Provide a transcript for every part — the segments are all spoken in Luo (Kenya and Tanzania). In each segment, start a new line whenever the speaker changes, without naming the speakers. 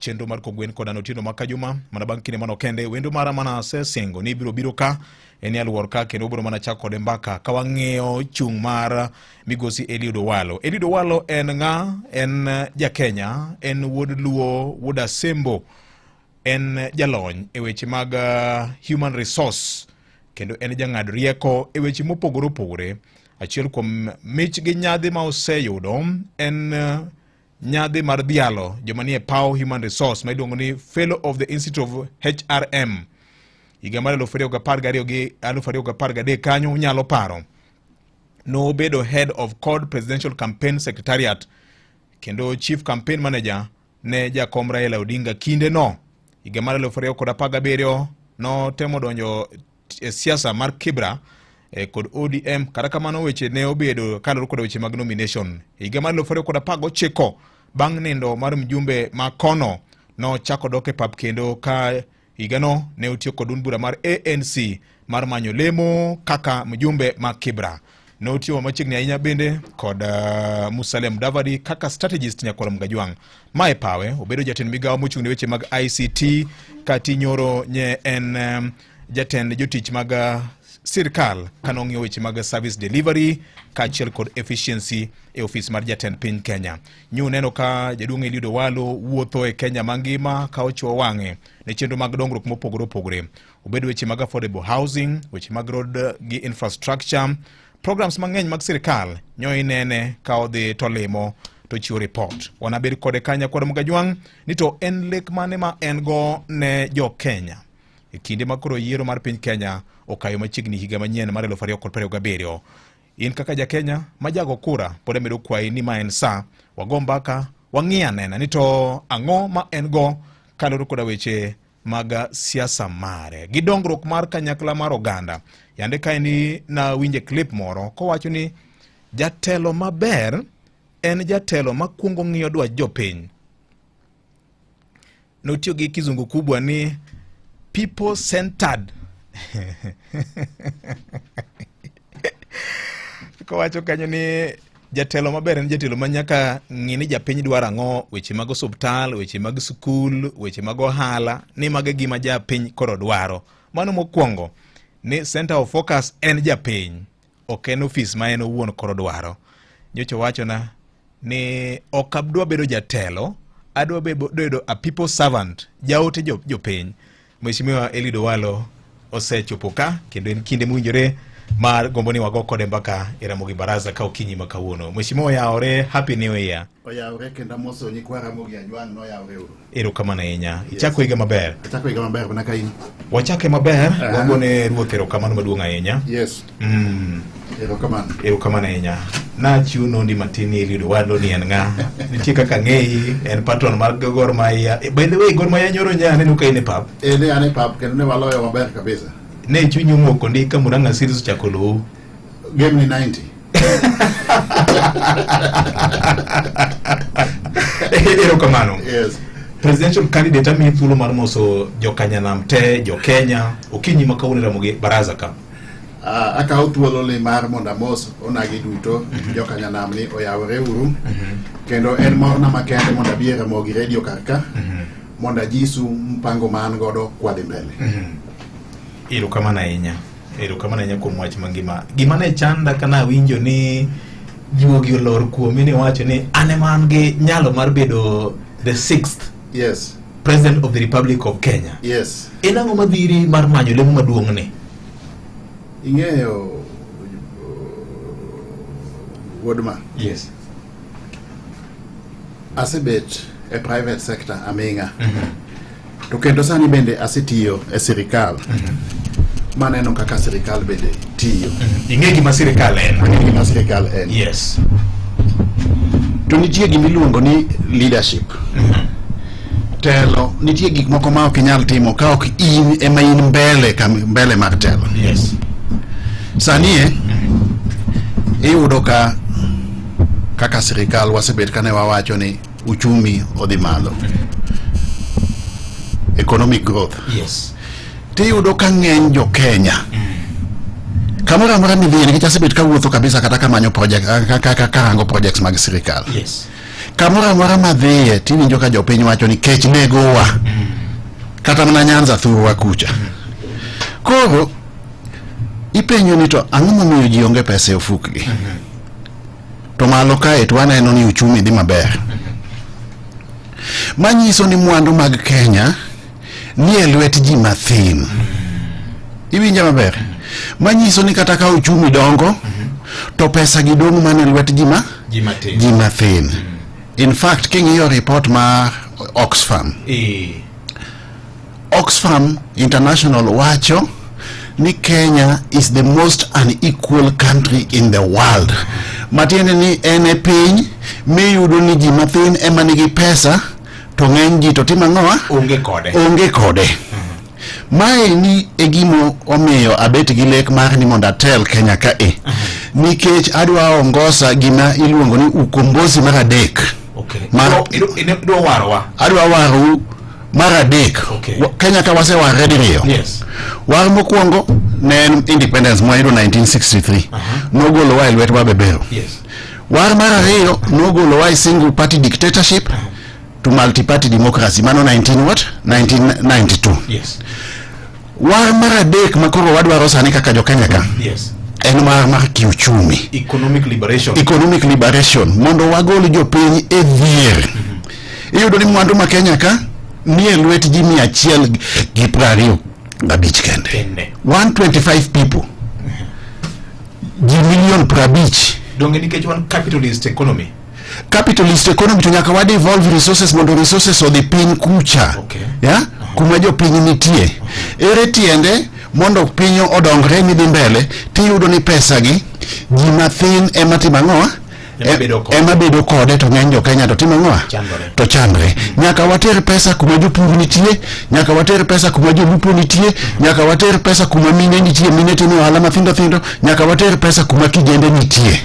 Chendo mar kogwen koda notino makajuma mana bang' kinde mano kende wendo mara mana sesengo ni biro ka eni aluor ka kendo biro mana chako de mbaka ka wang'eyo chung' mar migosi Eliud Owalo. Eliud Owalo en ng'a? En ja-Kenya, en wuod Luo, wuod Asembo, en jalony e weche mag human resource kendo en jang'ad rieko e weche mopogore opogore. Achiel kuom mich gi nyadhi ma oseyudo en nyadhi mar dialo joma nie paw human resource ma iluongo ni Fellow of the Institute of HRM. Higa mar 2012 kanyo unyalo paro no bedo head of CORD Presidential Campaign Secretariat kendo chief campaign manager ne jakom Raila Odinga kinde no. Higa mar 2017 no temo donjo siasa mar Kibra kod ODM kata kamano weche ne obedo kaloro kod weche mag nomination. Higa mar 2019 bang' nindo mar mjumbe makono no chako doke pap kendo ka higano ne utiyo kod bura mar ANC mar manyo lemo kaka mjumbe ma Kibra. Ne utiyo machiegni ahinya bende kod Musalia Mudavadi kaka strategist nyakoro Mgajwang'. Mae pawe obedo jatend migawo mochung' ne weche mag ICT kati nyoro nye en jatend jotich mag sirkal kanong'iyo weche mag service delivery kaachiel kod efficiency e ofis mar jatend piny Kenya. Nyu neno ka jaduong' Eliud Owalo wuotho e Kenya mangima ka ochuo wang'e ne chenro mag dongruok mopogore opogore. Obedo weche mag affordable housing, weche mag road gi infrastructure, programs mang'eny mag sirkal nyoy nene ka odhi tolimo to chiwo report. Wanabedi kode Kanya kod Mgajwang' ni to en lek mane ma en go ne jo Kenya e kinde makoro yiero mar piny Kenya okayo machiegni higa manyien mar 2027. In kaka ja Kenya majago kura pod medo kwayi ni ma en sa wago mbaka wang'iya nena ni to ang'o ma en go kaloro koda weche mag siasa mare gi dongruok mar kanyakla mar oganda. Yande ka ni na winje clip moro kowacho ni jatelo maber en jatelo makwongo ng'iyo dwach jopiny. Notiyo gi kizungu kubwa ni people centered. Kowacho kanyo ni jatelo maber en jatelo manyaka ng'ini japiny dwaro ang'o, weche mag osuptal, weche mag skul, weche mag ohala, ni mage gima japiny koro dwaro. Mano mokwongo ni center of focus en japiny, ok en ofis ma en owuon koro dwaro. Nyocha wacho na ni ok abdwa bedo jatelo, adwa bedo a people servant, jaote jopiny. Mheshimiwa Eliud Owalo osechopo ka kendo en kinde mwinjore mar gombo ni wago kode mbaka e Ramogi Baraza ka okinyi makawuono. Mheshimiwa yaore, happy new year.
Oyaore kenda moso ni kwa Ramogi Ajwang' no yaore uru.
Erokamano ahinya. Ichako higa maber.
Ichako higa maber bana ka in.
Wachake maber, wagone ruoth erokamano maduong' ahinya.
Yes. Erokamano.
Erokamano ahinya. Na chuno ndi matini Eliud Owalo ni en ng'a. Nitie kaka ng'eyi en patron mar Gor Mahia. By the way, Gor Mahia nyoro nyane nuka ine pap.
Ne ane pap kendo ne waloyo maber kabisa.
Ne chunyu moko ndika Murang'a series chako luw.
Game ni 90.
Erokamano.
Yes.
Presidential candidate ami thuolo mar moso jokanyanam te, jo Kenya, okinyi makawuono Ramogi Baraza ka.
Akaw thuolo ni mar monda mos onagi duto jokanyanam ni oyawore uru. Kendo en morna makende monda bi Ramogi Radio karka. Monda jisu mpango man godo kwadhi mbele.
Erokamano ahinya. Erokamano ahinya kuom wach mangima. Gima ne chanda kana winjo ni juogi olor kuomi ni wacho ni ane man gi nyalo mar bedo the 6th
Yes.
President of the Republic of Kenya.
Yes.
En ang'o madhiri mar manyo lemo maduong' ni?
Ing'eyo Wodma.
Yes.
Asebet e private sector aming'a. To kendo sani bende asetiyo e sirikal. Maneno kaka sirikal bende tiyo.
Ing'e gima sirikal en.
Gima sirikal en.
Yes.
To nitie gima iluongo ni leadership. Telo, nitie gik moko ma ok inyal timo ka ok in ema in mbele mar telo.
Yes.
Sani iyudo ka kaka sirikal wasebet kane wawacho ni uchumi odhi malo. Economic growth.
Yes.
Tiyudo ka ng'eny jo Kenya. Kamora mora midhiye nikech asebet ka wuotho kabisa kata kamanyo project kaka karango projects mag sirikal.
Yes.
kamora mora madhiye tiwinjo ka jopiny wacho ni kech negowa kata mana Nyanza thuwa kucha. Koro ipenyo ni to ang'o momiyo ji onge pesa e ofukgi? To malo kae to waneno ni uchumi dhi maber. Manyiso ni mwandu mag Kenya ni e lwet ji mathin. Iwinja maber? Manyiso ni kata ka uchumi dongo to pesa gidong' mana e lwet ji mathin. In fact, king'iyo report ma Oxfam Oxfam International wacho ni Kenya is the most unequal country in the world. Matiende ni ene piny miyudo ni ji mathin ema nigi pesa to ng'eny ji to timo ang'owa? Onge kode. Mae ni e gimo omiyo abet gi lek mar ni mondo atel Kenya ka nikech adwa ongosa gima iluongo ni ukombozi mar adek. Adwa waro mar adek. Kenya ka waseware diriyo. War mokwongo ne en independence moyudo 1963. Nogolo wa lwet wa bebero. War mar ariyo nogolo wa single party dictatorship to multi-party democracy. Mano 1992. War mar adek makoro wadwaro sani kaka jo Kenya ka. En mar kiuchumi. Economic liberation. Mondo wagol jopiny e dhier. Iyudo ni mwandu ma Kenya ka ni e lwet ji 125 kende. 125 people. Ji million prabich.
Donge nikech wan capitalist economy
to nyaka wad evolve resources mondo resources odhi piny kucha. Kuma jo piny nitie. Ere tiende mondo piny odongre ni dhi mbele tiyudo ni pesa gi ji mathin ema timo ang'owa? Ema bedo kode to ng'eny jo Kenya to timo ang'owa? To chandre. Nyaka water pesa kuma jopur nitie, nyaka water pesa kuma jolupo nitie, nyaka water pesa kuma mine nitie, mine timo ohala mathindo thindo, nyaka water pesa kuma kijende nitie.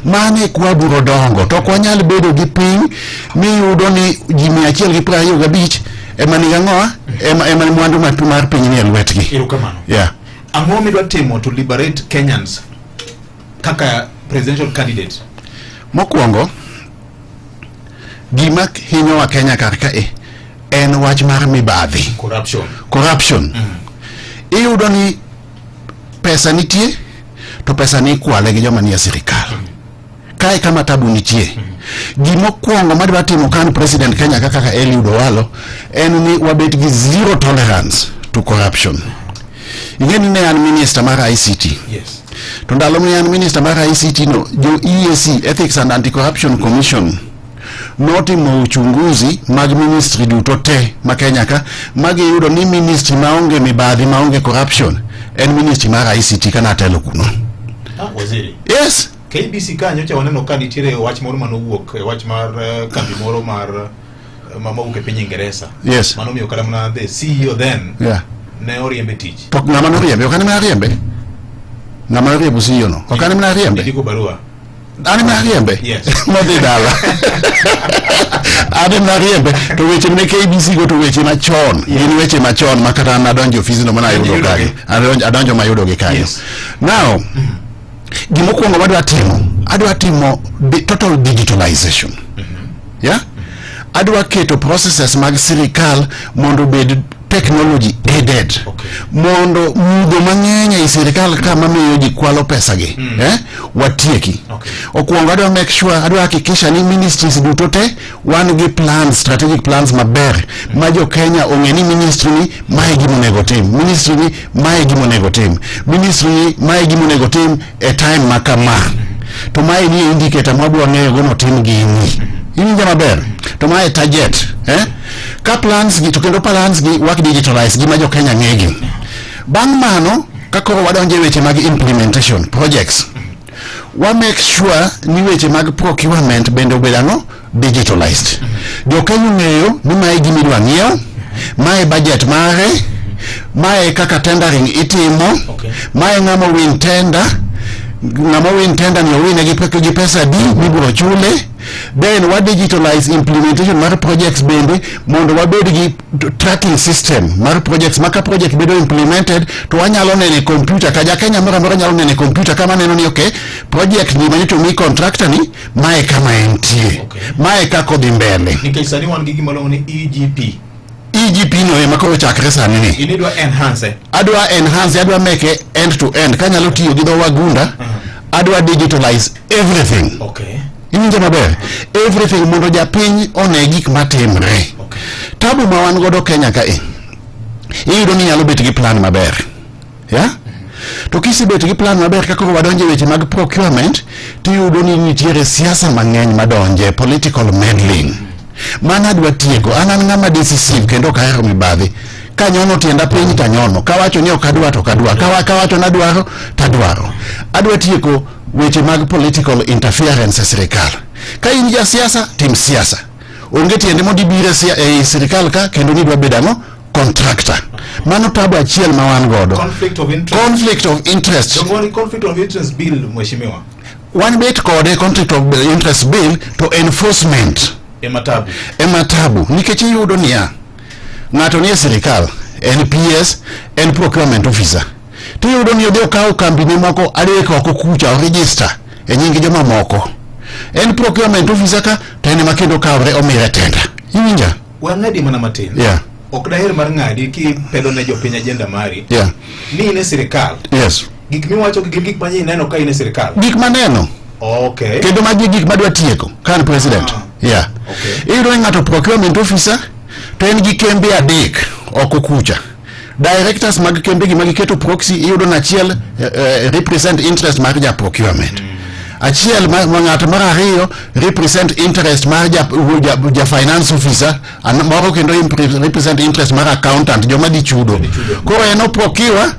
Mane kwa buro dongo to kwa nyal bedo gi piny miyudo ni ji 125 ema ni ang'owa? Ema ni mwandu mar piny ni e lwetgi.
Ang'o midwa timo to liberate Kenyans kaka presidential candidate?
Mokwongo gima hinyo wa Kenya karka en wach mar mibadhi, corruption. Iyudo ni pesa nitie to pesa ni kwale gi joma nie sirikal. Kae kama tabu nitie. Gima kwongo madwa timo kan president Kenya kaka Eliud Owalo en ni wabet gi zero tolerance to corruption. Ingeni ne an minister mar ICT. To ndalo mi an minister mar ICT no jo EAC Ethics and Anti-Corruption Commission notimo uchunguzi mag ministry duto te ma Kenya ka magiyudo ni ministry maonge mibadhi maonge corruption en ministry mar ICT kana telo kuno.
Waziri.
Yes.
KBC kanyo cha waneno ka nitiere wach moro manowuok wach mar kambi moro mar mama uke piny Ingereza.
Yes.
Mano miyo kala mana the CEO then. Ne oriembe tich.
To ng'ama noriembe? Okane mana riembe? Ng'ama noriembe CEO no? Okane mana riembe?
Ndiko barua.
Ani mana riembe?
Yes.
Modhi dala. Ani mana riembe? To weche ne KBC go to weche machon. Gin weche machon makata nadonjo ofisi no mana ayudo kage. Adonjo mayudo gi kanyo. Now, gima kwongo adwa timo total digitalization. Adwa keto processes mag sirikal mondo bed technology aided. Mondo mudo mang'eny e sirikal kama miyo ji kwalo pesa gi watieki. Okwongo adwa make sure, adwa hakikisha ni ministries duto te wan gi plans, strategic plans maber ma jo Kenya ong'e ni ministry ni mae gima onego tim, ministry ni mae gima onego tim, ministry ni mae gima onego tim e time makama. To mae ni indicator mabwa ng'eyo gono tim gini. Iwinja maber? To mae target. Ka plans gi to kendo plans gi wak digitalize gima jo Kenya ng'egi. Bang' mano kakoro wadonje weche mag implementation projects. Wa make sure ni weche mag procurement bende obedano digitalized. Jo Kenya ng'eyo ni mae gima idwa ng'iew, mae budget mare, mae kaka tendering itimo, mae ng'ama win tender ni owine gi pesa di mibiro chule,
Then what digitalize implementation mar projects bende mondo wabed gi tracking system mar projects maka project bedo implemented to wanyalo nene computer kaja Kenya mora nyalo nene computer kama neno ni okay project ni manyo to mi contractor ni mae kama entie mae kako dhi mbele
nikech sani wan gi gimalo ni EGP
no ema koro chakre sani ni
inidwa enhance
adwa make end to end kanyalo tiyo gi dho wagunda adwa digitalize everything inja maber everything mondo japiny one gik matimre tabu ma wan godo Kenya ka iyudo ni nyalo bet gi plan maber to kisibet gi plan maber kaka wadonje weche mag procurement tiyudo ni nitiere siasa mang'eny madonje political meddling mana dwa tiego an ng'ama decisive kendo kahero mibadhi kanyono tienda piny tanyono kawacho ni okadwa to kadwa kawacho nadwaro tadwaro adwa tieko weche mag political interference e sirikal ka in ja siasa tim siasa onge tiende mondo ibire e sirikal ka kendo ni dwa bedano contractor mano tabu achiel ma wan godo conflict of interest
conflict of interest bill mheshimiwa
one bit kode conflict of interest bill to enforcement ematabu nikech iyudo niya ng'ato ni e sirikal NPS en procurement officer tiyudo ni odhi okawo kambini moko adek oko kucha o register e nying joma moko en procurement officer ka to en makendo kawre omire tenda inja
wang'adi mana matin ok daher mar ng'adi ki pedo ne jopiny agenda mari ni ine sirikal gik miwacho gi gik manyien neno ka ine sirikal
gik maneno kendo magi gik madwa tieko kan president iyudo ni ng'ato procurement officer to en gi kembe adek oko kucha directors mag kembe gi magiketo proxy iyudo na achiel represent interest mar ja procurement achiel ng'ato mar ariyo represent interest mar ja finance officer moro kendo represent interest mar accountant joma di chudo koro en procure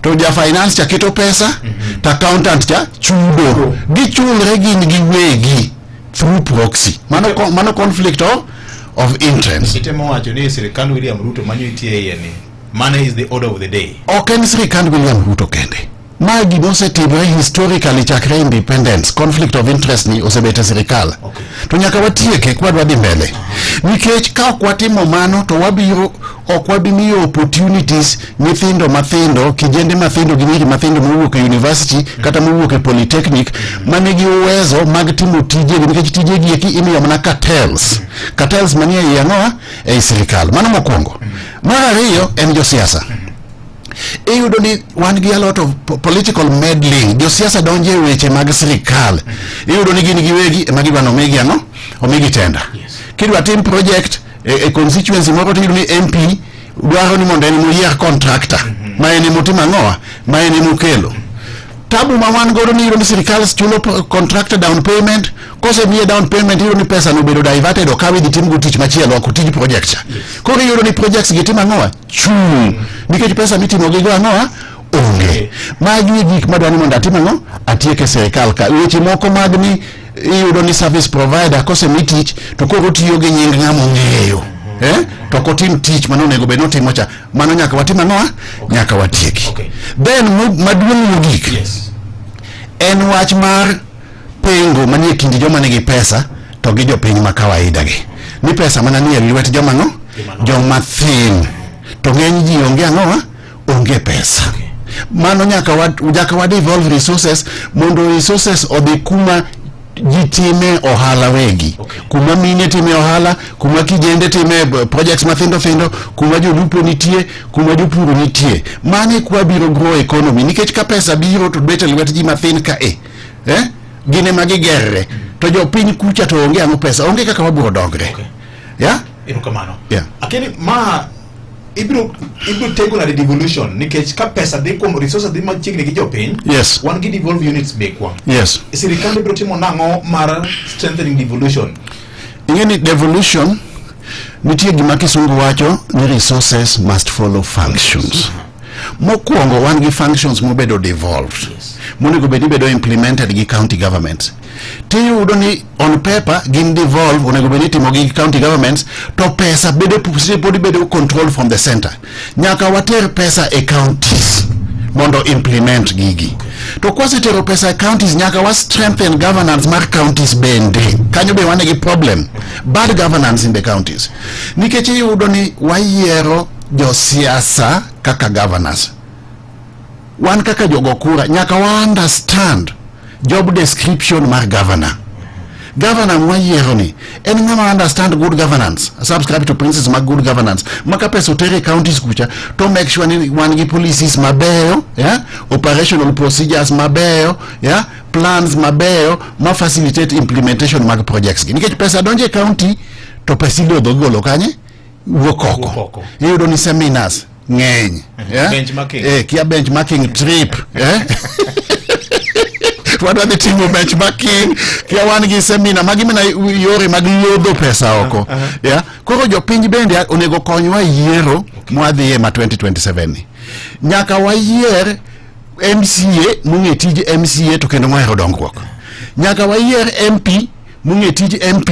to ja finance cha keto pesa to accountant cha chudo gichulre gin giwegi through proxy mano conflict of interest
itemo wacho ni sirikal William Ruto manyo itie yeni mana is the order of the day
en sirikal William Ruto kende magi mosetimore historically chakre independence conflict of interest ni osebete sirikal to nyaka watieke kwadwa dhi mbele nikech ka ok watimo mano to ok wabimiyo opportunities nyithindo mathindo kijende mathindo gi nyiri mathindo mowuok e university kata mowuok e polytechnic manigi uwezo mag timo tije nikech tije gi eki imiyo mana cartels manie yang'oa e sirikal mano mokwongo mar ariyo en josiasa iyudo ni wan gi a lot of political meddling josiasa donje e weche mag sirikal iyudo ni gin giwegi ema gidwa nomigi omigi tenda kidwa tim project e constituency moro tiyudo ni MP dwaro ni mondo en moyier contractor ma en motimo ang'oa ma en mokelo tabu ma wan godo ni iyudo ni sirikal chulo contractor down payment kose miye down payment iyudo ni pesa no bedo diverted okawi dhi tim go tich machielo ok tij project koro iyudo ni projects gi timo ang'oa chung nikech pesa mitimo gi go ang'oa onge magi gik madwani mondo atim ang'o atieke sirikal ka weche moko mag ni iyudo ni service provider kose mi tich to koro tiyo gi nying ng'amo ng'eyo to kotim tich mano nego be notimo cha mano nyaka watim ang'oa nyaka watieki then maduong' mogik en wach mar pengo manie kind joma nigi pesa to gi jopiny ma kawaida gi ni pesa mana nie lwet joma ng'o joma thin to ng'eny ji onge ang'oa onge pesa mano nyaka wa devolve resources mondo resources odhi kuma ji time ohala wegi kuma mine time ohala kuma kijende time projects mathindo kuma jolupo nitie kuma jopuro nitie mane kwa biro grow economy nikech ka pesa biro to bete lwet ji mathin ka gine magigerre to jopiny kucha to onge ang'o pesa onge kaka wabiro dongre
erokamano lakini ma ibiro tego na devolution nikech ka pesa dhi kuom resources dhi machiegni gi jopiny wan gi devolve units mekwa sirikal biro timo nang'o mar strengthening devolution
ingeni devolution nitie gima kisungu wacho ni resources must follow functions mokwongo wan gi functions mobedo devolved monego bedi bedo implemented gi county governments tiyudo ni on paper gin devolve onego bedi timo gi county governments to pesa bedo control from the center nyaka water pesa e counties mondo implement gigi. To kwasetero pesa e counties nyaka wa strengthen governance mar counties bende. Kanyo be wan gi problem. Bad governance in the counties. Nikech iyudo ni wayiero josiasa kaka governors. Wan kaka jogo kura nyaka wa understand job description mar governor. Governor mwayiero ni en ng'ama understand good governance, subscribe to principles mag good governance. Maka pesa utere counties kucha to make sure ni wan gi policies mabeyo, yeah? Operational procedures mabeyo, yeah? Plans mabeyo ma facilitate implementation mag projects. Nikech pesa donje county to pesa ile odogolo kanye wuok oko. Iyudo ni seminars ng'eny, yeah?
Benchmarking.
Kia benchmarking trip, yeah? Wadwa dhi timo benchmarking, kia wan gi seminar magi mana yore mag lodho pesa oko. Yeah? Koro jopiny bende onego konywa yiero mwadhiye ma 2027 ni. Nyaka wayier MCA mung'e tij MCA to kendo mohero dongruok. Nyaka wayier MP mung'e tij MP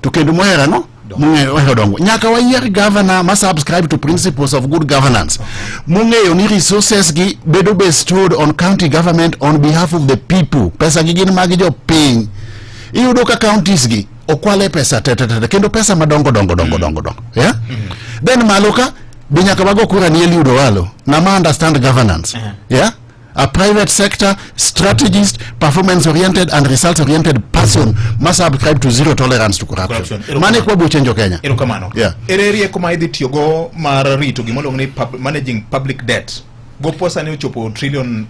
to kendo mohero no mohero dongruok. Nyaka wayier governor ma subscribe to principles of good governance. Mung'eyo ni resources gi bedo bestowed on county government on behalf of the people. Pesa gi gin mag jopiny. Iyudo ka counties gi okwale pesa tete kendo pesa madongo dongo. Yeah? Then maloka be nyaka wago kura ni Eliud Owalo na ma understand governance. Yeah? A private sector strategist, performance oriented and results oriented person must subscribe to zero tolerance to corruption. Mane kwa buchenjo Kenya.
Erokamano.
Yeah.
Area kuma idhi tiyogo mar rito gimolo ni managing public debt. Go posa ni uchopo trillion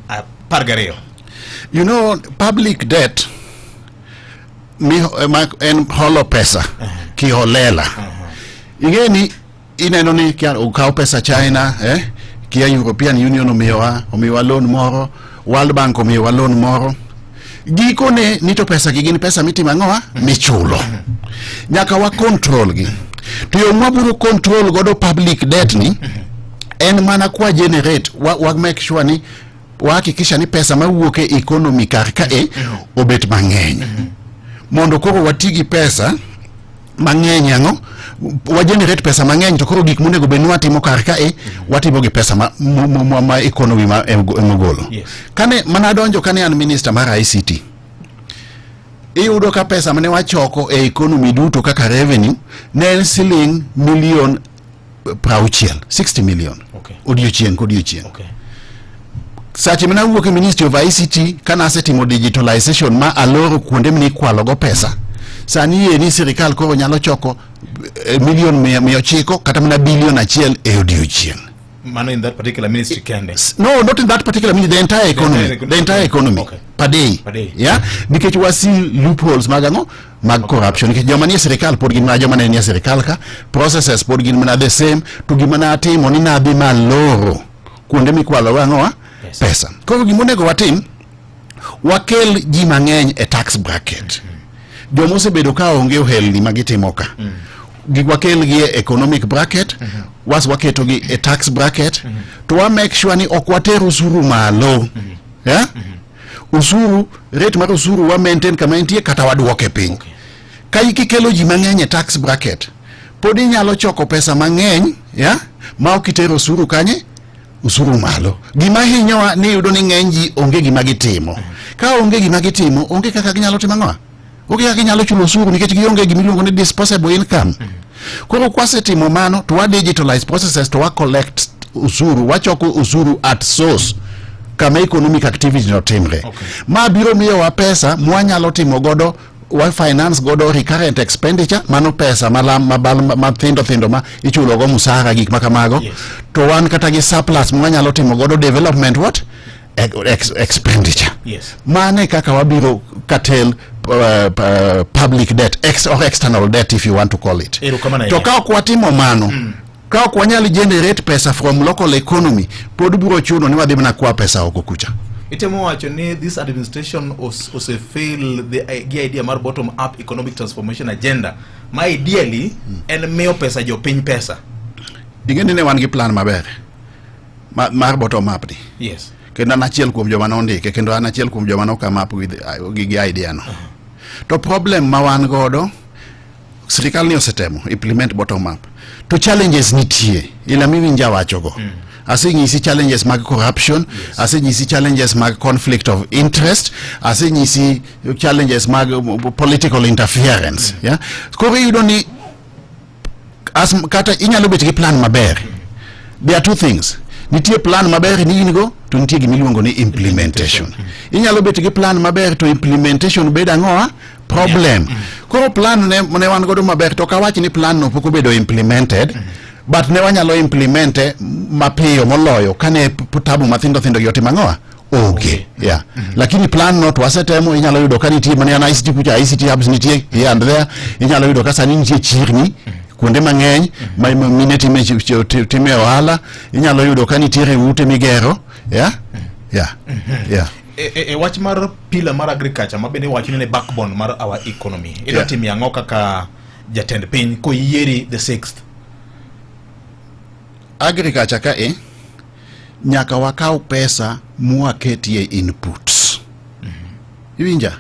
12.
You know, public debt en holo pesa kiholela. Ingeni ineno ni kia ukao pesa China, kia European Union omiwa loan moro, World Bank omiwa loan moro. Gikone nito pesa gigini pesa miti mangoa michulo. Nyaka wa control gi. Tuyo mwaburu control godo public debt ni en mana kwa generate wa make sure ni wahakikisha ni pesa mawuoke economy karka obet mang'eny. Mondo koro watigi pesa mang'eny yango wa generate pesa mang'eny to koro gik monego benwa timo karka watimo gi pesa ma economy ma emogolo.
Yes.
Kane manadonjo kane an minister mar ICT. Iyudo ka pesa mane wachoko e economy duto kaka revenue ne siling million 60 million.
Okay.
Odiochieng.
Okay.
Sachi mena wuok e Ministry of ICT kana asetimo digitalization ma aloro kuonde mni kwalo go pesa. Sani ye ni sirikal koro nyalo choko million 900 kata mana billion achiel e odiochieng.
Mano in that particular ministry kende.
No, not in that particular ministry, the entire economy. The entire economy.
Okay.
Per day. Yeah? Because we see loopholes mag corruption. Because jomani sirikal pod gin joma ne ni sirikal ka processes pod gin mana the same to gimana atimo ni na bi maloro kuonde mikwalo wangoa pesa. Koro gimonego watim wakel ji mang'eny e tax bracket. Jomo osebedo ka onge ohelni magitimo ka. Wakel gi economic bracket, waketo gi e tax bracket, to wa make sure ni ok water usuru malo. Yeah? Usuru, rate mar usuru wa maintain kama entie kata waduoke piny. Ka ikikelo ji mang'eny e tax bracket, podi nyalo choko pesa mang'eny, yeah? Ma okitero usuru kanye? Usuru malo. Gima hinyowa ni yudo ni ng'eny ji onge gima gitimo. Ka onge gima gitimo, onge kaka ginyalo timo ang'o? Onge kaka ginyalo chulo usuru nikech gionge gima iluongo ni disposable income. Koro kwasetimo mano to wa digitalize processes to wa collect usuru, wachoko usuru at source kama economic activity no timre.
Okay.
Ma biro miyo wa pesa mwanyalo timo godo wa finance godo recurrent expenditure mano pesa mathindo ma ichulo go musara gik makamago.
Yes.
To wan kata gi surplus mwanyalo timo godo development expenditure.
Yes.
Mane kaka wabiro katel public debt or external debt if you want to call it. To ka kwatimo mano ka kwanyali generate pesa from local economy pod biro chuno ni wadhi na kwa pesa oko kucha.
Itemo wacho ni this administration ose fail the idea mar bottom up economic transformation agenda. Ma ideally en miyo pesa jopiny pesa.
Ingeni ne wan gi plan maber mar bottom up ni.
Yes.
Kendo an achiel kuom joma nondike kendo an achiel kuom joma nokam up with gi idea no. To problem ma wan godo sirikal ni osetemo implement bottom up. To challenges nitie ila mi winja wacho go. asenyisi challenges mag corruption, asenyisi challenges mag conflict of interest, asenyisi challenges mag political interference. Yeah, koro yudo ni kata inyalo bet gi plan maber. There are two things. Nitie plan maber ni in go, to nitie gima iluongo ni implementation. Inyalo bet gi plan maber to implementation bed ang'oa problem. Koro plan ne wan godo maber to kawach ni plan no pok obedo implemented, but ne wanyalo implemente mapiyo moloyo kane tabu mathindo yotimo ang'oa. Okay. Yeah. Lakini plan no to wasetemo, inyalo yudo ka nitie mana ICT kucha, ICT hubs nitie here and there, inyalo yudo ka sani nitie chirni kuonde mang'eny ma mine time ohala, inyalo yudo ka nitiere ute migero. Yeah.
Wach mar pillar mar agriculture mabende wach ni backbone mar our economy. Ilo timi ang'o kaka jatend piny ko yieri the 6th?
Agriculture ka nyaka wakaw pesa muaketie inputs. Iwinja?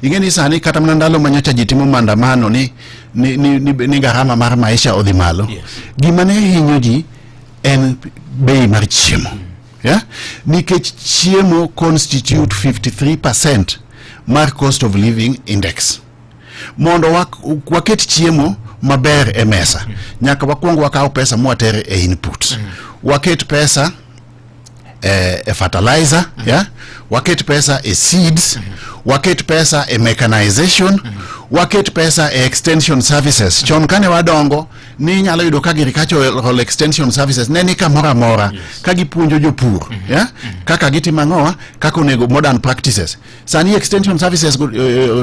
Ingeni sani kata mana ndalo manyocha jitimo maandamano ni gharama mar maisha odhi malo. Gima ne hinyo ji en bei mar chiemo. Yeah? Nikech chiemo constitute 53% mar cost of living index. Mondo waket chiemo maber e mesa, nyaka wakwongo wakaw pesa muatere e inputs. Waket pesa e fertilizer, yeah? Waket pesa e seeds, waket pesa e mechanization, waket pesa e extension services. Chon kane wadongo ni nyalo yudo ka agricultural extension services ne ni kamora mora ka gipuonjo jopur, yeah? Kaka gitimo ang'oa, kaka onego modern practices. Sani extension services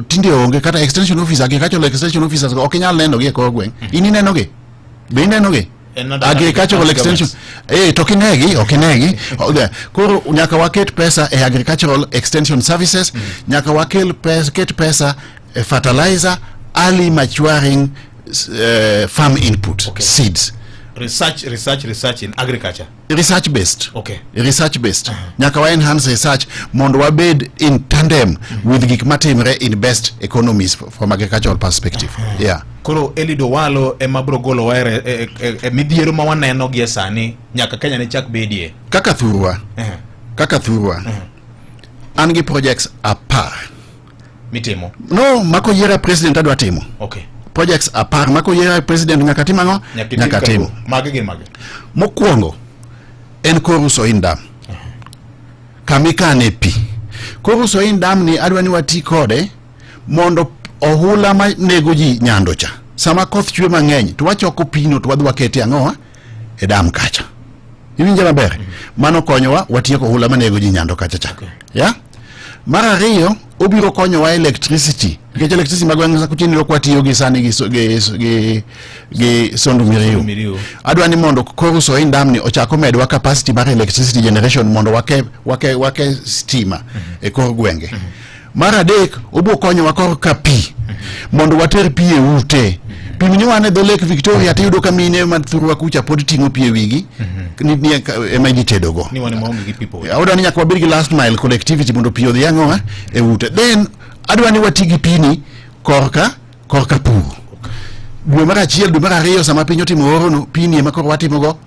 tinde onge, kata extension officer, agricultural extension officers ok nyal neno gi e kor gweng'. Ini neno gi? Be neno gi? Agricultural extension okinegi. Koro nyaka waket pesa e agricultural extension services, nyaka waket pesa e fertilizer, early maturing farm input, seeds.
Research in agriculture.
Research based.
Okay.
Research based. Nyaka wa enhance research mondo wabed in tandem with gik matimre in best economies from agricultural perspective. Yeah.
Koro Eliud Owalo emabro golo waere midhiero ma waneno gi sani nyaka Kenya ne chak bedie.
Kaka thurwa. An gi projects apar
mitimo.
No, mako yiera president adwa timo.
Okay.
Projects apar mako yiera president nyaka timo ang'o? Nyaka timo.
Mage.
Mokwongo en Koruso Indam. Kamikane pi. Koruso Indam ni adwa ni wati kode mondo ohula ma nego ji nyando cha. Sama koth chwe mang'eny to wachoko pino to wadwa kete ang'oa e dam kacha. Iwinja maber? Mano konyowa watieko ohula ma nego ji nyando kacha cha. Yeah? Mar ariyo obiro konyowa electricity. Nikech electricity magweng' kutini lok watiyo gi sani gi Sondu Miriu. Adwa ni mondo Koruso Indam ni ochako medwa capacity mar electricity generation mondo wake stima e kor gwenge. Mar adek obo konyowa kor ka pi mondo water pi e ute. Pi minyowane dho Lake Victoria tiyudo ka mine mathurwa kucha pod ting'o pi e wigi ni ema gitedogo.
Ni wane maonge gi people.
Adwa ni nyaka wabed gi last mile connectivity mondo pi odhi ang'oa e ute. Then adwa ni wati gi pini korka pur. Dwe mar achiel, dwe mar ariyo sama piny otimo oro no, pini ema koro watimogo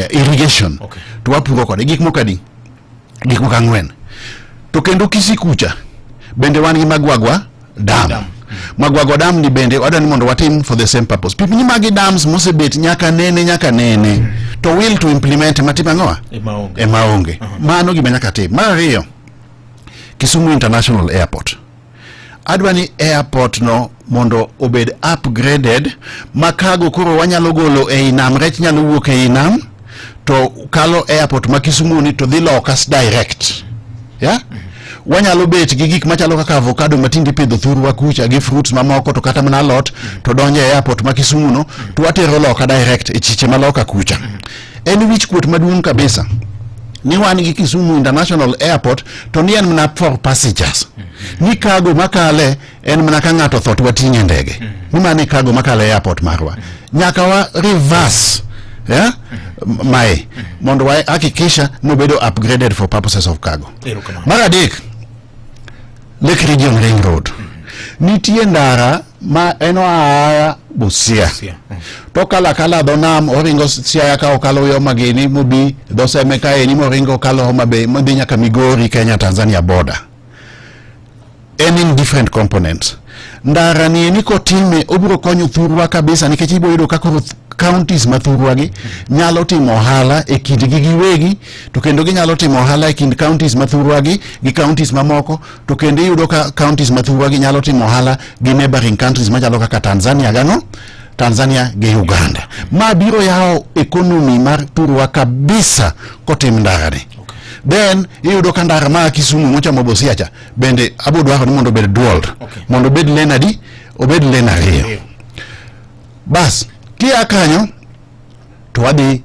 irrigation.
Okay.
To wapuro kode gik moko ang'wen. To kendo Kisikucha bende wan gi Magwagwa dam. Magwagwa dam ni bende wadwa ni mondo watim for the same purpose. Pipni magi dams mosebet nyaka nene to will to implement matim ang'oa e maonge. Mano gima nyaka tim. Mar ariyo, Kisumu International Airport. Adwa ni airport no mondo obed upgraded, makago koro wanyalo golo e nam, rech nyalo wuok e nam to kalo airport ma Kisumu ni to dhi lokas direct. Yeah? Wanyalo bet gi gik machalo kaka avocado matindi pidho thurwa kucha gi fruits mamoko to kata mana lot to donje e airport ma Kisumu no to watero loka direct e chiche maloka kucha. En wich kuot maduong' kabisa. Ni wan gi Kisumu International Airport to ni en mana for passengers. Ni cargo makale en mana ka ng'ato thot wating'e ndege. Ni mani cargo makale airport marwa. Nyaka wa reverse. Yeah? Mae mondo wa hakikisha no bedo upgraded for purposes of cargo. Mar adek, Lake Region Ring Road. Nitie ndara ma eno a Busia. To kala donam oringo Siaya ka okalo yo Mageni mobi do seme ka eni moringo kalo Homa Bay modhi nyaka Migori Kenya Tanzania border. In different components. Ndara ni eni kotime obiro konyo thurwa kabisa nikech ibo yudo ka counties mathurwa gi nyalo timo ohala e kindgi giwegi, to kendo ginyalo timo ohala e kind counties mathurwa gi counties mamoko, to kendo yudo ka counties mathurwa gi nyalo timo ohala gi neighboring countries machalo kaka Tanzania gi Uganda. Ma biro yao economy mar thurwa kabisa kotim ndara ni. Then yudo ka ndara ma Kisumu mochamo Busia cha bende abo dwaro ni mondo bed dual, mondo bed lenadi obed lenario. Bas kia kanyo to wadi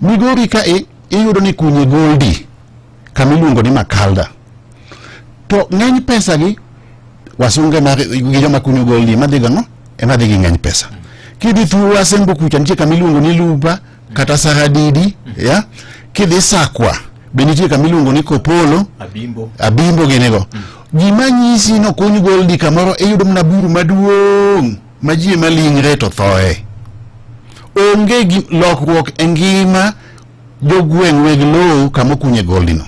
Migori ka iyudo ni kunye goldi kamiluongo ni Makalda. To ng'eny pesa gi wasunge mar gi joma kunyo goldi madhigango emadhigi ng'eny pesa. Kidhi Thurwa Sembo kucha nitie kamiluongo ni Luba kata Saradidi ya kidhi Sakwa benitie kamiluongo ni Kopolo Abimbo genego. Gima nyisi no kunyo goldi kamoro iyudo mna buru maduong' maji malingre to thoe. Onge gi lokruok engima jogweng' weg low kamo kunye goldi no.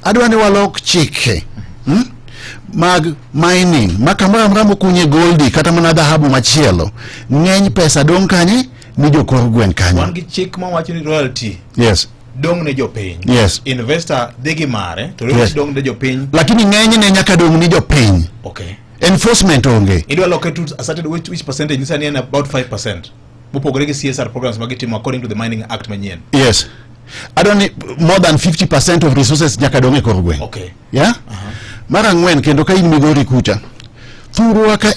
Adwa ni walok chike mag mining makamara mramo kunye goldi kata mana dhahabu machielo ng'eny pesa dong kanye ni jokor gweng' kanye.
Wan gi chik ma wacho ni royalty dong ne jopiny. Investor degi mare to royalty dong ne jopiny,
lakini ng'eny ne nyaka dong ni jopiny. Enforcement onge.
Idwa locate a certain which percentage nisani en about 5%. Mupogore gi CSR programs magitimo according to the Mining Act manyien.
I don't need more than 50% of resources nyaka dong e kor gweng'. Mara ng'wen kendo ka in Migori kucha Thurwa ka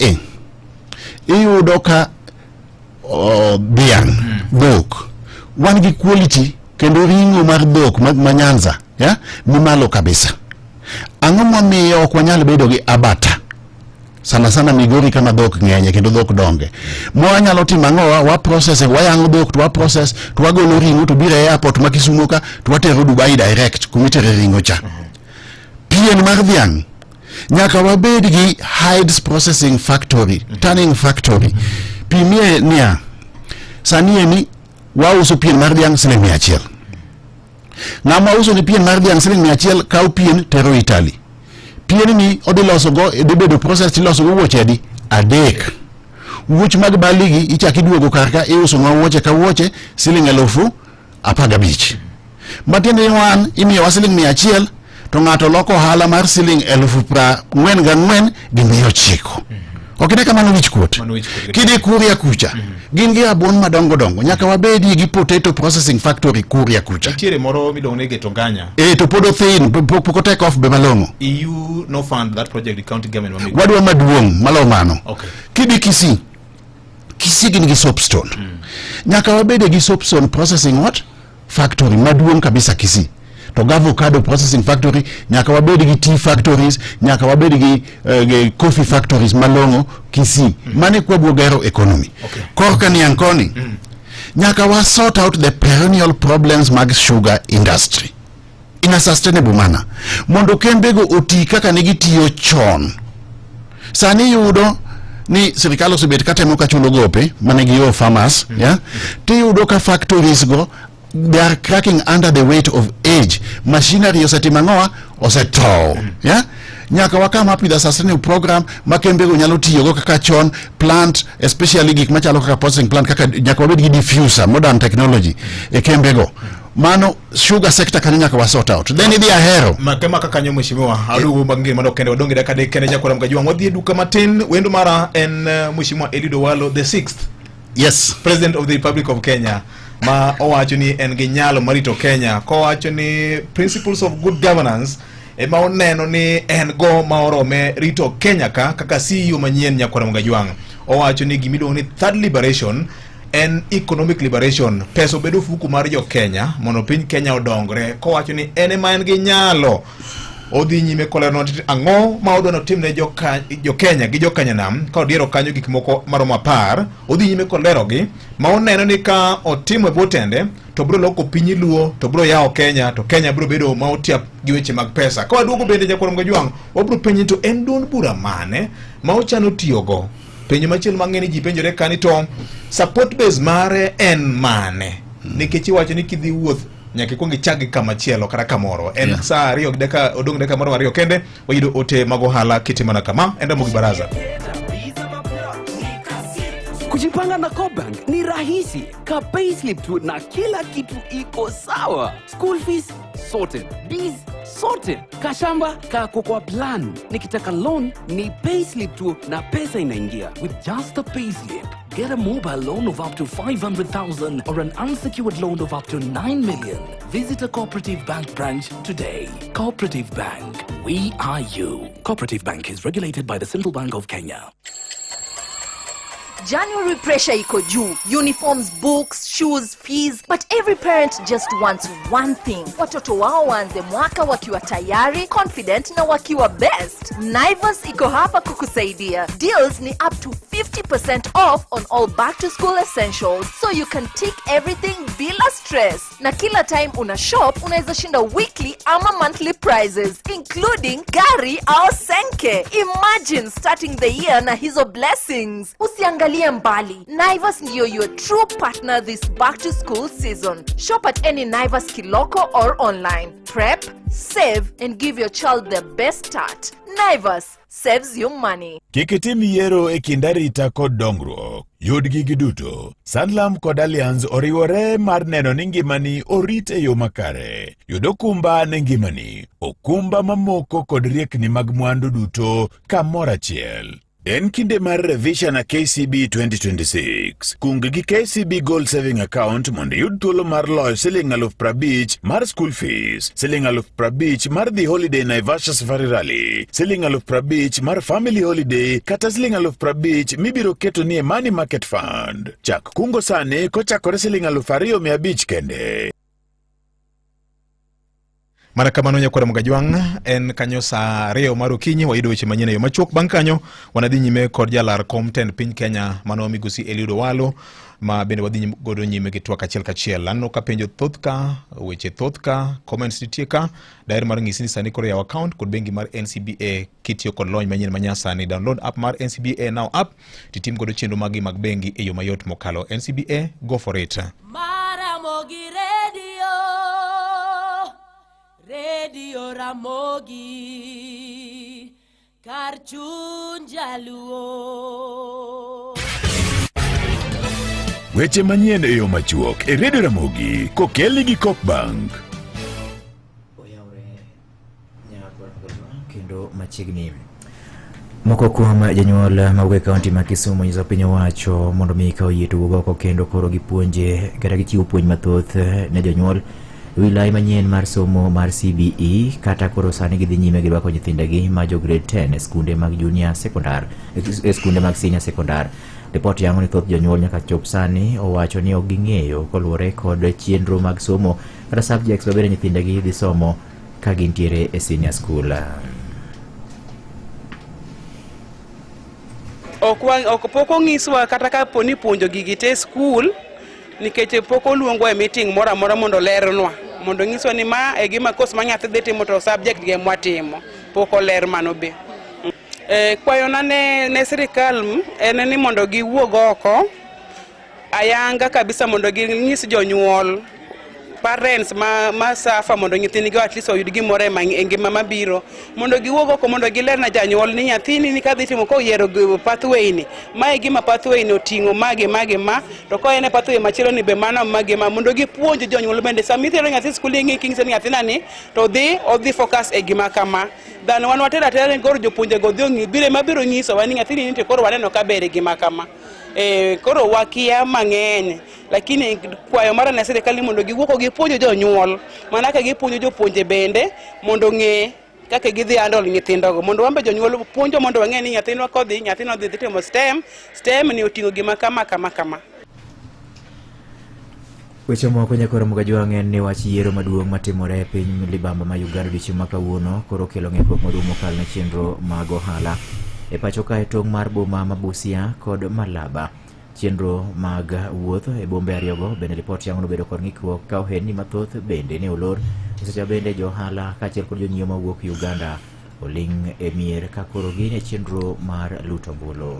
iyudo ka dhiang' dhok wan gi quality kendo ring'o mar dhok ma Nyanza ni malo kabisa. Ang'o momiyo ok wanyal bedo gi abata sana Migori kama dhok ng'enye kendo dhok donge mwanyalo timo ang'o wa process wayang'o dhok to wa process to wagolo ring'o to biro e airport ma Kisumu ka to watero Dubai direct kumitere ring'o cha. Pien mar dhiang' nyaka wabed gi hides processing factory, tanning factory. Pimie nia sani eni wauso pien mar dhiang' siling 100. Ng'ama uso ni pien mar dhiang' siling 100 kaw pien tero Italy. Pien ni odi loso go bedo process ti loso go wuoche adi adek. Wuoch mag baligi ichaki duogo karka iuso ma wuoche ka wuoche siling 15,000. Matiende wan imiyo siling 100 to ng'ato loko hala mar siling 44,000 gi 900. Okine kamano wich kuot. Kidi Kuria kucha. Gin gi abon madongo nyaka wabedi gi potato processing factory Kuria kucha.
Tiere moro midong ne Tonganya.
To podo thin poko take off be malongo.
EU no fund that project, the county government mamigo.
Wadwa maduong' malo mano. Kidi Kisii gin gi soapstone. Nyaka wabede gi soapstone processing factory maduong' kabisa Kisii. To avocado processing factory nyaka wabedi gi tea factories, nyaka wabedi gi coffee factories malongo Kisii. Mane kwa bwogero economy. Korka ni ankoni nyaka wa sort out the perennial problems mag sugar industry in a sustainable manner mondo kembego oti kaka nigi tiyo chon. Sani yudo ni serikali osebet katemo ka chulo gope mane gi yo farmers ti yudo ka factories go they are cracking under the weight of age. Machinery osetimangoa oseto nyaka wakama up with a sustainable program makembego nyalo tiyo go kaka chon plant, especially gik machalo kaka processing plant kaka nyaka wabed gi diffuser modern technology e kembego. Mano sugar sector kan nyaka wa sort out. Then idhi ahero
makema kaka nyo mheshimiwa adugo bangi mano kende wadonge dakade kende jakora mkajua wadhi duka matin wendo mara en mheshimiwa Eliud Owalo the 6th President of the Republic of Kenya ma owacho ni en gi nyalo marito Kenya ko wacho ni principles of good governance ema oneno ni en go ma orome rito Kenya kaka CEO manyien Nyakwara Mgajwang'. Owacho ni gimiluongo ni third liberation en economic liberation, peso bedo fuku mar jo Kenya mondo piny Kenya odongre. Ko wacho ni en ema en gi nyalo odhi nyime kolero ang'o ma odwa notim ne jo Kenya gi jo Kanyanam ka odiero kanyo gik moko maromo 10 odhi nyime kolero gi ma oneno ni ka otimo e botende to bro loko piny luo to bro yao Kenya to Kenya bro bedo ma otiap gi weche mag pesa ka waduogo bende Jakorom Gajwang' obro penjo to en duond bura mane ma ochano tiyogo penjo machielo mang'eny ji penjore kani to support base mare en mane nikech iwacho ni kidhi wuoth nyaka ikwong ichagi kama chielo kata kamoro en saa 2 dakika odong dakika moro 2 kende wayudo ote mag ohala kitimana kama enda Mugi Baraza.
Kujipanga na CoBank ni rahisi. Ka payslip tu na kila kitu iko sawa. School fees sorted, bills sorted, kashamba kako kwa plan. Nikitaka loan ni payslip tu na pesa inaingia. With just a payslip, get a mobile loan of up to 500,000 or an unsecured loan of up to 9 million. Visit a Cooperative Bank branch today. Cooperative Bank, we are you. Cooperative Bank is regulated by the Central Bank of Kenya.
January pressure iko juu. Uniforms, books, shoes, fees. But every parent just wants one thing. Watoto wao waanze mwaka wakiwa tayari, confident na wakiwa best. Naivas iko hapa kukusaidia. Deals ni up to 50% off on all back to school essentials. So you can tick everything bila stress. Na kila time una shop, unaweza shinda weekly ama monthly prizes, including gari au senke. Imagine starting the year na hizo blessings. Usiangalie mbali. Naivas ndio your true partner this back to school season. Shop at any Naivas Kiloko or online. Prep, save and give your child the best start. Naivas saves you money.
Kikitim yiero e kind arita kod dongruok. Yud gigi duto. Sanlam kod Allianz oriwore mar neno ni ngimani orit e yo makare. Yud okumba ne ngimani. Okumba mamoko kod riekni mag mwandu duto kamoro achiel. En kinde mar revision na KCB 2026. Kung gi KCB Gold Saving Account mondo yud thuolo mar loyo $50,000 mar school fees, $50,000 mar the holiday Naivasha Safari Rally, $50,000 mar family holiday, kata $50,000 mibiro keto ni e money market fund. Chak kungo sane kochakore $2,500 kende.
Mana kamano Jakorom Gajwang' en kanyo saa 2 mar okinyi wayudo weche manyien yo machuok. Bang' kanyo wanadhi nyime kod jalar kom tend piny Kenya mano Migosi Eliud Owalo ma bende wadhi godo nyime gi twak achiel kachiel. Anno ka penjo thothka weche thothka comments nitie ka daher mar ng'isi ni sani koro yaw account kod bengi mar NCBA kitiyo kod lony manyien manyasani. Download app mar NCBA Now app titim godo chenro magi mag bengi e yo mayot mokalo. NCBA, go for it.
Maramogi Radio Ramogi Karchun Jaluo.
Weche manyien e yo machuok e Radio Ramogi kokeli gi CoBank.
Oyawre nyako kendo machiegni moko kuom janyuol mawuok kaunti ma Kisumu nyiso piny owacho mondo mi ka oyie tugo oko kendo koro gipuonje kata gichiwo puonj mathoth ne jonyuol wilaya manyien mar somo mar CBE kata koro sani gidhi nyime girwako nyithindegi ma jo grade 10 e skunde mag junior secondary e skunde mag senior secondary. Report yango ni thoth jonyuol nyaka chop sani owacho ni ok ging'eyo koluwore kod chenro mag somo kata subjects mabende nyithindegi dhi somo ka gintiere e senior school.
Ok poko ng'iswa kata ka poni puonjo gigi te school nikech poko luongwa e meeting mora mondo lernwa mondo ng'iswa ni ma e gima course ma nyathi dhi timo to subject ge mwatimo poko ler mano be. Kwayona ne sirikal en ni mondo giwuog oko ayanga kabisa mondo ginyis jonyuol parents ma safa mondo nyithindgi at least oyud gimoro e ngima mabiro mondo giwuog oko mondo giler na janyuol ni nyathini ni kadhi timo ko yiero pathway ni ma e gima pathway no tingo mage ma to ko ene pathway machielo ni be mano mage ma mondo gipuonj jonyuol bende samitero nyathi skul ngi kingse ni nyathina ni to odhi focus e gima kama dan wan watera gor jopuonje go dhi bire mabiro nyiso wani nyathini ni to koro waneno ka bere gima kama koro wakia mang'eny lakini kwayo mara na serikali mondo giwuoko gipuonjo jonyuol mana ka gipuonjo jopuonje bende mondo ng'e kaka gidhi handle nyithindogo mondo wambe jonyuol puonjo mondo wang'e ni nyathino kodhi nyathino dhi timo STEM ni oting'o gima kama.
Weche moko nyakoro mugajwang'en ni wach yiero maduong' matimore e piny libamba ma Uganda odiochieng' ma kawuono koro kelo ng'ikruok maduong' mokalo ne chenro mag ohala e pacho kae tong' mar boma ma Busia kod Malaba. Chenro mag wuoth e bombe ariyogo bende ripot yango nobedo kod ng'ikruok ka ohelni mathoth bende ne olor. Seche bende jo ohala kaachiel kod jonyiewo mawuok Uganda oling' e mier ka koro gin e chenro mar luto ombulu.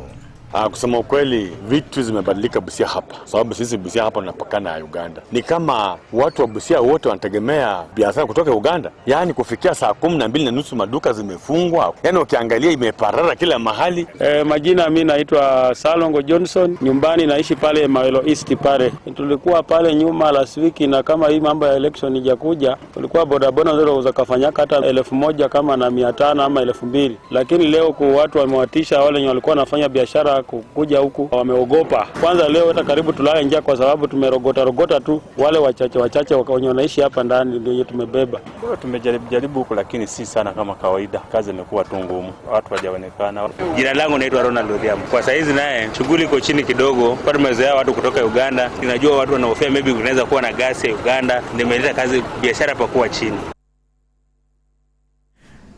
Kusema ukweli vitu zimebadilika Busia hapa, sababu sisi Busia hapa tunapakana na Uganda. Ni kama watu wa Busia wote wanategemea biashara kutoka Uganda. Yaani kufikia saa 12:30 maduka zimefungwa. Yaani ukiangalia imeparara kila mahali.
Majina mimi naitwa Salongo Johnson, nyumbani naishi pale Mawelo East pale. Tulikuwa pale nyuma last week, na kama hii mambo ya election ijakuja, tulikuwa bodaboda ndio zakafanyaka hata 1,000 kama na 500 ama 2,000. Lakini leo kwa watu wamewatisha wale walikuwa wanafanya biashara kuja huku wameogopa. Kwanza leo hata karibu tulale njaa kwa sababu tumerogota tu, wale wachache wenye wanaishi hapa ndani ndio tumebeba.
Leo tumejaribu huku lakini si sana kama kawaida. Kazi imekuwa tu ngumu. Watu hawajaonekana.
Jina langu naitwa Ronald Odhiambo. Kwa saizi naye shughuli iko chini kidogo. Kwa tumezoea watu kutoka Uganda. Tunajua watu wanaofia maybe kunaweza kuwa na gasi ya Uganda. Nimeleta kazi biashara pa kuwa chini.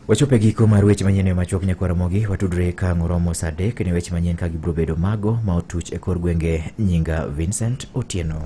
Wachope giko mar weche manyien e machuok nyakwaromogi watudre ka ng'oromo saa 3 ne weche manyien ka gibro bedo mago ma otuch e kor gwenge. Nyinga Vincent Otieno.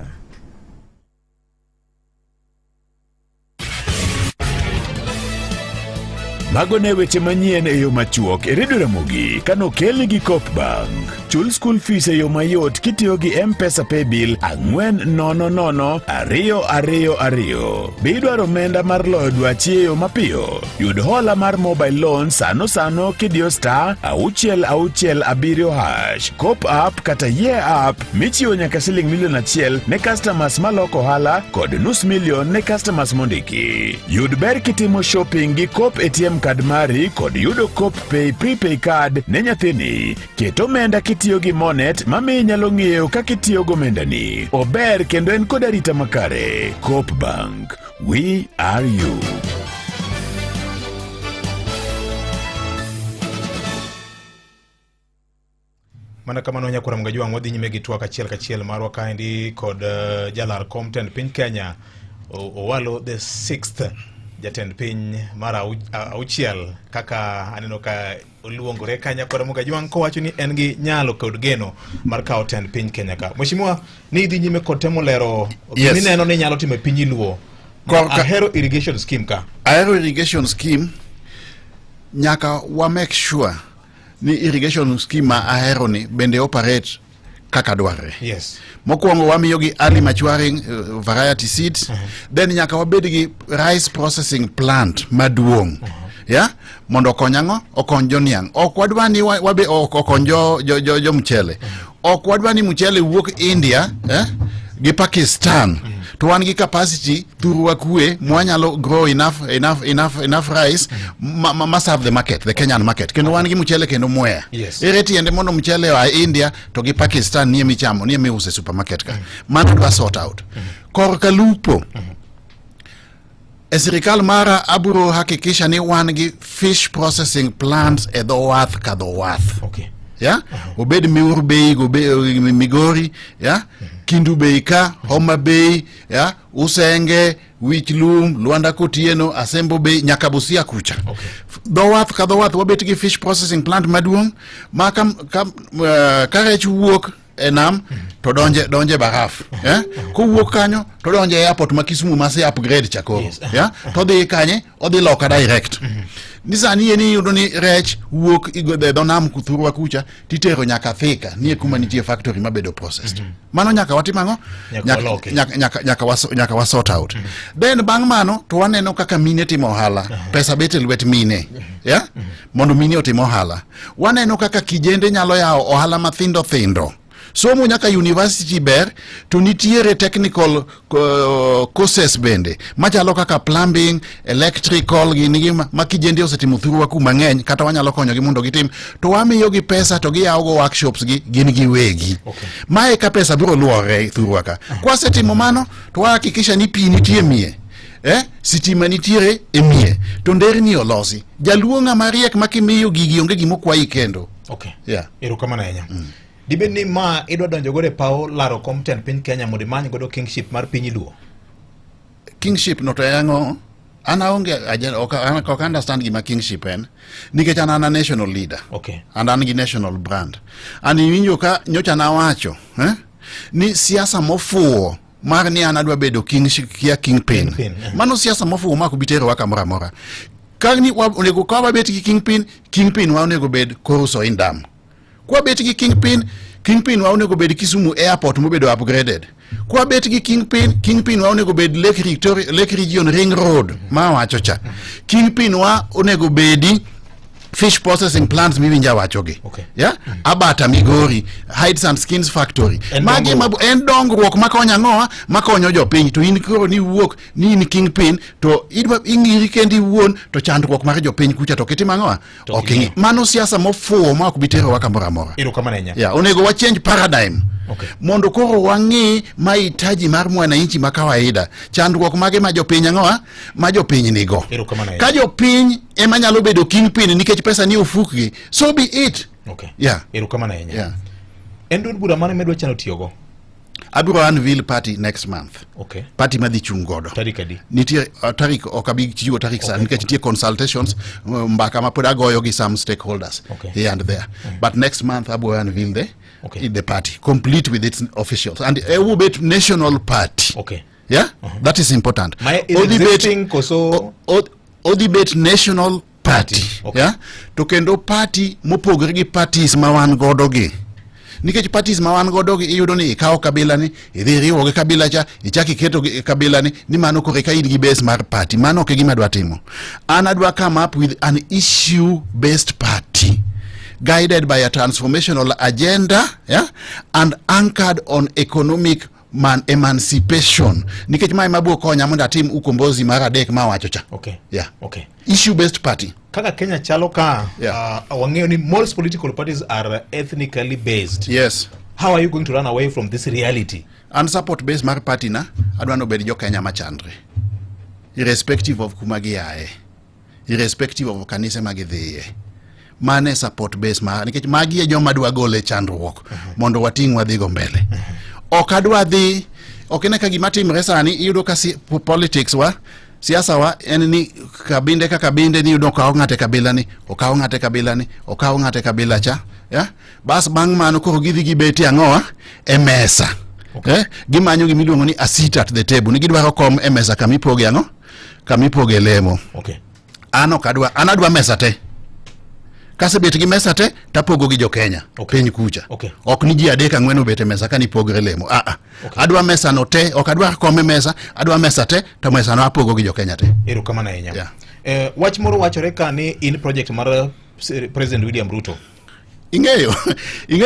Mago ne weche manyien e yo machuok e redio Ramogi kano kelni gi Copbank. Chul school fees e yo mayot kitiyo gi M-Pesa Paybill 400-222. Bidwaro omenda mar loyo dwachi e yo mapiyo. Yud hola mar mobile loan sano kidiyo *667#. Cop app kata Year app michiwo nyaka siling $1,000,000 ne customers maloko hala kod $500,000 ne customers mondiki. Yud ber kitimo shopping gi Cop ATM card mari kod yudo Cop Pay prepay card ne nyathini. Ket omenda kitiyo gi Monet mami nyalo ng'eyo kaka itiyo go omendani. Ober kendo en kod arita makare. Cop Bank, we are you.
Mana kama nonya kura mgajua ngwadhi nyime gi twak achiel marwa kaendi kod jalar Compton piny Kenya Owalo the 6th jatend piny mara auchiel kaka aneno ka oluongore Kenya kura mgajua kowacho ni en gi nyalo kod geno mar kawo tend piny Kenya ka. Mheshimiwa ni idhi nyime kod temo lero ni neno ni nyalo time piny Luo. Ahero irrigation scheme ka.
Ahero irrigation scheme nyaka wa make sure ni irrigation scheme ahero ni bende operate kaka dwarre.
Yes.
Mokwongo wamiyo gi early maturing variety seeds. Then nyaka wabed gi rice processing plant maduong'. Yeah? Mondo konyango okonjo niang. Ok wadwani wabe okonjo jo mchele. Ok wadwani mchele wuok India, gi Pakistan. To wan gi capacity through wakue mwanyalo grow enough rice ma serve the market, the Kenyan market. Kendo wan gi mchele kendo mwea.
Yes.
Ireti ende mono mchele wa India to gi Pakistan nie michamo, nie miuse supermarket ka. Mano dwa sort out. Korka lupo. Serikal mara aburo hakikisha ni wan gi fish processing plants e dho wath ka dho wath.
Okay.
Yeah? Obed Miuru Bay, Migori, yeah? Kindu Bay ka, Homa Bay, yeah? Usenge, Wichlum, Luanda Kotieno, Asembo Bay, nyaka Busia kucha.
Okay.
Dowath ka dowath wabet gi fish processing plant maduong' ma karech wuok enam to donje baraf. Yeah? Ko wuok kanyo to donje airport ma Kisumu ma se upgrade chakoro.
Yes.
Yeah? To dhi kanye, odhi loka direct. Nisani yeni yudo ni rech wuok igode donam kuthurwa kucha titero nyaka Thika nie kuma nitie factory mabedo processed. Mano nyaka watimango nyaka wa sort out. Then bang mano to waneno kaka mine timo ohala. Pesa bete lwet mine. Yeah? Mondo mine otimo ohala. Waneno kaka kijende nyalo yao ohala mathindo thindo. Somo nyaka university ber to nitiere technical courses bende machalo kaka plumbing, electrical gini ma kijende osetimo thuru waku mang'eny kata wanyalo konyo gi mondo gitim to wamiyo gi pesa to giyawo go workshops gi gin giwegi.
Okay.
Mae ka pesa biro luore thuru waka. Kwa setimo mano to hakikisha ni pi nitie mie. Sitima nitiere emie to nderni olosi. Jaluonga mariek makimiyo gigi onge gimokwayi kendo.
Okay.
Yeah.
Erokamano ahinya. Dibe ni ma idwa donjo gore pao laro komten piny Kenya mondo imany godo kingship mar piny Luo.
Kingship no to yango anaonge ok understand gima kingship en nikech an a national leader.
Okay.
And an gi national brand. And iwinjo ka nyocha na wacho ni siasa mofuo mar ni anadwa bedo kingpin. Mano siasa mofuo mako bitero waka mora. Kani onego kwa bet gi kingpin wa onego bed Koruso Indam. Kwa bet gi kingpin wa onego bed Kisumu airport mo bedo upgraded. Kwa bet gi kingpin wa onego bed Lake Region Ring Road ma wacho cha. Kingpin wa onego bedi fish processing plants miwinja wachogi.
Okay.
Yeah? Abata Migori, Hides and Skins Factory. Magi en dongruok makonya ngoa, makonyo jopiny to in koro ni wuok ni in kingpin to idwa ingiri kendi wuon to chandruok mar jopiny kucha to kitima ngoa. Okay. Mano siasa mofuo ma ok bitero waka mora.
Iro kama nenya.
Yeah, onego wa change paradigm.
Okay.
Mondo koro wangi mahitaji mar mwananchi ma kawaida. Chandruok mage ma jopiny ngoa, ma jopiny nigo.
Iro kama nenya.
Ka jopiny ema nyalo bedo kingpin nikech pesa ni ofukgi. So be it.
Okay.
Yeah.
Iro kama nenya.
Yeah.
Endun bura mane medwa chano tiyogo?
Abiro unveil party next month.
Okay.
Party madhi chung godo.
Tarik adi?
Nitie tarik okabi chiwo tarik sa nikech nitie consultations mbaka ma pod agoyo gi some stakeholders here and there. But next month abiro unveil the party complete with its officials and it will be national party.
Okay.
Yeah? That is important.
My existing koso
Odibet national party.
Okay.
Yeah? To kendo party mopogore gi parties ma wan godo gi. Nikech parties ma wan godo gi iyudo ni ikawo kabila ni idhi riwo gi kabila cha ichaki keto kabila ni mano kore ka in gi base mar party. Mano ok gima dwa timo. An adwa come up with an issue based party guided by a transformational agenda, yeah, and anchored on economic emancipation. Nikech mai mabuo konya mondo tim ukombozi mar adek ma wacho cha.
Okay.
Yeah.
Okay.
Issue based party.
Kaka Kenya chalo ka,
Yeah.
wangeo ni most political parties are ethnically based.
Yes.
How are you going to run away from this reality?
And support based mar party na adwa no bed jo Kenya machandre. Irrespective of kumagiae. Irrespective of kanise magidhiye. Mane support base ma nikech magi e joma dwa gole chandruok mondo wating wadhi go mbele. Ok adwa dhi okene ka gima timre sani iyudo ka politics wa siasa wa en ni kabinde ka kabinde ni yudo ka ng'ate kabila ni okaw ng'ate kabila ni okaw ng'ate kabila cha ya bas bang' mano koro gidhi gibeti ang'oa e mesa. Okay. Gimanyo gimiluongo ni a seat at the table ni gidwaro kom e mesa kamipoge ang'o kamipoge lemo.
Okay.
Anadwa mesa te. Kase bet gi mesa te tapogo gi jo Kenya.
Okay.
Piny kucha.
Okay.
Ok ni ji adek ang'wen obet e mesa ka ni pogre lemo. Okay. Adwa mesa no te, ok adwa kome mesa, adwa mesa te to mesa no apogo gi jo Kenya te.
Ero kama na enya.
Yeah.
Wach moro wachore ka ni in project mar President William Ruto.
Ing'eyo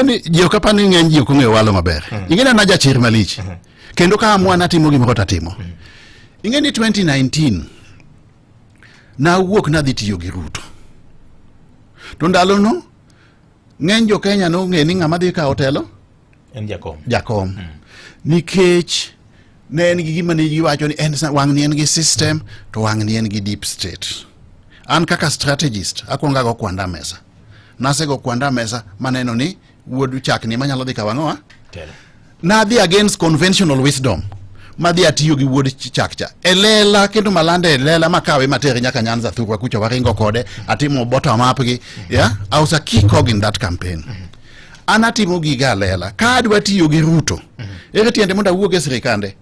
ni ji ok apani ng'eny ji ok ong'eyo walo maber. Ing'eyo na jachir malich. Kendo ka amwana timo gimoro tatimo. Ing'eyo ni 2019 na wuok na dhi tiyo gi Ruto. To ndalo no ng'eny jo Kenya no ng'e ni ng'ama dhi ka hotelo
En Jakom.
Jakom. Nikech ne en gi gima ne giwacho ni en wang' ni en gi system to wang' ni en gi deep state. An kaka strategist akwonga go kwanda mesa. Nasego kwanda mesa maneno ni wuodu chak ni manyalo dhi ka wang'oa. Nadhi against conventional wisdom. Madhi atiyo gi wuod chak cha. Elela kendo malande elela makawe matere nyaka Nyanza Thurwa kucho waringo kode atimo bottom up gi. Yeah? I was a key cog in that campaign. Anatimo giga lela. Ka adwa tiyo gi Ruto. Ere tiende monda wuoge sirikande.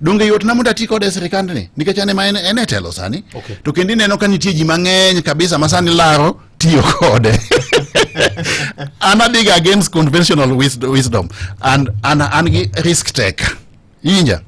Donge yot na monda ti kode sirikande ni. Nikech ane ma ene telo sani.
Okay.
To kendi neno ka nitie ji mang'eny kabisa masani laro tiyo kode. Anadiga against conventional wisdom. And gi risk taker. Inja.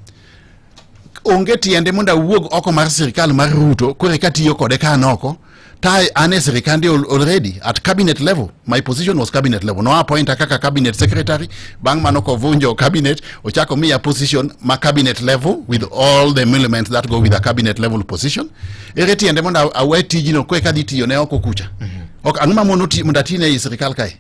Onge tiende monda wuog oko mar sirikal mar Ruto kore ka tiyo kode ka noko ta ane sirikande already at cabinet level. My position was cabinet level. No appoint kaka cabinet secretary bang manoko vunjo cabinet ochako mi a position ma cabinet level with all the elements that go with a cabinet level position. Ere tiende monda awe tijino kwe ka ditiyo ne oko kucha. Ok ang'uma monda tine i sirikal kai.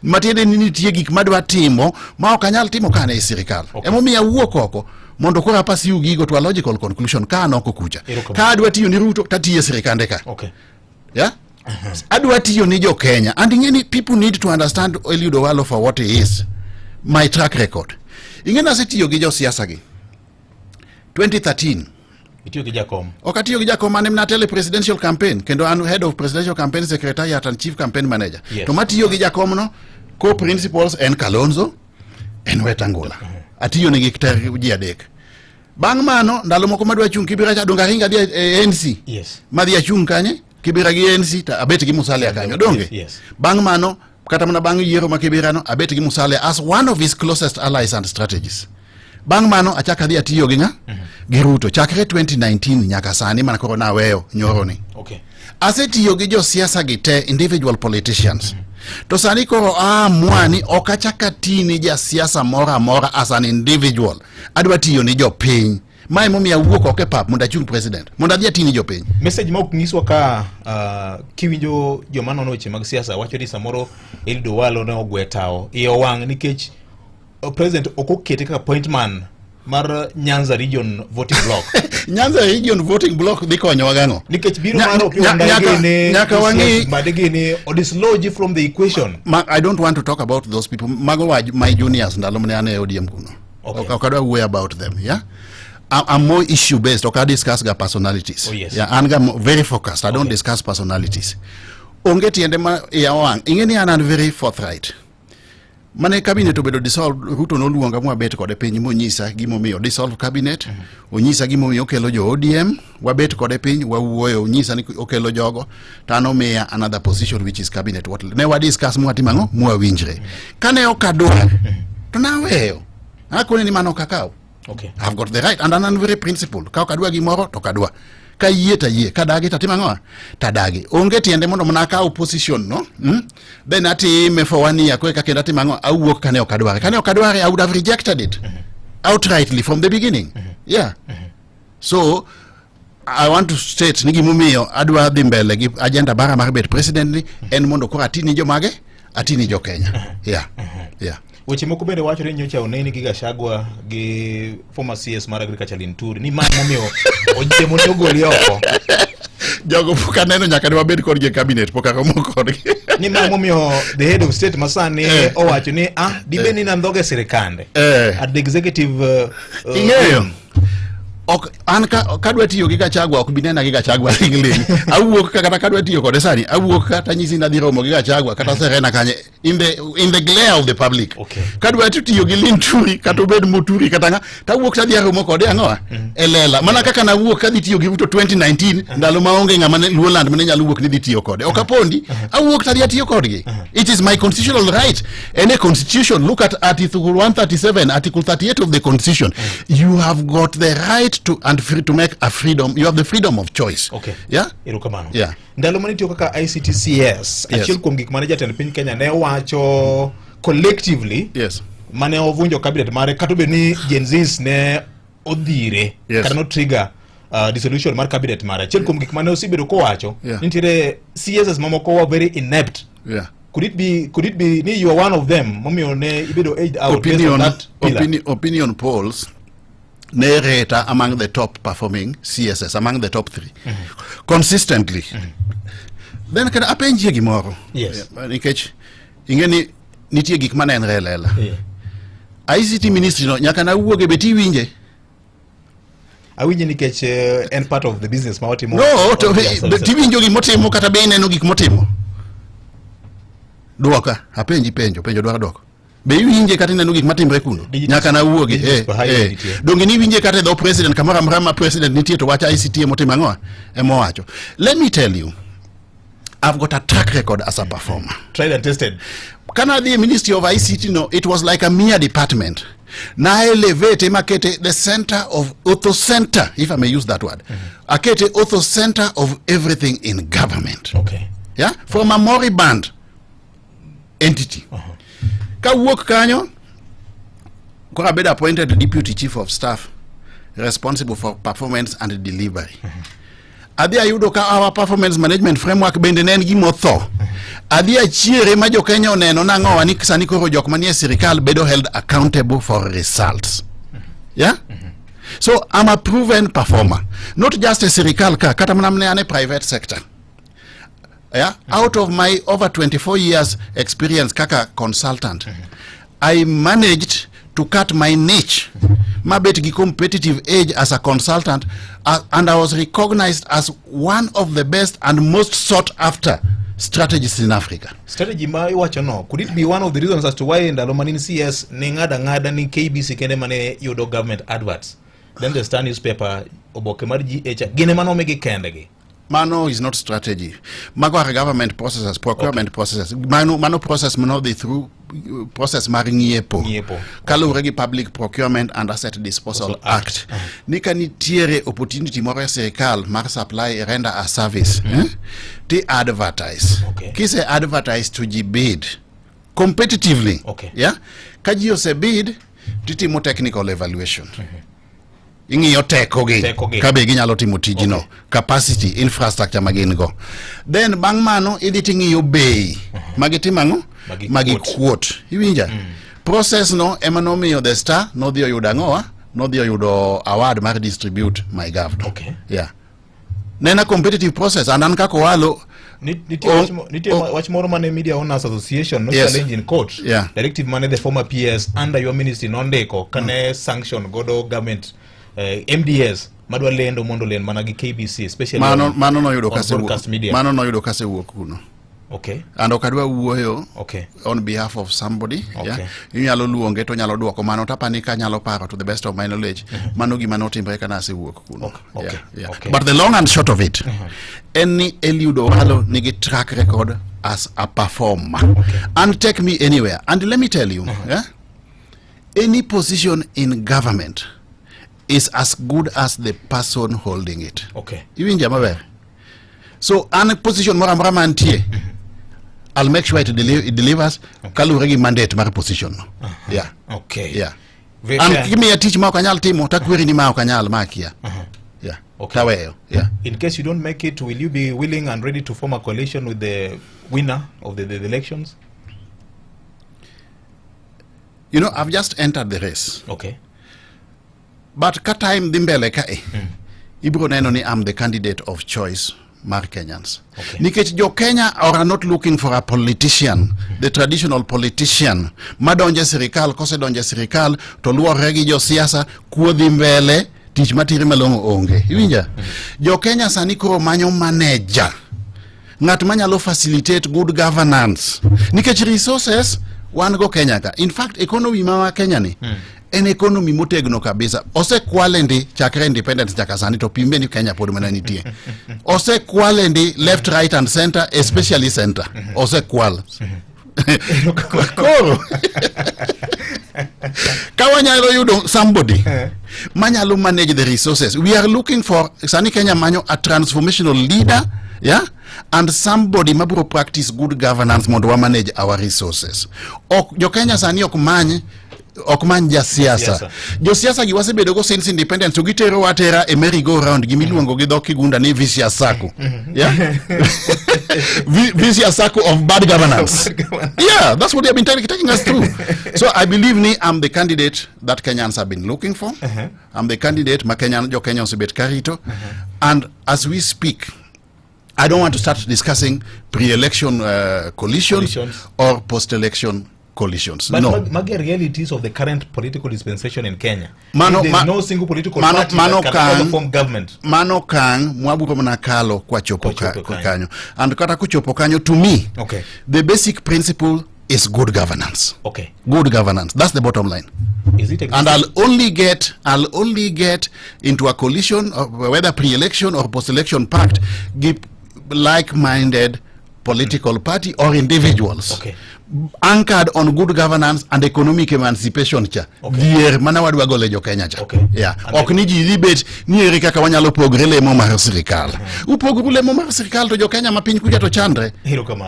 Matiende ni nitie gik madwa timo ma ok anyal timo kane i sirikal. Emo mi awuok oko mondo kora pasi ugigo to a logical conclusion ka anoko kucha. Ka adwa tiyo ni Ruto tatiye sirikande ka.
Okay.
Yeah? Adwa tiyo ni jo Kenya. And ingeni people need to understand Eliud Owalo for what he is. my track record. Ingena asetiyo gi josiasa gi 2013
itiyo gi jakom.
Okatiyo gi jakom mane mnatele presidential campaign kendo an head of presidential campaign secretariat and chief campaign manager.
Yes.
To matiyo gi jakom no co-principals en Kalonzo en Wetangula. Atiyo ne gikter ji adek. Bang' mano ndalo moko madwa chung Kibira cha donga ringa dia ANC.
Yes.
Madhi achung kanye Kibira gi ANC ta abet gi Musalia kanyo donge.
Yes.
Bang' mano kata mana bang' yiero ma Kibira no abet gi Musalia as one of his closest allies and strategies. Bang' mano achaka dhi atiyo gi nga gi Ruto chakre 2019 nyaka sani mana koro na weyo nyoro ni.
Okay.
Asetiyo gi josiasa gi te individual politicians. To sani koro mwani okachaka tini ja siasa mora as an individual. Adwa tiyo ni jopiny. Mae momiya wuok oke pap monda chung president. Monda dhia tini jopiny.
Message ma ok nyiswa ka kiwinjo joma nono weche mag siasa wacho ni samoro Eliud Owalo ne ogwetao e owang' nikech president okokete kaka point man mar Nyanza region voting block.
Nyanza region voting block dhi konyo wagang'o.
Nikech biro maro nyaka wangi madegene odisloji from the equation.
I don't want to talk about those people. Mago my juniors ndalo mne ane ODM kuno. Okay. Okadwa way about them, yeah? I'm more issue based. Okay, discuss the personalities.
Oh, yes.
Yeah, I'm very focused. I don't discuss personalities. Ongeti endema ya wang. Ingeni anan very forthright. Mane cabinet obedo dissolve Ruto no luonga mwa bet kode piny monyisa gimo miyo dissolve cabinet. Onyisa gimo miyo okelo jo ODM, wabet kode piny wawuoyo onyisa ni okelo jogo tano miya another position which is cabinet. What ne wa discuss mwati mango mwa winjre. Kane okadwa. To naweyo. Akoni ni mano kakao.
Okay.
I've got the right and I'm very principled. Ka okadwa gimoro to kadwa. Ka yie ta yie, ka dagi tatima ngoa, ta dagi. Onge tiende mondo mnaka opposition, no? Then ati me for 1 year, kwe kakenda tima ngoa, awuok kane okadware. Kane okadware, I would have rejected it. Outrightly from the beginning. Yeah. So, I want to state, nigi mumiyo, adwa dhimbele, gi agenda bara maribet president ni, en mondo kura atini jo mage, atini jo Kenya. Yeah. Yeah.
Weche moko bende wacho ni nyocha oneni gi Gachagua gi former CS mar agriculture Linturi ni ma momiyo ojemo ne ogoli oko.
Jogo puka neno nyaka ne wabed kod cabinet poka romo kodgi.
Ni ma momiyo the head of state masani owacho ni dibe ni nandhoge sirikande. At the executive
ing'eyo ok an kadwa tiyo gi Gachagua ok binena gi Gachagua ringling. Awuok kata kadwa tiyo kode sani awuok kata nyisi na dhi romo gi Gachagua kata Serena kanye in the glare of the public.
Okay.
Kadwa tiyo gi Linturi kata obed Muturi kata nga tawuok tadhi romo kode ang'oa elela mana kaka na wuok kadhi tiyo gi Ruto 2019 ndalo maonge ng'ama ne Luoland mane nyalo wuok ni dhi tiyo kode okapondi awuok tadhi tiyo kodgi. It is my constitutional right. Any constitution, look at Article 137, Article 38 of the constitution. You have got the right to and free to make a freedom. You have the freedom of choice.
Okay.
Yeah.
Erokamano.
Yeah.
Ndalo mane tiyo kaka ICTCS achiel kuom gik mane jatend piny Kenya ne wacho collectively.
Yes.
Mane ovunjo cabinet mare kata obed ni Gen Zs ne odhire kata no trigger dissolution mar cabinet mare. Achiel kuom gik mane osebedo kowacho nitiere CSs mamoko were very inept.
Yeah.
Could it be ni you are one of them momiyo ne ibedo aged out based on that
opinion polls narrator among the top performing CSS, among the top 3 consistently. Then can apenjie gimoro.
Yes.
Nikech ingeni nitie gik mane en relela. ICT ministry no nyaka na wuoge beti winje.
Awinje nikech en part of the business ma watimo.
No, to tiwinjo gik motimo kata be ineno gik motimo. Duoka, apenji penjo dwaro doko. Be iwinje kata ineno gik matimre kuno. Nyaka na wuoge. Donge ni winje kata the president kamara mrama president nitie to wacha ICT motimo ang'oa emo wacho. Let me tell you, I've got a track record as a performer.
Tried and tested.
Kana the Ministry of ICT, no, it was like a mere department. Na elevate makete the center of auto center, if I may use that word. Akete auto center of everything in government.
Okay.
Yeah? From a moribund entity. Ka wuok kanyo, kora bed appointed deputy chief of staff responsible for performance and delivery. Adhi ayudo ka our performance management framework bende nen gimo tho. Adhi achiere ma jo Kenya oneno nang'owa ni sani koro jok manie sirikal bedo held accountable for results. Yeah? So I'm a proven performer. Not just a sirikal ka, kata mnamne ane private sector. Yeah? Out of my over 24 years experience kaka consultant, I managed to cut my niche. Mabet gi competitive edge as a consultant, and I was recognized as one of the best and most sought after strategists in Africa.
Strategy ma iwacho no, could it be one of the reasons as to why ndalo manini CS ni ngada ni KBC kende mane yudo government adverts? Then the Star newspaper oboke mar GH gine mano megi kende gi.
Mano is not strategy. Mago are government processes, procurement processes. Mano process mano they through process mari ngiepo. Kalure gi Public Procurement and Asset Disposal Act. Nika nitiere opportunity moro serikal mar supply render a service. Ti advertise. Kise advertise to ji bid competitively. Yeah? Kaji ose bid titimo technical evaluation. Ing'iyo teko gi kabe ginyalo timo tijino, capacity, infrastructure magin go. Then bang mano idhi ting'iyo bei magitimango magi quote. Iwinja? Process no emano miyo the Star no dhi oyudo ang'owa, no dhi oyudo award mar distribute my government. Yeah. Nena competitive process and an kako walo
Nitie wach moro mane Media Owners Association no challenge in court. Directive mane the former PS under your ministry nondeko kane sanction godo government MDS madwa lendo mondo len managi KBC especially
mano no yudo
broadcast media.
Mano no yudo kase wuok kuno. And okadwa wuoyo on behalf of somebody. Yeah. Inyalo luonge to nyalo duoko mano tapani ka nyalo paro to the best of my knowledge. Mano gima notimre kana ase wuok kuno. But the long and short of it, any Eliud Owalo nigi track record as a performer. And take me anywhere. And let me tell you, any position in government is as good as the person holding it. Even Jamabe. So, an position more mantie, I'll make sure it delivers. Kaluregi mandate my position. Yeah. Yeah. And give me a teach ma kanyal timo takwiri ni ma kanyal makia. Yeah. Yeah.
In case you don't make it, will you be willing and ready to form a coalition with the winner of the elections?
You know, I've just entered the race. But ka time dimbele ka ibro neno ni I'm the candidate of choice mar Kenyans. Nikech jo Kenya are not looking for a politician, the traditional politician. Madonje sirikal, kose donje sirikal, to luore gi jo siasa kuodhi mbele tich matiri malongo onge. Iwinja? Jo Kenya sani koro manyo manager. Ngat manyalo facilitate good governance. Nikech resources wan go Kenya ka. In fact, economy ma Kenya ni en economy motegno kabisa. Ose kwalendi chakre independence jakasani to pimbe ni Kenya pod mana nitie. Ose kwalendi left, right and center, especially center. Ose kwal. Koro. Kawanyalo yudo somebody manyalo manage the resources. We are looking for sani Kenya manyo a transformational leader, yeah, and somebody mabro practice good governance mondo wa manage our resources. Jo Kenya sani okman ja siasa. Jo siasa gi wasebedo go since independence to gitero watera a merry go round gimiluongo gi dhok kigunda ni vicious circle. Yeah. Vicious circle of bad governance. Yeah, that's what they have been taking us through. So I believe I'm the candidate that Kenyans have been looking for. I'm the candidate jo Kenyans bet karito. And as we speak, I don't want to start discussing pre-election coalitions or post-election coalitions.
But
no.
Magi realities of the current political dispensation in Kenya. There's no single political party that can ever form government.
Mano kang mwaburo mnakalo kwa chopo kanyo. And kata kuchopo kanyo, to me, the basic principle is good governance. Good governance. That's the bottom line.
Is it
and I'll only get into a coalition, whether pre-election or post-election pact, give like-minded political party or individuals anchored on good governance and economic emancipation cha dier mana wadwa gole jo Kenya cha. Yeah. Ok ni ji libet ni ere kaka wanyalo pogre lemo mar sirikal. Upogru lemo mar sirikal to jo Kenya mapiny kuja to chandre.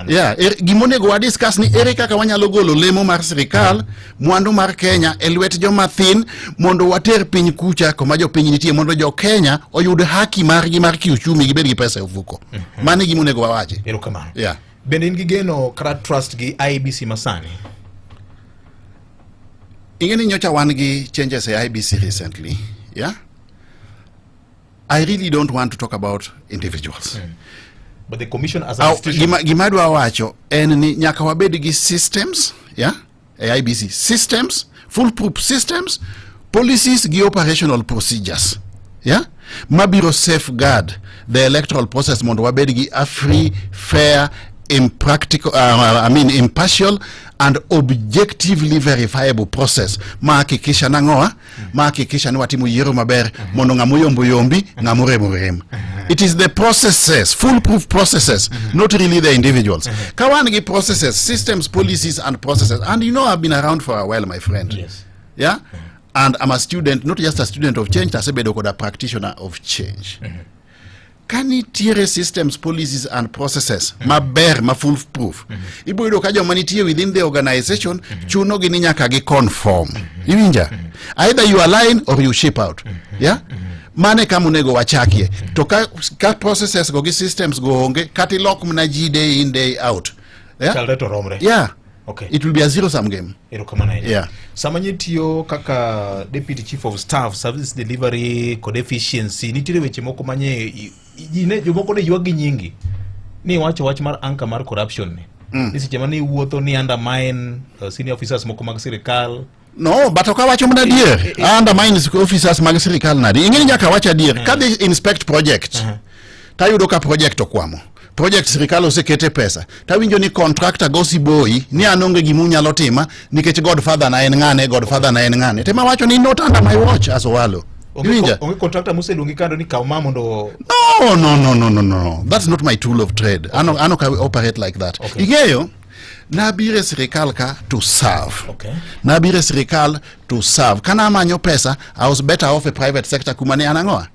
Yeah. Gimonego wa discuss ni ere kaka wanyalo golo lemo mar sirikal mwandu mar Kenya elwet jo mathin mondo water piny kucha koma jo piny nitie mondo jo Kenya oyud haki margi mar kiuchumi gibed gi pesa e ofuko. Mane gimonego wawache. Yeah.
Bende ingi geno kara trust gi IBC masani?
Ingeni nyocha wan gi changes e IBC recently. Yeah. I really don't want to talk about individuals.
But the commission as an institution...
Gimadwa wacho en ni nyaka wabed gi systems, yeah, IBC systems, foolproof systems, policies gi operational procedures. Yeah? Mabiro safeguard the electoral process mondo wabed a free, fair, impartial and objectively verifiable process. Mahakikisha nangoa, mahakikisha ni watimu yiero maber, mondo ngamu yombi, ngamu rem. It is the processes, foolproof processes, not really the individuals. Kawangi processes, systems, policies and processes. And you know I've been around for a while, my friend.
Yes.
Yeah? And I'm a student, not just a student of change, a practitioner of change. Kanitiere systems, policies and processes maber ma foolproof. Ibo ido kajo manitie within the organization chuno gini nyaka gi conform. Iwinja? Either you align or you ship out. Yeah? Mane kama unego wachakie. To ka processes go gi systems go onge kati lock mna ji day in day out. Yeah?
Chalreto romre.
Yeah.
Okay.
It will be a zero-sum game.
Yeah. Samanyetio kaka Deputy Chief of Staff, Service Delivery, Code Efficiency, nitire weche moko manye jomoko ne ywagi nyingi. Ni wach mar anka mar corruption ni. Nisi jamani wuotho ni undermine senior officers moko mag sirikal.
No, but okawacho mna dier. Undermine officers mag sirikal nadi. Ingeni nyaka wacha dier. Ka they inspect project. Tayudo ka project okwamo. Project sirikal osekete pesa. Tawinjo ni contractor gosi boy ni anonge gimunya lotima nikech Godfather na en ngane. Tema wacho ni not under my watch as walo.
Onge contractor muselungi kando ni kaumamo ndo.
No. That's not my tool of trade. Ano ka operate like that. Igeyo nabire sirikal ka to serve. Nabire sirikal to serve. Kana manyo pesa, I was better off a private sector kumane anangoa.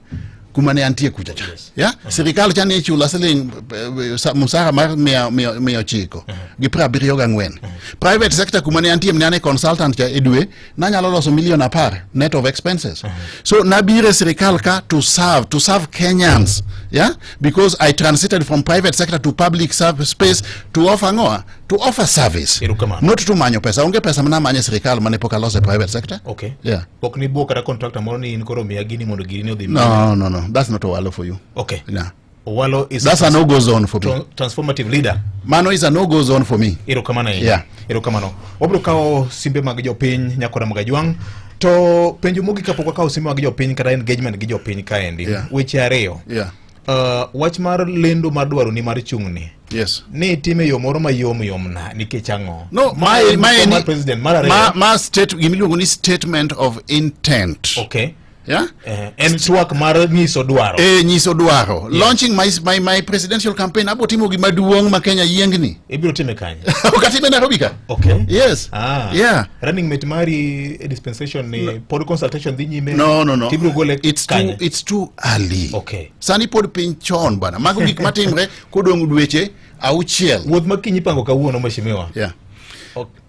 Kumane antie kuchacha. Yeah? Sirikal chani chula siling musara mar mio chiko. Gipra birioga ngwen. Private sector kumane antie mnane consultant cha edwe nanya loloso million apar net of expenses. So nabire sirikal ka to serve Kenyans. Yeah? Because I transited from private sector to public service space to offer service. Not to manyo pesa. Unge pesa mna manye sirikal mane poka lose private sector.
Okay.
Yeah.
Pokni bo kata contractor moroni inkoro miyagini mondo girino di.
No. That's not Owalo for you.
Okay.
Yeah.
Owalo is
that's a no-go zone for me.
Transformative leader.
Mano is a no-go zone for me.
Irokamano.
Yeah.
Irokamano. Wabro kao simbe mag jopiny nyakora magajwang. To penjo mugi kapoko kao simbe mag jopiny kata engagement gi jopiny kaendi. Weche ariyo.
Yeah.
Wach mar lendo mar dwaro ni mar chungni.
Yes.
Ni time yo moro mayom na nikech ango.
No, my
president
ma statement of intent.
Okay.
Yeah?
And twak mar nyiso dwaro.
Nyiso dwaro. Yeah. Launching my presidential campaign abotimo gi maduong ma Kenya yiengni.
Ibiro time kanye.
Ukatime Nairobi ka.
Okay.
Yes. Yeah.
Running mate mari dispensation ni pod consultation dhi nyime.
No.
Tibiro gole
it's too early.
Okay.
Sani pod piny chon bana. Mago gik matimre kodong dweche auchiel.
Wuoth makinyi pango kawuono mheshimiwa.
Yeah.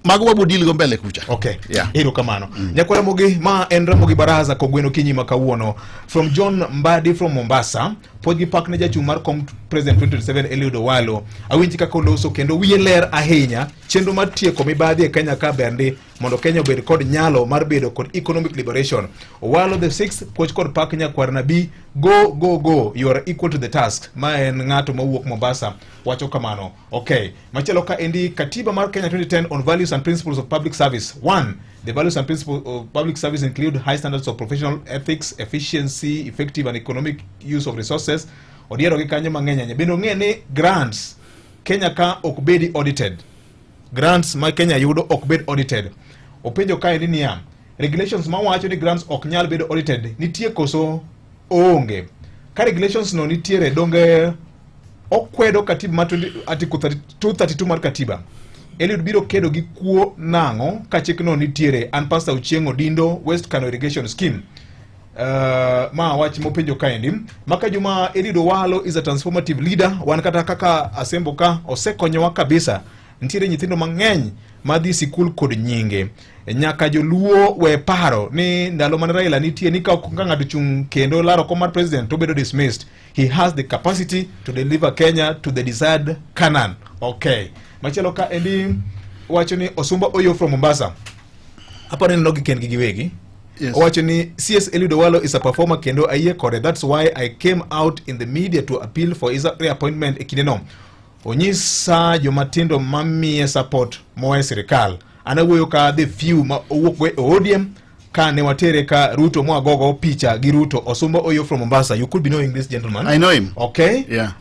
Mago wabudil go mbele kucha.
Okay.
Yeah.
Hilo kamano. Nyakwara mogi ma endra mogi baraza kogweno kinyi makawuono. From John Mbadi from Mombasa. Podgi pak neja chumar kom President 2027 Eliud Owalo. Awinji kaka oloso kendo wiye ler ahinya. Chenro mar tieko mibadhi e Kenya ka bende mondo Kenya obed kod nyalo mar bedo kod economic liberation. Owalo the sixth poch kod pak nyakwara nabi go you are equal to the task. Ma en ngato mawuok Mombasa wacho kamano. Okay. Machielo ka endi katiba mar Kenya 2010 on values and principles of public service. 1. The values and principles of public service include high standards of professional ethics, efficiency, effective and economic use of resources. Odiero gi kanyo mang'eny. Bendo ng'e ni grants Kenya ka ok bedi audited. Grants ma Kenya yudo ok bed audited. Openjo ka ni niya. Regulations ma wacho ni grants ok nyal bedo audited. Nitie koso onge. Ka regulations no nitiere donge okwedo katiba ma article 232 mar katiba. Eliud biro kedo gi kuo nango ka chikno nitiere an Pastor Ochieng Odindo West Kano Irrigation Scheme. Ma wach mopenjo kaendi maka juma Eliud Owalo is a transformative leader. Wan kata kaka asembo ka osekonyowa kabisa. Nitiere nyithindo mang'eny madhi sikul kod nyinge. Nyaka joluo we paro ni ndalo man Raila nitie ni ka ng'ato chung kendo laro kom mar president to bedo dismissed. He has the capacity to deliver Kenya to the desired Canaan. Okay. Machielo ka endi wacho ni Osumba Oyo from Mombasa. Hapa ni logi ken giwegi.
Yes.
Wacho ni CS Eliud Owalo is a performer kendo aye kore. That's why I came out in the media to appeal for his reappointment ekindeno. Onyisa jomatindo mamiye support moe sirikal. anawuoyo ka the few ma owuok ODM ka ne watere ka Ruto mwa gogo picha gi Ruto Osumba Oyo from Mombasa. You could be knowing this gentleman.
I know him.
Okay.
Yeah.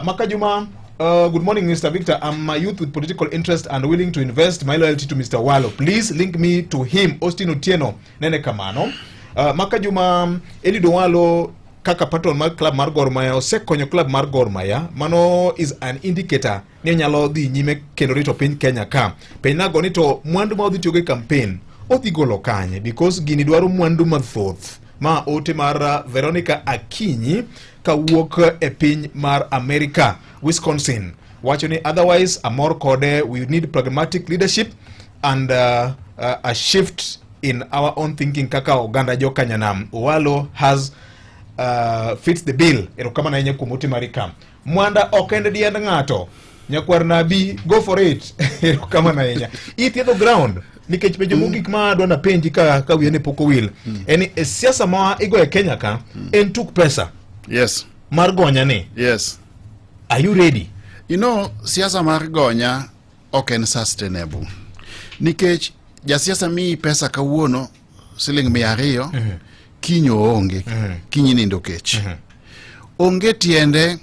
Makajuma, good morning, Mr. Victor. I'm a youth with political interest and willing to invest my loyalty to Mr. Walo. Please link me to him, Austin Otieno, Nene Kamano. Makajuma, Elido Walo, kaka patron mar club mar Gor Mahia osekonyo club mar Gor Mahia. Mano is an indicator ni nyalo dhi nyime kendo rito piny Kenya ka. Piny nago ni to mwandu ma odhi tiyogo campaign odhi golo kanye because gini dwaro mwandu mathoth. Ma ote mar Veronica Akinyi kawuok e piny mar America, Wisconsin. Wacho ni otherwise amor kode, we need pragmatic leadership and a shift in our own thinking kaka oganda jo Kanyanam. Walo has fits the bill. Erokama na yenye kumuti marika. Mwanda okende dienda ngato. Nyakwar nabi, go for it. Erokama na yenye. Eat the ground. Nikech pejo mugik ma dona penji ka wiyene poko wil. Eni siasa ma igo ya Kenya ka en tuk pesa.
Yes.
Margonya ni.
Yes.
Are you ready?
You know, siasa margonya ok sustainable. Nikech siasa mi pesa kawuono siling 200 kinyo onge. Kinyi nindo kech. Onge tiende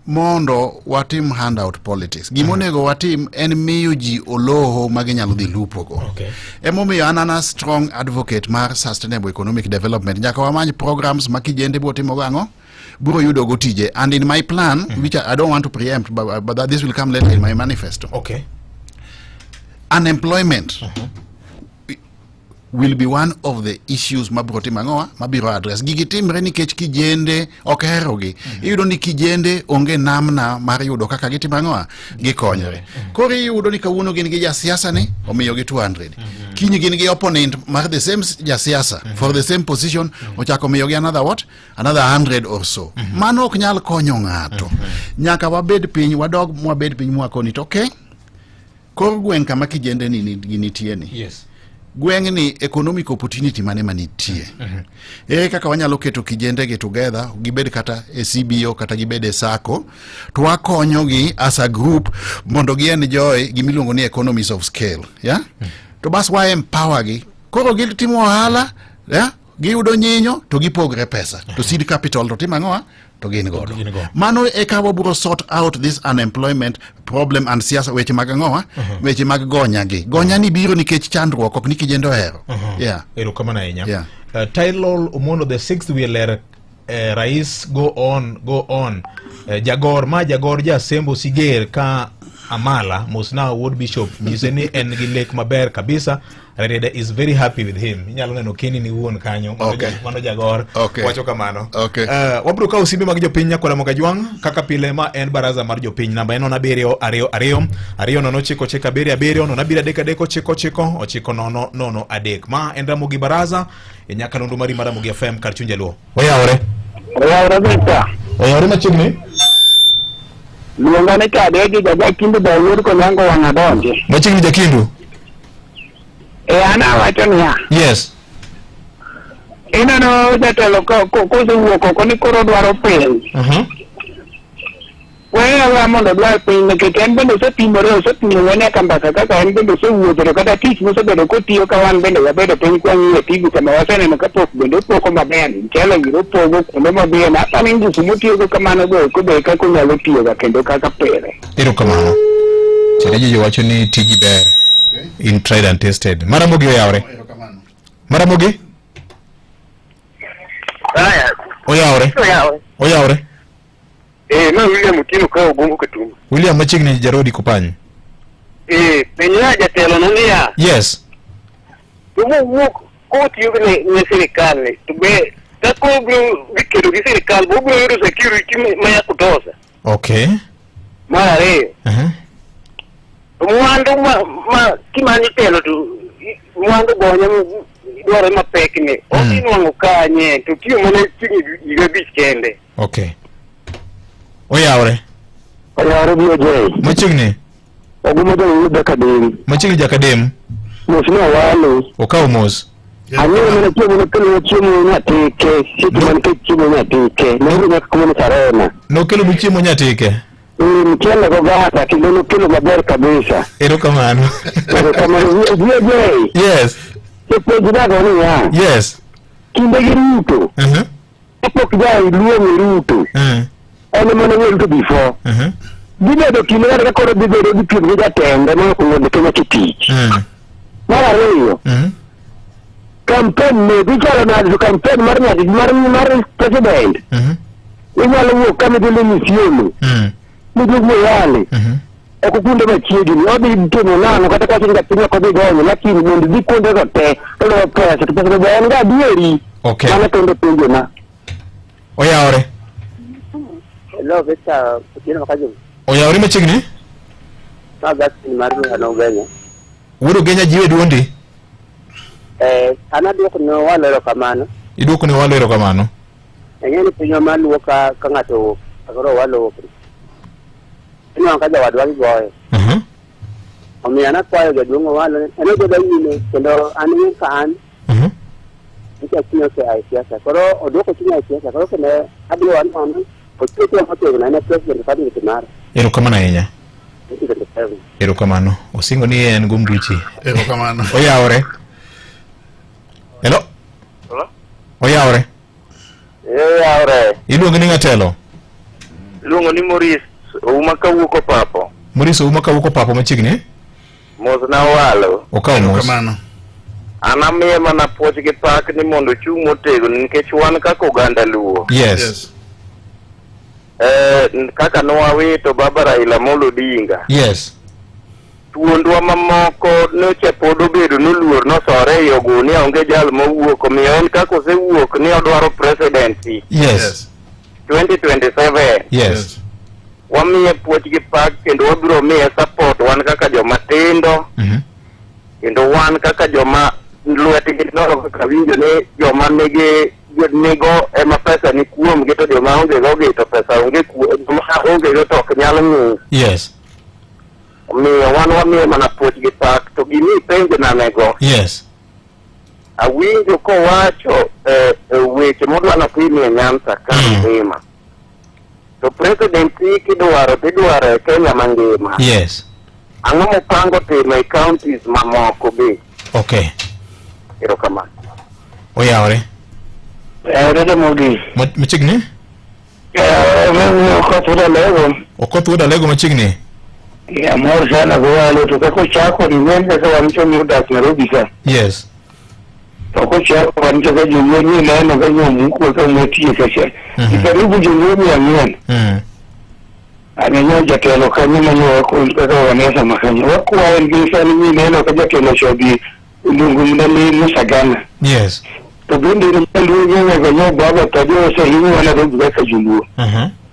mondo watim handout politics. Gimonego watim en miyo ji oloho maginyalo dhi lupogo.
Okay.
Emomiyo anana strong advocate mar sustainable economic development. Nyaka wamany programs makijende botimo gango buro yudo go tije. And in my plan, which I don't want to preempt, but that this will come later in my manifesto.
Okay.
Unemployment will be one of the issues mabiro address. Gigitimre nikech kijende okerogi. Iyudo ni kijende onge namna mar yudo kaka gitimre gikonyore. Kori yudo ni kawuono gin gi jasiasa ni omiyo gi 200. Kinyi gin gi opponent mar the same jasiasa for the same position ochako miyo gi another what? Another 100 or so. Mano ok nyal konyo ng'ato. Nyaka wabed piny mwakoni to okay. Kor gweng kama kijende ni nitie ni.
Yes.
Gweng ni economic opportunity mane manitie. Kaka wanyalo keto kijende ge together, gibed kata CBO kata gibed SACCO, to wakonyo gi as a group mondo gi enjoy gimiluongo ni economies of scale, yeah? To bas wa empower gi. Koro gitimo ohala, yeah? Giyudo nyinyo to gipogre pesa. To seed capital to timo to gin godo. Mano eka waburo sort out this unemployment problem and siasa weche mag weche mag gonya gi. Gonya ni biro nikech chandruok ok ni kijendo hero. Yeah.
Erokama na enya.
Yeah.
Title Omondo the 6th wheeler Rais go on. Jagor Jasembo Siger ka Amala Musna Ward Bishop Miseni en gilek maber kabisa. Reda is very happy with him. Inyalo neno Kenny ni wuon kanyo. Mano Jagor. Wacho kamano. Wabro ka usimbe mag jopiny nyakwara Mogajwang kaka pile ma en baraza mar jopiny namba en 7 nono chiko cheka abiriyo nono abiriyo adek chiko nono adek ma en Ramogi baraza e nyaka nondu mari mar Ramogi FM kar chunje luo. Oyawore beta. Oyawore machiegni.
Luongane ka adegi Jakindu Dawur ko nyango wangadonje.
Machiegni Jakindu.
Ana wacho niya.
Yes.
Inano jatelo ko wuoko ko ni koro dwaro piny. Wewe mondo dwaro piny nikech en bende osetimore ne kambaka kaka en bende osewuotho kata tich mosebedo kotiyo ka wan bende wabedo piny kwang'iyo TV kama waseneno kapok bende opoko maber chelo giro pogo kuonde maber na apani ngufu motiyogo kamano go be kaka onyalo tiyoga kendo kaka pere.
Erokamano. Chereji wacho ni tiji ber. In tried and tested. Maramogi oyawore. Maramogi? Oyawore.
Ma William Mutino ka Ogongo Ketum.
William machiegni Jarodi Kupanyi.
Penya jatelo nonia.
Yes.
Wuok ko tiyo ne sirikal ni to be tako gikedo gi sirikal bo biro security ma ya kutosa.
Okay.
Mare. Mwandu ma kimanyo telo tu mwandu gonya dware mapek ni okinwango kanye to tiyo mane tingi iga biskende.
Okay. Oyawore
biyo jay.
Machiegni
Ogumodo Jakadem.
Machiegni Jakadem.
Mosino walo.
Okaw mos.
Anyo mena chiemo nyatike. Siti man ke chiemo nyatike. Nero nyaka kumono sarena.
Nokelo chiemo nyatike.
Mchele kwa gata kilo kilo maber kabisa.
Erokamano.
Erokamano.
Yes.
Jina gani ya?
Yes.
Kinde Ruto. Hapo kija iluo Ruto. Ana mana Ruto before. Dine do kile ka ko bibe do pin ga tenda no ko ne kenya kitich. Mara leo. Campaign ne bijala na do campaign mar president. Inyalo wo kama dile misiolo. Mudumo yale. Okukunde machiegi ni obi mtemo nano kata kwa chinga pinya kwa bigonyo lakini mundi dikunde zote ndo pesa tupesa banga dieri.
Okay.
Mana tondo tunjo na.
Oyaore.
Hello, beta kutino makajo.
Oyaore machigni?
Saga ni maru hano Kenya.
Wuro Kenya jiwe duondi?
Ana duoko no walo erokamano.
Iduoko ni walo erokamano.
Engeni pinyo maluo ka ngato agoro walo. Ino kaja wadwa gigoye. Omiya na kwayo jaduongo walo ene goda yine kendo ani kan. Ika kinyo ke ai siasa. Koro odoko kinyo ai siasa. Koro kene abiro wan on. Otuto hoto na president kadi timar.
Erokamano ahinya. Erokamano. Osingo ni en gumbuchi.
Erokamano.
Oyaore. Hello.
Hello.
Oyaore.
Oyaore.
Iluongo ni ngatelo.
Iluongo ni Maurice. Uma kawuoko papo.
Maurice uma kawuoko papo machigni?
Mos na walo.
Okaw mos.
Erokamano.
Ana miye mana puoch gi pak ni mondo chung motegno nikech wan kaka oganda luo.
Yes.
Kaka nwawito Baba Raila Amolo Odinga.
Yes.
Tuondwa mamoko noche pod obedo noluor nosore yo gunia onge jal mowuok omiyo en kaka osewuok ni odwaro presidency.
Yes.
2027.
Yes.
Wamiye puoch gi pak kendo wabiro miye support wan kaka joma tindo. Kendo wan kaka joma lwetgi noro kaka winjo ni joma nigo ema pesa ni kuom gi to joma onge go gi to pesa onge onge go to ok nyalo ng'eyo.
Yes.
Omiyo wan wamiye mana puoch gi pak to gimi penjo nanego.
Yes.
Awinjo kowacho weche modwa notimie Nyanza ka ngima. To president kidwaro e Kenya mangima.
Yes.
Ang'o mopango timo e counties mamoko be?
Okay.
Erokamano.
Oyaore.
Rede mogi.
Machigni? Okoth wuoda lego machigni?
Ya mor sana kwa walo tukako chako ni mwende kwa mcho miudak Nairobi ka.
Yes.
Toko chako kwa mcho kwa jumweni na eno kwa mkuu kwa mwetie kasha. Ikaribu jumweni ya mwen. Anenyo jatelo kanyuma nyo wako kwa wanesa makanya. Wako wa ngisa ni mimi neno kwa jatelo shobi ndungu mdali musagana.
Yes.
To bindi ni nyo kwa nyo baba tadio sa himu wana robi kwa jumbu.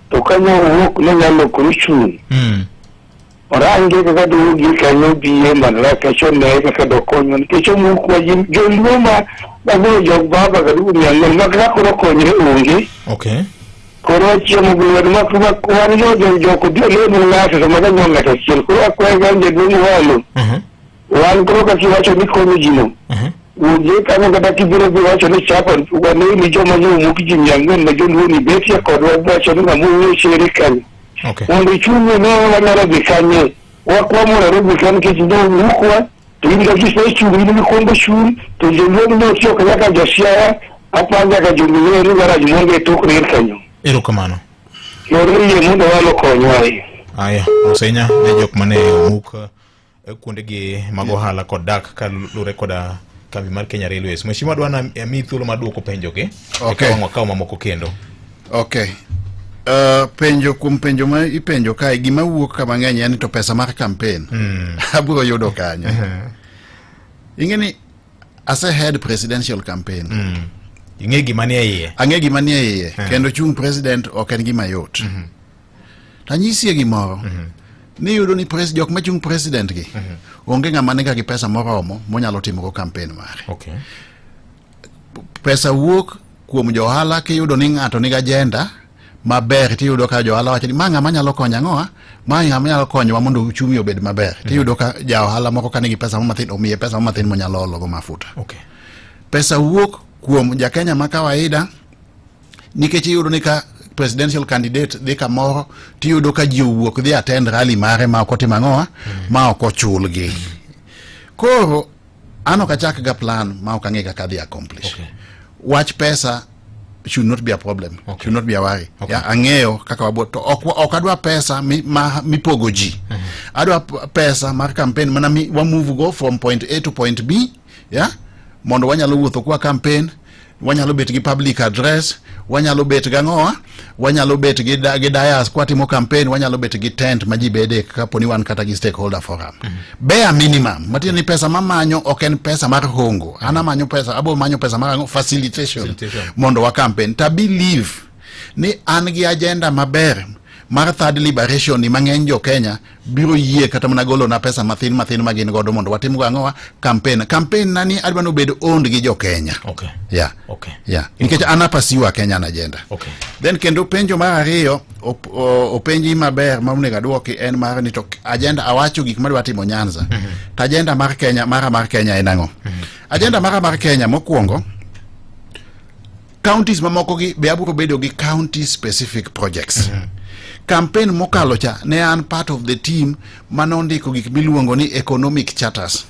To kanyo wako na nyalo kuruchu. Orange kaka dugi kanyo biye manla kacho ne kaka dokonyo kecho mu kwa joluma bago jog baba kadu nyang magra ko konyo ungi.
Okay.
Koro chiemo bulwer makuma kwani jo ko dio le ngata to maga nyonga to chiel ko akwa ganje dungu walo. Wan koro ka kiwacho ni konyo jino. Uje kama kata kibiro biwacho ni chapa wane ni joma nyo mukiji nyangen na jolu ni betia ko wacho ni ngamu shirika.
Okay.
Wanda chunye ne wana bikanye wakwa mwana bikanye kijindo mukwa tuinga kisa chunye ni kombo shuri tujendo no sio kaka josia apanga ka jumbe ni gara jumonge to kanyo.
Erokamano.
Yoriye mundo walo konywai.
Aya, osenya ne jok mane muk kuonde gi magohala kod dak ka lure koda kambi mar Kenya Railways. Mheshimiwa dwana mi thuolo maduoko penjo ke.
Okay.
Kwa mamoko kendo.
Okay. Penjo kum penjo ma ipenjo kae gima wuok kama ng'eny en to pesa mar campaign. Aburo yudo kanyo. Ingeni as a head presidential campaign.
Ing'e gima nie iye.
Ang'e gima nie iye. Kendo chung president ok en gima yot. Tanyisi gimoro. Ni yudo ni jok machung president gi. Onge ng'ama nega gi pesa moromo monyalo timo campaign mare.
Okay.
Pesa wuok kuom johala kiyudo ni ng'ato niga agenda maber tiyudo ka johala wacho ni ma ng'ama nyalo konya ang'oa ma ng'ama nyalo konyowa mondo uchumi obed maber tiyudo ka johala moko kanigi pesa matin omiye pesa matin monyalo olo go mafuta.
Okay.
Pesa wuok kuom jakenya ma kawaida nikech iyudo ni ka
presidential candidate dhi kamoro tiyudo ka ji owuok dhi attend rally mare ma ok otimo ang'owa ma ok ochulgi. Koro ano kachak ga plan ma ok ang'e kaka dhi accomplish. Wach pesa should not be a problem. Should not be a worry. Ya ang'eyo kaka wabo to ok adwa pesa mipogo ji. Adwa pesa mar campaign mana wa move go from point A to point B, mondo wanyalo wuotho kwa campaign, wanyalo bet gi public address, wanyalo bet ga ng'owa, wanyalo bet gi dayas kwa timo campaign, wanyalo bet gi tent ma ji bede kapo ni wan kata gi stakeholder forum. Bare minimum, matiyo ni pesa mamanyo ok en pesa mar hongo. Ana manyo pesa, abo manyo pesa mar facilitation. Mondo wa campaign. Ta believe ni an gi agenda maber mar third liberation ni mang'eny jo Kenya biro yie kata mana golo na pesa mathin magin godo mondo watim go ang'owa campaign nani adwa no bed owned gi jo Kenya. Nikech ana pasiwa Kenya na agenda. Then kendo penjo mar ariyo openji maber ma unego duoki en mar ni to agenda awacho gik madwa timo Nyanza. Ta agenda mar Kenya mar Kenya en ang'o? Agenda mar Kenya mokwongo, counties mamoko gi be aburo bedo gi county specific projects. Campaign mokalo cha ne an part of the team manondiko gik miluongo ni economic charters.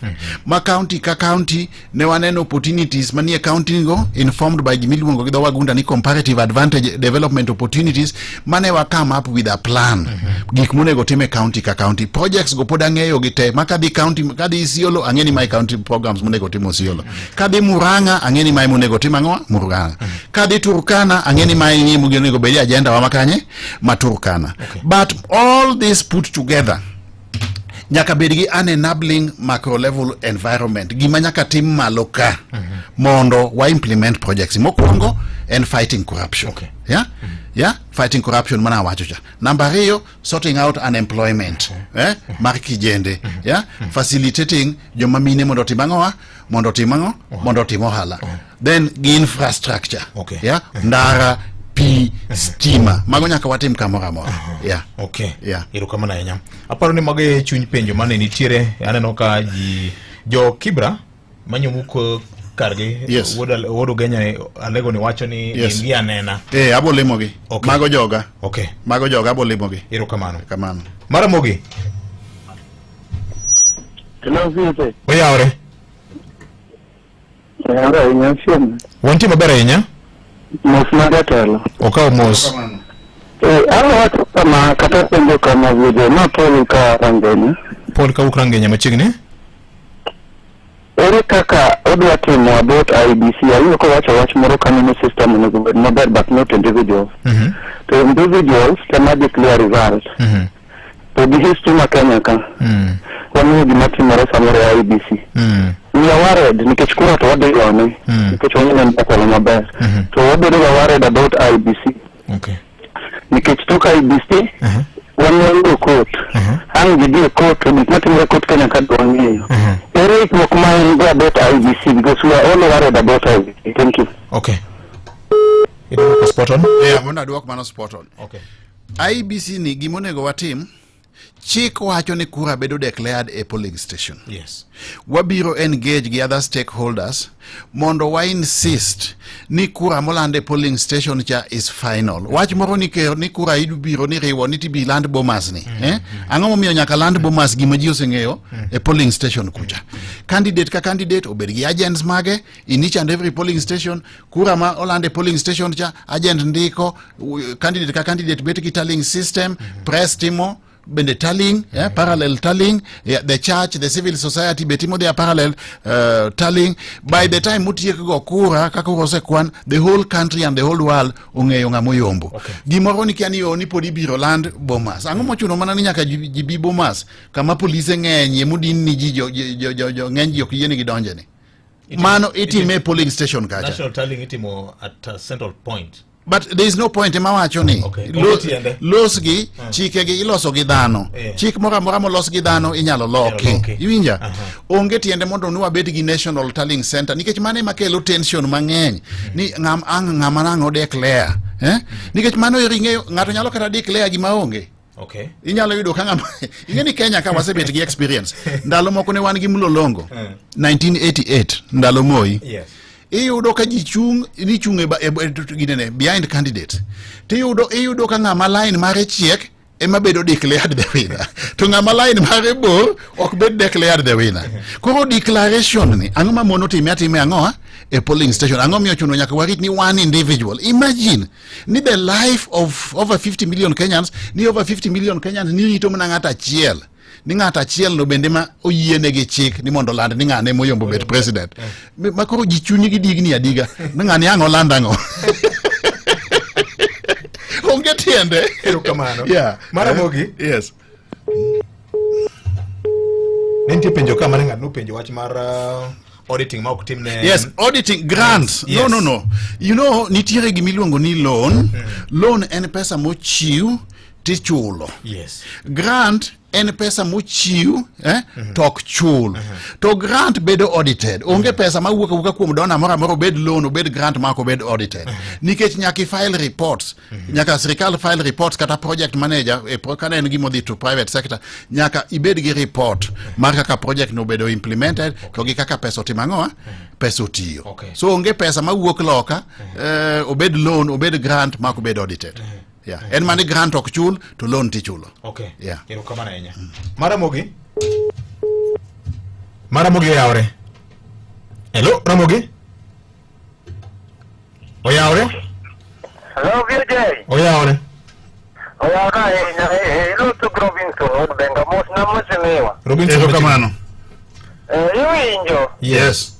Ma county ka county ne waneno opportunities manie county go informed by gimiluongo gi wagunda ni comparative advantage development opportunities, mane wa come up with a plan. Gik monego time county ka county. Projects go pod ang'eyo gite maka di county kadi Isiolo ang'eni my county programs monego timo Isiolo. Kadi Murang'a ang'eni my monego timo ang'owa Murang'a. Kadi Turkana ang'eni my monego bedi agenda wa makanye Maturkana. But all this put together nyaka bedgi an enabling macro level environment gima nyaka tim malo ka mondo wa implement projects. Mokwongo and fighting corruption. Fighting corruption mana wacho cha. Number 2, sorting out unemployment. Mar kijende. Facilitating joma mine mondo timang'owa mondo timo hala. Then infrastructure. Ndara pi stima mago nyaka watim kamora mora. Iro kama na yenya aparo ni mage chuny penjo mane nitiere aneno ka jo Kibra manyomuko kargi wodo genya alego ni wacho ni ingi anena abo limogi mago joga mago joga abo limogi. Iro kamano mara mogi.
Hello Vipe.
Oyaore
inyansium
wanti mabera yenya
mos magatelo
okaw mos.
Alo watu kama kata penjo kama video na Paul ka Rangenya machiegni ere kaka odwa timo about IBC ayo ko wach moro kanino system onego bed maber but not individuals. To individuals kama declare result to the history ma Kenya ka wanu gima timore samore IBC we are worried nikech kura to wade yone nikech wanyina mpakolo maber to wade worried about IBC nikech toka IBC wanyalo court angi court nikmatimore court Kenya kadwangiyo ere ikmok ma about IBC because we are all worried about IBC. Thank you.
It was spot on. Mona duok mano spot on. IBC ni gimonego watim chik wacho ni kura bedo declared a polling station. Wabiro engage gi other stakeholders mondo wa insist ni kura molande polling station cha is final. Wach moro ni kura idubiro ni riwo ni tibi land bomas ni. Ang'o momiyo nyaka land bomas gima ji oseng'eyo e polling station kucha. Candidate ka candidate obed gi agents mage in each and every polling station. Kura ma olande polling station cha agent ndiko candidate ka candidate bet gi tallying system press timo bende tallying, parallel tallying, the church, the civil society betimo their parallel tallying. By the time mutiek go kura kakuro sekwan, the whole country and the whole world ung'eyo ng'amo yombo. Gimoro ni kiani yo ni podi biro land bomas. Ango mochuno mana ni nyaka jibi bomas kama police ng'enye mudin ni jo ng'enye yok yene gidonje ni. Mano itime polling station kacha.
National tallying itimo at a central point.
But there is no point mawacho ni los gi chike gi iloso gi dhano. Chik mora mo los gi dhano inyalo loki. Iwinja? Onge tiende mondo nuwa bed gi National Tallying Center nikech mane makelo tension mang'eny ni ng'ama nango declare. Nikech mano iring'eyo ng'ato nyalo kata declare gima onge. Inyalo yudo ka ng'ama ingeni Kenya ka wasebet gi experience. Ndalo moko ne wan gi Mlolongo 1988 ndalo Moi. iyudo ka ji chung ni chung ginene behind candidate iyudo ka ng'ama line mare chiek ema bedo declared the winner to ng'ama line mare bor ok bed declared the winner. Koro declaration ni ang'o ma mono time ang'o a polling station ang'o miyo chuno nyaka warit ni one individual. Imagine ni the life of over 50 million Kenyans ni rito mana ng'ata achiel ni ng'ata achiel no bende ma oyiene gi chik ni mondo land ni ng'ane moyombo bet president. Makoro ji chunyi gi digni adiga ni ng'ani ang'o land ang'o. Onge tiende.
Kamano.
Yeah.
Maramogi.
Yes.
Nenti penjo kama ng'ano penjo wach mar auditing ma ok timne.
Yes, auditing grants.
Yes.
No. You know nitiere gimiluongo ni loan. Loan en pesa mochiw tichulo.
Yes.
Grant en pesa mochiw tok chul. To grant bedo audited. Onge pesa mawuok kuom dona moro bed loan obed grant mako bed audited. Nikech nyaka file reports. Nyaka sirikal file reports kata project manager kana en gimo dhi to private sector nyaka ibed gi report mar kaka project no bedo implemented to gi kaka pesa otimangoa pesa otiyo. So onge pesa mawuok loka obed loan obed grant mako bed audited. Yeah. En mani grant ok chul to loan ti chulo.
Okay.
Yeah.
Ero kamana enya. Maramogi yaure. Hello, Ramogi. Oyaure?
Hello, VJ.
Oyaure.
Hello to Robinson, benga mos na msemewa.
Robinson
kamano.
Injo.
Yes.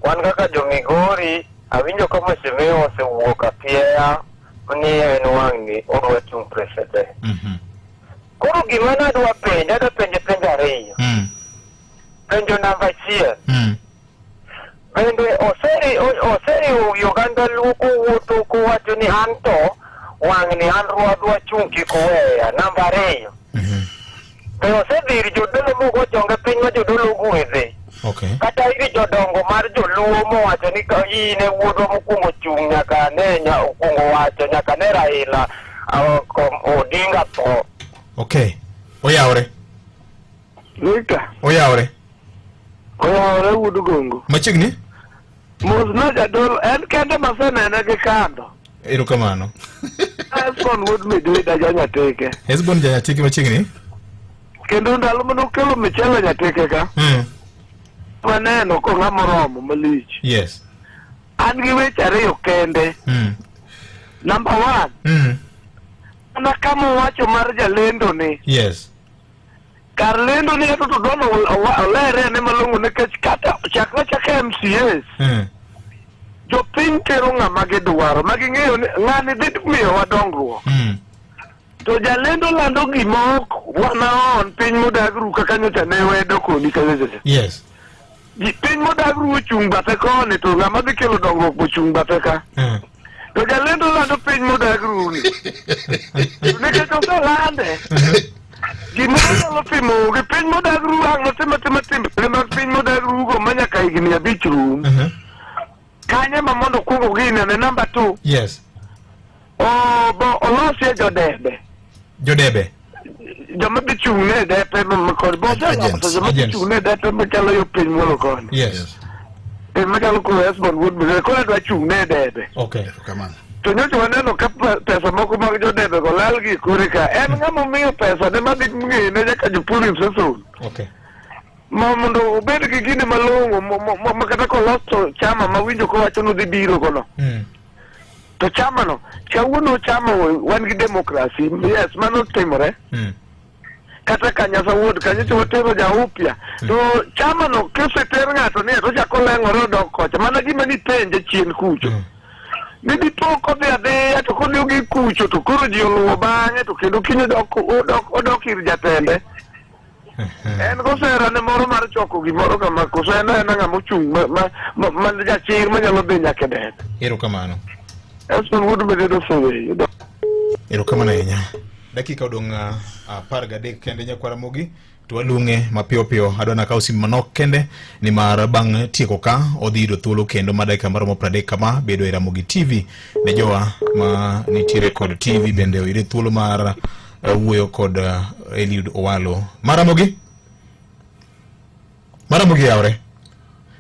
Wan kaka jomigori, awinjo kama msemewa se wuoka pia. Ni en wang'ni odwa chung president. Koro gima nadwa penjo ariyo. Penjo namba achiel. Bende oseri Uganda luko wuotho kowacho ni an to wang'ni an adwa chung kik oweya. Namba ariyo. Be osedhir jodolo mogo chonge piny ma jodolo gwedhe. Kata iri jodongo mar joluo mowacho ni ka ine wuodho mokwongo chung nyaka ne okwongo wacho nyaka ne Raila Odinga tho.
Okay. Oyaure.
Nika.
Oyaure
wuod gongo.
Machiegni?
Mosna jadolo en kende masenene gi kando.
Ero kamano.
Esbon wuod midwida janyateke.
Esbon janyateke machiegni?
Kendo ndalo manokelo michele nyateke ka. Maneno ko ng'amoromo malich.
Yes.
An gi weche ariyo kende. Number 1. Ana kama wacho mar jalendo ni.
Yes.
Kar lendo ni to dono olere ne malongo ne kech kata chaka MCS. Jo piny tero ng'ama gidwaro maging'eyo ni ng'ani dhi miyo wadongruok. To jalendo lando gima ok wanaon piny modagru kaka nyocha ne wedo koni kaweche.
Yes.
Piny modagru chung bathe koni to ng'ama dhi kelo dongruok bochung bathe ka. To jalendo lando piny modagru ni. Nikech oselande. Gimoro nyalo timo gi piny modagru ang' timbe mag piny modagru go manyaka higni 5 rum. Kanye ma mondo kwongo gine ne namba 2.
Yes.
Olosie jodebe.
Jodebe.
Joma dhi chung' ne depe kod joma dhi chung' ne depe machalo yo piny moro koni.
Yes.
Machalo kuno Esbon Wood Mizere kone dwa chung' ne debe.
Okay.
Kamano.
To nyocha waneno ka pesa moko mag jodebe go lal gi kore ka. En ng'ama miyo pesa ne madhi ng'ine nyaka jopur Mseson.
Okay.
Mondo obed gi gine malong'o makata kolos to chama mawinjo kowacho nodhi biro kono. To chama no, kawuono chama wan gi demokrasi. Yes, mano timore. Kata Kanyasa Wood, kanyicho watero jaupya. To chama no kiseter ng'ato ni to chako leng'ore odok kocha. Mana gima ni penje chien kucho. Nidi poko dhi adhiya to kodi ogi kucho to koro ji oluwo bang'e to kendo kinyo odok ir jatende. En gosera ne moro mar choko gimoro kama koso en ng'ama ochung' ma jachir manyalo dhi nyaka dede.
Ero kamano.
Esbon Wood Mizere sowe.
Ero kamano ahinya. Dakika odong' 13 kende nyakwara mogi to walung'e mapiyo adwana kawo simu manok kende ni mar bang' tieko ka odhi yudo thuolo kendo ma dakika maromo 30 kama bedo e Ramogi TV ne jowa ma nitiere kod TV bende oyudo thuolo mar wuoyo kod Eliud Owalo. Maramogi yaure.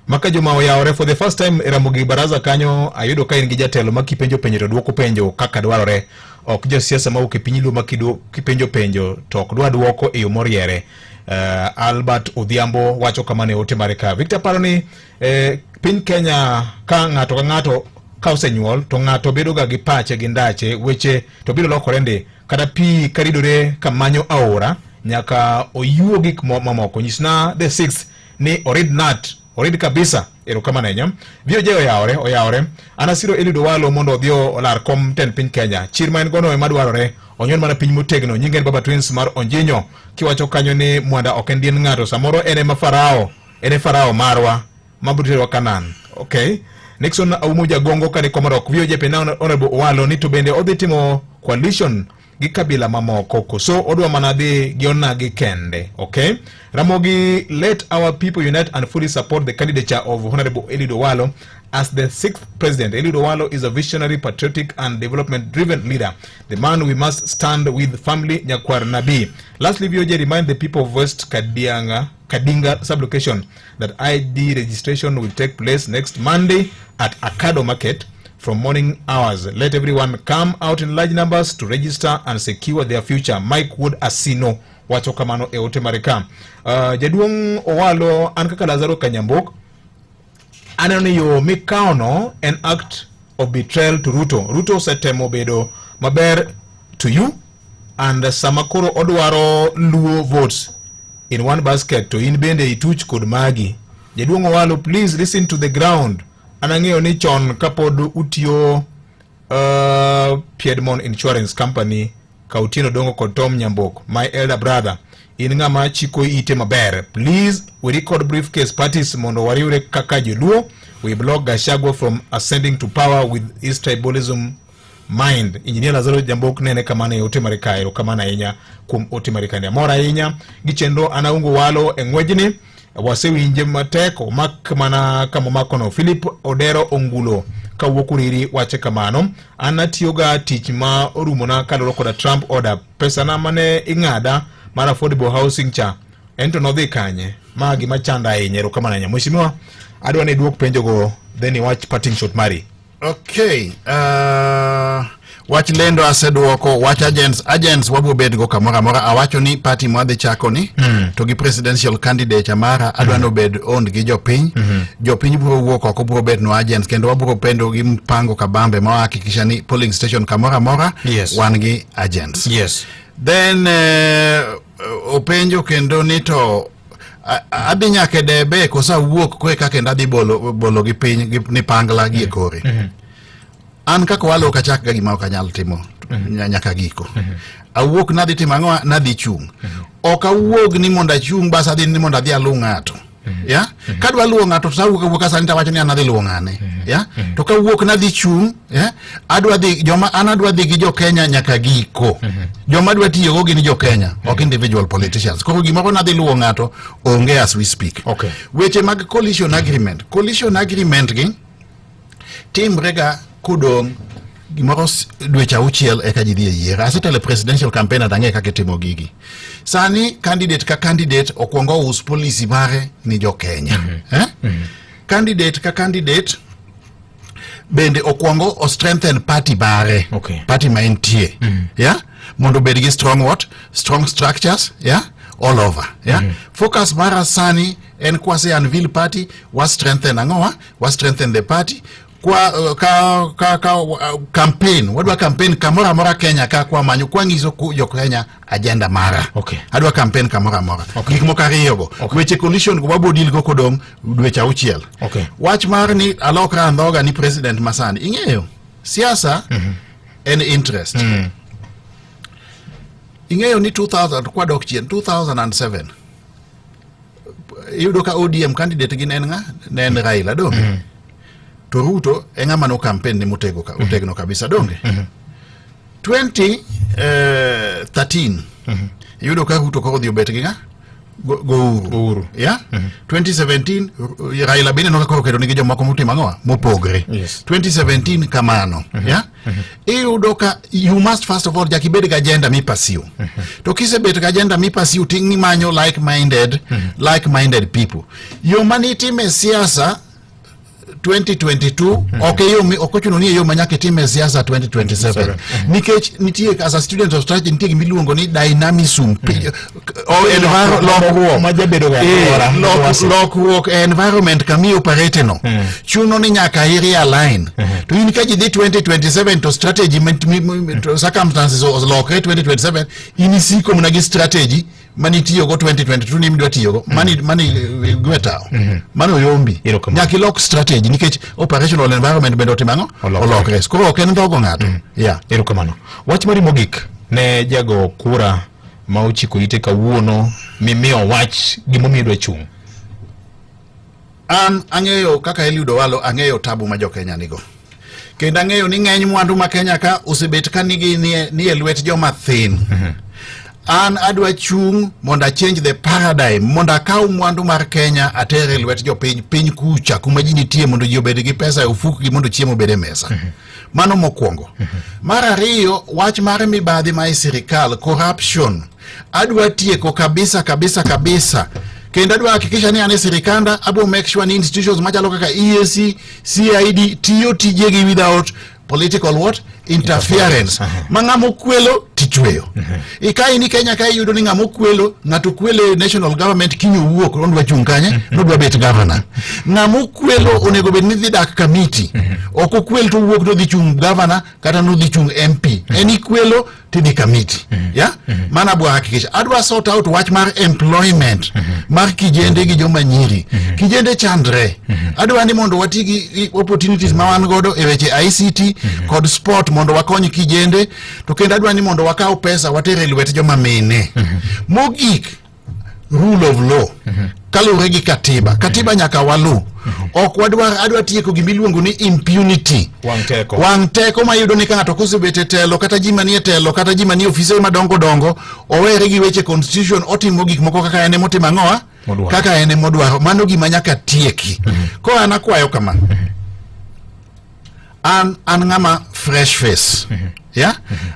maka joma oyawore for the first time Ramogi Baraza kanyo ayudo ka in gi jatelo makipenjo penjo to duoko penjo kaka dwarore, ok jo siasa ma ukipinyi lu makipenjo penjo to ok dwa duoko e yo moriere. Albert Odhiambo wacho kama ne ote mareka. Victor paroni piny Kenya ka ng'ato ka ng'ato ka osenyuol to ng'ato bedo ga gi pache gi ndache weche to biro lokore ndi kada pi karidore kamanyo aora nyaka oyuo gik mamoko. Nyisna the 6th ni orid nat orid kabisa ero kama nenya vio je oyawore anasiro Eliud Owalo mondo odhio olar kom ten piny Kenya chirma en gono emadwarore onyon mana piny motegno nyinge Baba Twins mar Onjinyo kiwacho kanyo ni Mwanda okendien ng'ato samoro ene farao marwa mabutero Kanan. Okay, Nixon Aumuja Gongo kani Komarok vio je pena Honorable Owalo ni to bende odhitimo coalition gi kabila mamoko koso odwa manadhi giona gi kende. Okay, Ramogi, let our people unite and fully support the candidature of Honorable Eliud Owalo as the 6th president. Eliud Owalo is a visionary, patriotic and development driven leader, the man we must stand with family Nyakwar Nabi. Lastly, VOJ remind the people of West Kadinga sublocation that ID registration will take place next Monday at Akado Market from morning hours. Let everyone come out in large numbers to register and secure their future. Mike Wood Asino wacho kamano e ote mareka. Jaduong Owalo an kaka Lazaro Kanyambok aneno yo mikaono an act of betrayal to Ruto setemo bedo maber to you and samakoro odwaro luo votes in one basket to in bende ituch kod magi. Jaduong Owalo, please listen to the ground. Anang'eyo ni chon kapod utiyo Piedmont Insurance Company Kautino Dongo kod Tom Nyambok, my elder brother, in ng'ama chiko ite maber. Please, we record briefcase parties mondo wariure kaka joluo. We block Gachagua from ascending to power with his tribalism mind. Engineer Lazaro Nyambok nene kamane ote marikaero kamana inya kum ote marikani amora inya gichendo anaungo Walo engwejini wasewinje mateko mak mana kama makono. Philip Odero Ongulo kawuokuriri wache kamano anatiyoga tich ma orumona kaloro koda Trump order pesa na mane ing'ada mar affordable housing cha ento nodhi kanye magi machanda inyero kamana nya mheshimiwa adwa ne duok penjo go then watch parting shot mari.
Okay, wach lendo aseduoko wach agents wabo bed go kamora mora awacho ni party mwadhi chako ni to gi presidential candidate amara adwano bed owned gi jopiny jopiny buro wuok oko buro bed no agents kendo waburo pendo gi mpango kabambe ma hakikisha ni polling station kamora mora wan gi agents.
Yes.
Then openjo kendo ni to adhi nyake debe kosa wuok kwe kake ndadhi bolo gi piny ni pangla gi ekore. An kako walo kachak ga gima okanyal timo nyaka giko. Awuok nadhi timo ang'o nadhi chung. Ok awuog ni monda chung bas adhi ni monda dhi alu ng'ato. Ya? Kadwa luo ng'ato to awuok ka sani tawacho ni anadhi luo ng'ane. Ya? To ka wuok nadhi chung, ya? Adwa dhi gi jo Kenya nyaka giko. Joma dwa tiyo go gin jo Kenya, ok individual politicians. Koro gimoro nadhi luo ng'ato onge as we speak.
Okay.
Weche mag coalition agreement. Coalition agreement gi timrega kudong gimoro dweche auchiel eka ji dhi e yiero. Asetelo presidential campaign adange kaka timo gigi. Sani candidate ka candidate okwongo us policy mare ni jo Kenya. Candidate ka candidate bende okwongo o strengthen party bare.
Okay.
Party ma entie. Yeah? Mondo bed gi strong structures, yeah? All over, yeah? Focus mara sani en kwase unveil party was strengthen angoa, was strengthen the party. Kwa campaign wadwa campaign kamora mora Kenya ka kwa manyu kwa ngizo jo Kenya agenda mara.
Okay.
Adwa campaign kamora mora. Okay. Gik mokariyogo. Okay. Weche coalition ko wabo deal go kodong dweche auchiel.
Okay.
Watch mar ni alokra andhoga ni president masani. Ing'eyo siasa en interest. Ing'eyo ni 2000 kwa dok chien 2007 yudo ka ODM candidate gi nen Raila do. To Ruto engama no campaign ni utegno kabisa donge. 2013 yudo ka Ruto ko dhi obet gi go Uhuru. Yeah? 2017 Raila bine no ka kedo nigi jomoko mutimo ngoa mopogre. 2017 kamano. Yeah? Udoka you must first of all jakibed ga agenda mi pursue. To kisebet ga agenda mi pursue tingi manyo like-minded people. Yo manitime siasa 2022 okay yo okochuno ni yo manyake time siasa 2027 nikech nitie as a student of strategy nitie miluongo ni dynamism or lokruok environment kami operate no chuno ni nyaka realign to in kaji 2027 to strategy to circumstances lokre 2027 inisiko mnagi strategy manitiyo go 2022 ni mdwa tiyo go mani gweta mano yombi nyaki lock strategy nikech operational environment bendo timango olokres koro ok en ndogo ngato
erokamano wach mari mogik ne jago kura ma ochiko ite kawuono mimiyo wach gimomiyo dwa chung.
An ang'eyo kaka Eliud Owalo ang'eyo tabu ma jo Kenya nigo kendo ang'eyo ni ng'eny mwandu ma Kenya ka osebet ka nigi ni e lwet joma thin. An adwa chung monda change the paradigm monda kaw mwandu mar Kenya atere lwet jo piny kucha kuma ji nitie mondo ji obed gi pesa e ofuku gi mondo chiemo bede mesa. Mano mokwongo. Mar ariyo wach mar mibadhi ma sirikal corruption adwa tieko kabisa kendo adwa hakikisha ni ane sirikanda abo make sure ni institutions machalo kaka EAC, CID tiyo tijegi without political interference. Mangamo kwelo tichweyo. Ikai ni Kenya kai yudo ni ngamo kwelo ngatu kwele national government kinyo wuok ondwa chungkanye nodwa bet governor. Ngamo kwelo onego bed ni dak committee. Oko kwelo to wuok do dhi chung governor kata no dhi chung MP. Eni kwelo tidi committee. Yeah? Mana bwa hakikisha adwa sort out watch mar employment mar kijende gi joma nyiri. Kijende chandre. Adwa ni mondo watigi opportunities ma wan godo e weche ICT kod sport mondo wakony kijende to kendo adwa ni mondo wakaw pesa watere lwet joma mine. Mogik rule of law kalure gi katiba nyaka walu ok adwa tieko gimiluongo ni impunity wang teko mayudo ni ng'ato kosebete telo kata ji manie telo kata ji manie ofise madongo owere gi weche constitution otimo gik moko kaka ene motimo ang'oa kaka ene modwaro mano gima nyaka tieki ko ana kwayo kama an ngama fresh face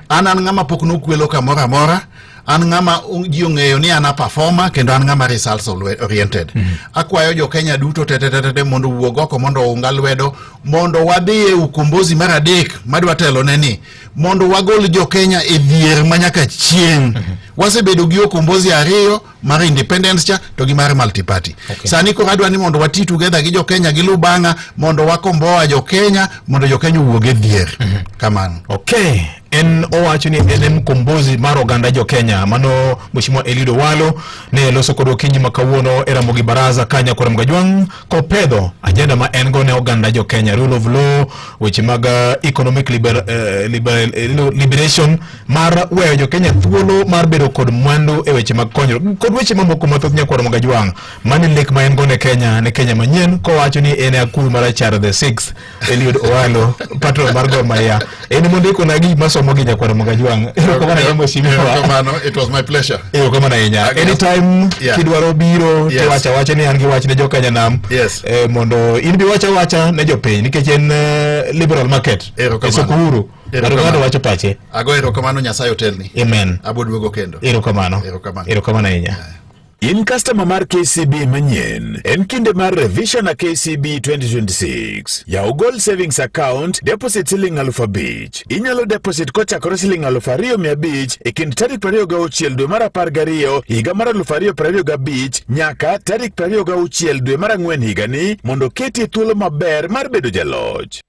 an ngama pok nokwelo kamora mora an ngama ji ong'eyo ni ana performer kendo an ngama results oriented. Akwayo jo Kenya duto tete mondo wuog oko mondo unga lwedo mondo wadhi e ukombozi mar adek madwa telo neni mondo wagol jo Kenya e dhier manyaka chieng. Wasebedo gi ukombozi ariyo mar independence cha to gi mar multiparty. Sani ko adwa ni mondo wati together gi jo Kenya gi lubanga mondo wakomboa jo Kenya mondo jo Kenya wuog e dhier. Kamano.
Okay. En owacho ni en mkombozi mar oganda jo Kenya mano Mheshimiwa Eliud Owalo ne loso kod okinyi makawuono era mogi baraza kanya kora mgajwang ko pedho agenda ma en go ne oganda jo Kenya rule of law weche mag economic liberation mar weyo jo Kenya thuolo mar bedo kod mwandu e weche mag konyo kod weche mamoko mathoth nyakora mgajwang mani lek ma en go ne Kenya manyien ko wacho ni en akuru mar Charles the 6th Eliud Owalo patron mar Gor Mahia en mondiko na gi moginya kwa Mgajwang.
It was my pleasure.
Anytime kidwaro biro to wacha ni angi wach ne jo Kenya nam. Mondo in bi wacha ne jo piny nikech en liberal market. Sokuru. Arugado wacha pache.
Ago erokamano Nyasaye otelni.
Amen.
Aboduogo kendo.
Erokamano ahinya.
In customer mar KCB manyien, en kinde mar revision na KCB 2026. Ya ugol savings account, deposit siling 5,000. Inyalo deposit kochakore siling 2,500 e kind tarik 26 dwe mar 12 higa mar 2025 nyaka tarik 26 dwe mar 4 higani mondo keti thuolo maber mar bedo jaloch.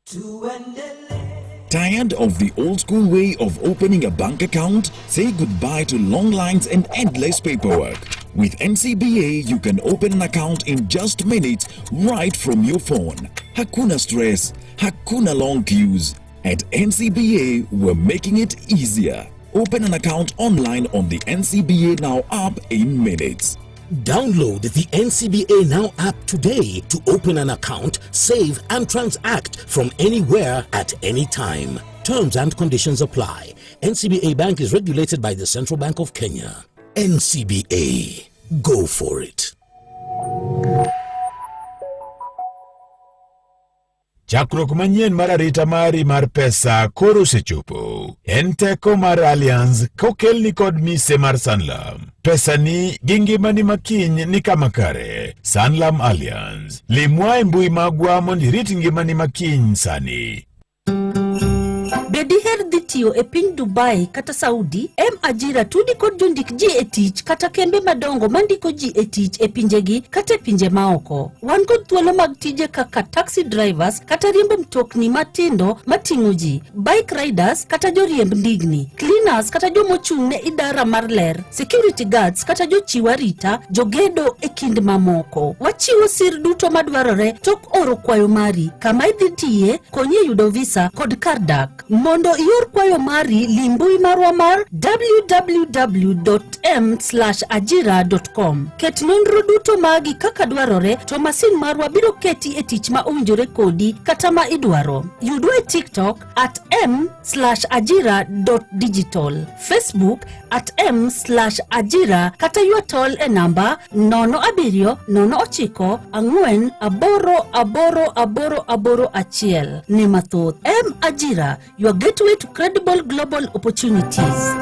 Tired of the old school way of opening a bank account? Say goodbye to long lines and endless paperwork. With NCBA, you can open an account in just minutes right from your phone. Hakuna stress, hakuna long queues. At NCBA, we're making it easier. Open an account online on the NCBA Now app in minutes.
Download the NCBA Now app today to open an account, save and transact from anywhere at any time. Terms and conditions apply. NCBA Bank is regulated by the Central Bank of Kenya. NCBA. Go for it.
Chakruok manyien mar arita mari mar pesa koro osechopo. En teko mar Allianz kokelni kod mise mar Sanlam. Pesa ni gi ngimani makiny ni kama kare. Sanlam Allianz. Limwa e mbui magwa mondo irit ngimani makiny sani.
Bediher dhi tiyo e piny Dubai kata Saudi, Ajira tudi kod jondik ji e tich kata kembe madongo mandiko ji e tich e pinjegi kata e pinje maoko. Wan kod thuolo mag tije kaka taxi drivers kata riembo mtokni matindo mating'o ji, bike riders kata joriemb ndigni, cleaners kata jomochung' ne idara mar ler, security guards kata jochiw arita, jogedo e kind mamoko. Wachiwo sir duto madwarore tok oro kwayo mari, kama idhi tiye, konyi yudo visa kod kar dak. Mondo ior kwayo mari, limbui marwa mar www.m/ajira.com. Ket nonro duto magi kaka dwarore, to masin marwa biro keti e tich ma owinjore kodi kata ma idwaro. Yudwa e TikTok @m/ajira.digital, Facebook @m/ajira, kata ywa tol e namba 07094888881. Ne mathoth, Ajira, your gateway to credible global opportunities.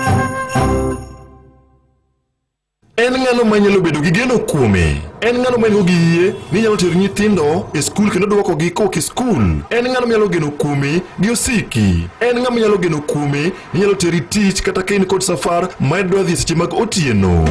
En ng'ano manyalo bedo gi geno kuome. En ng'ano manyalo gi yie ni nyalo tero nyithindo e skul kendo duoko gi koki skul. En ng'ano manyalo geno kuome gi osiki. En ng'ano manyalo geno kuome ni nyalo teri tich kata kain kod safar ma idwa dhi seche mag otieno.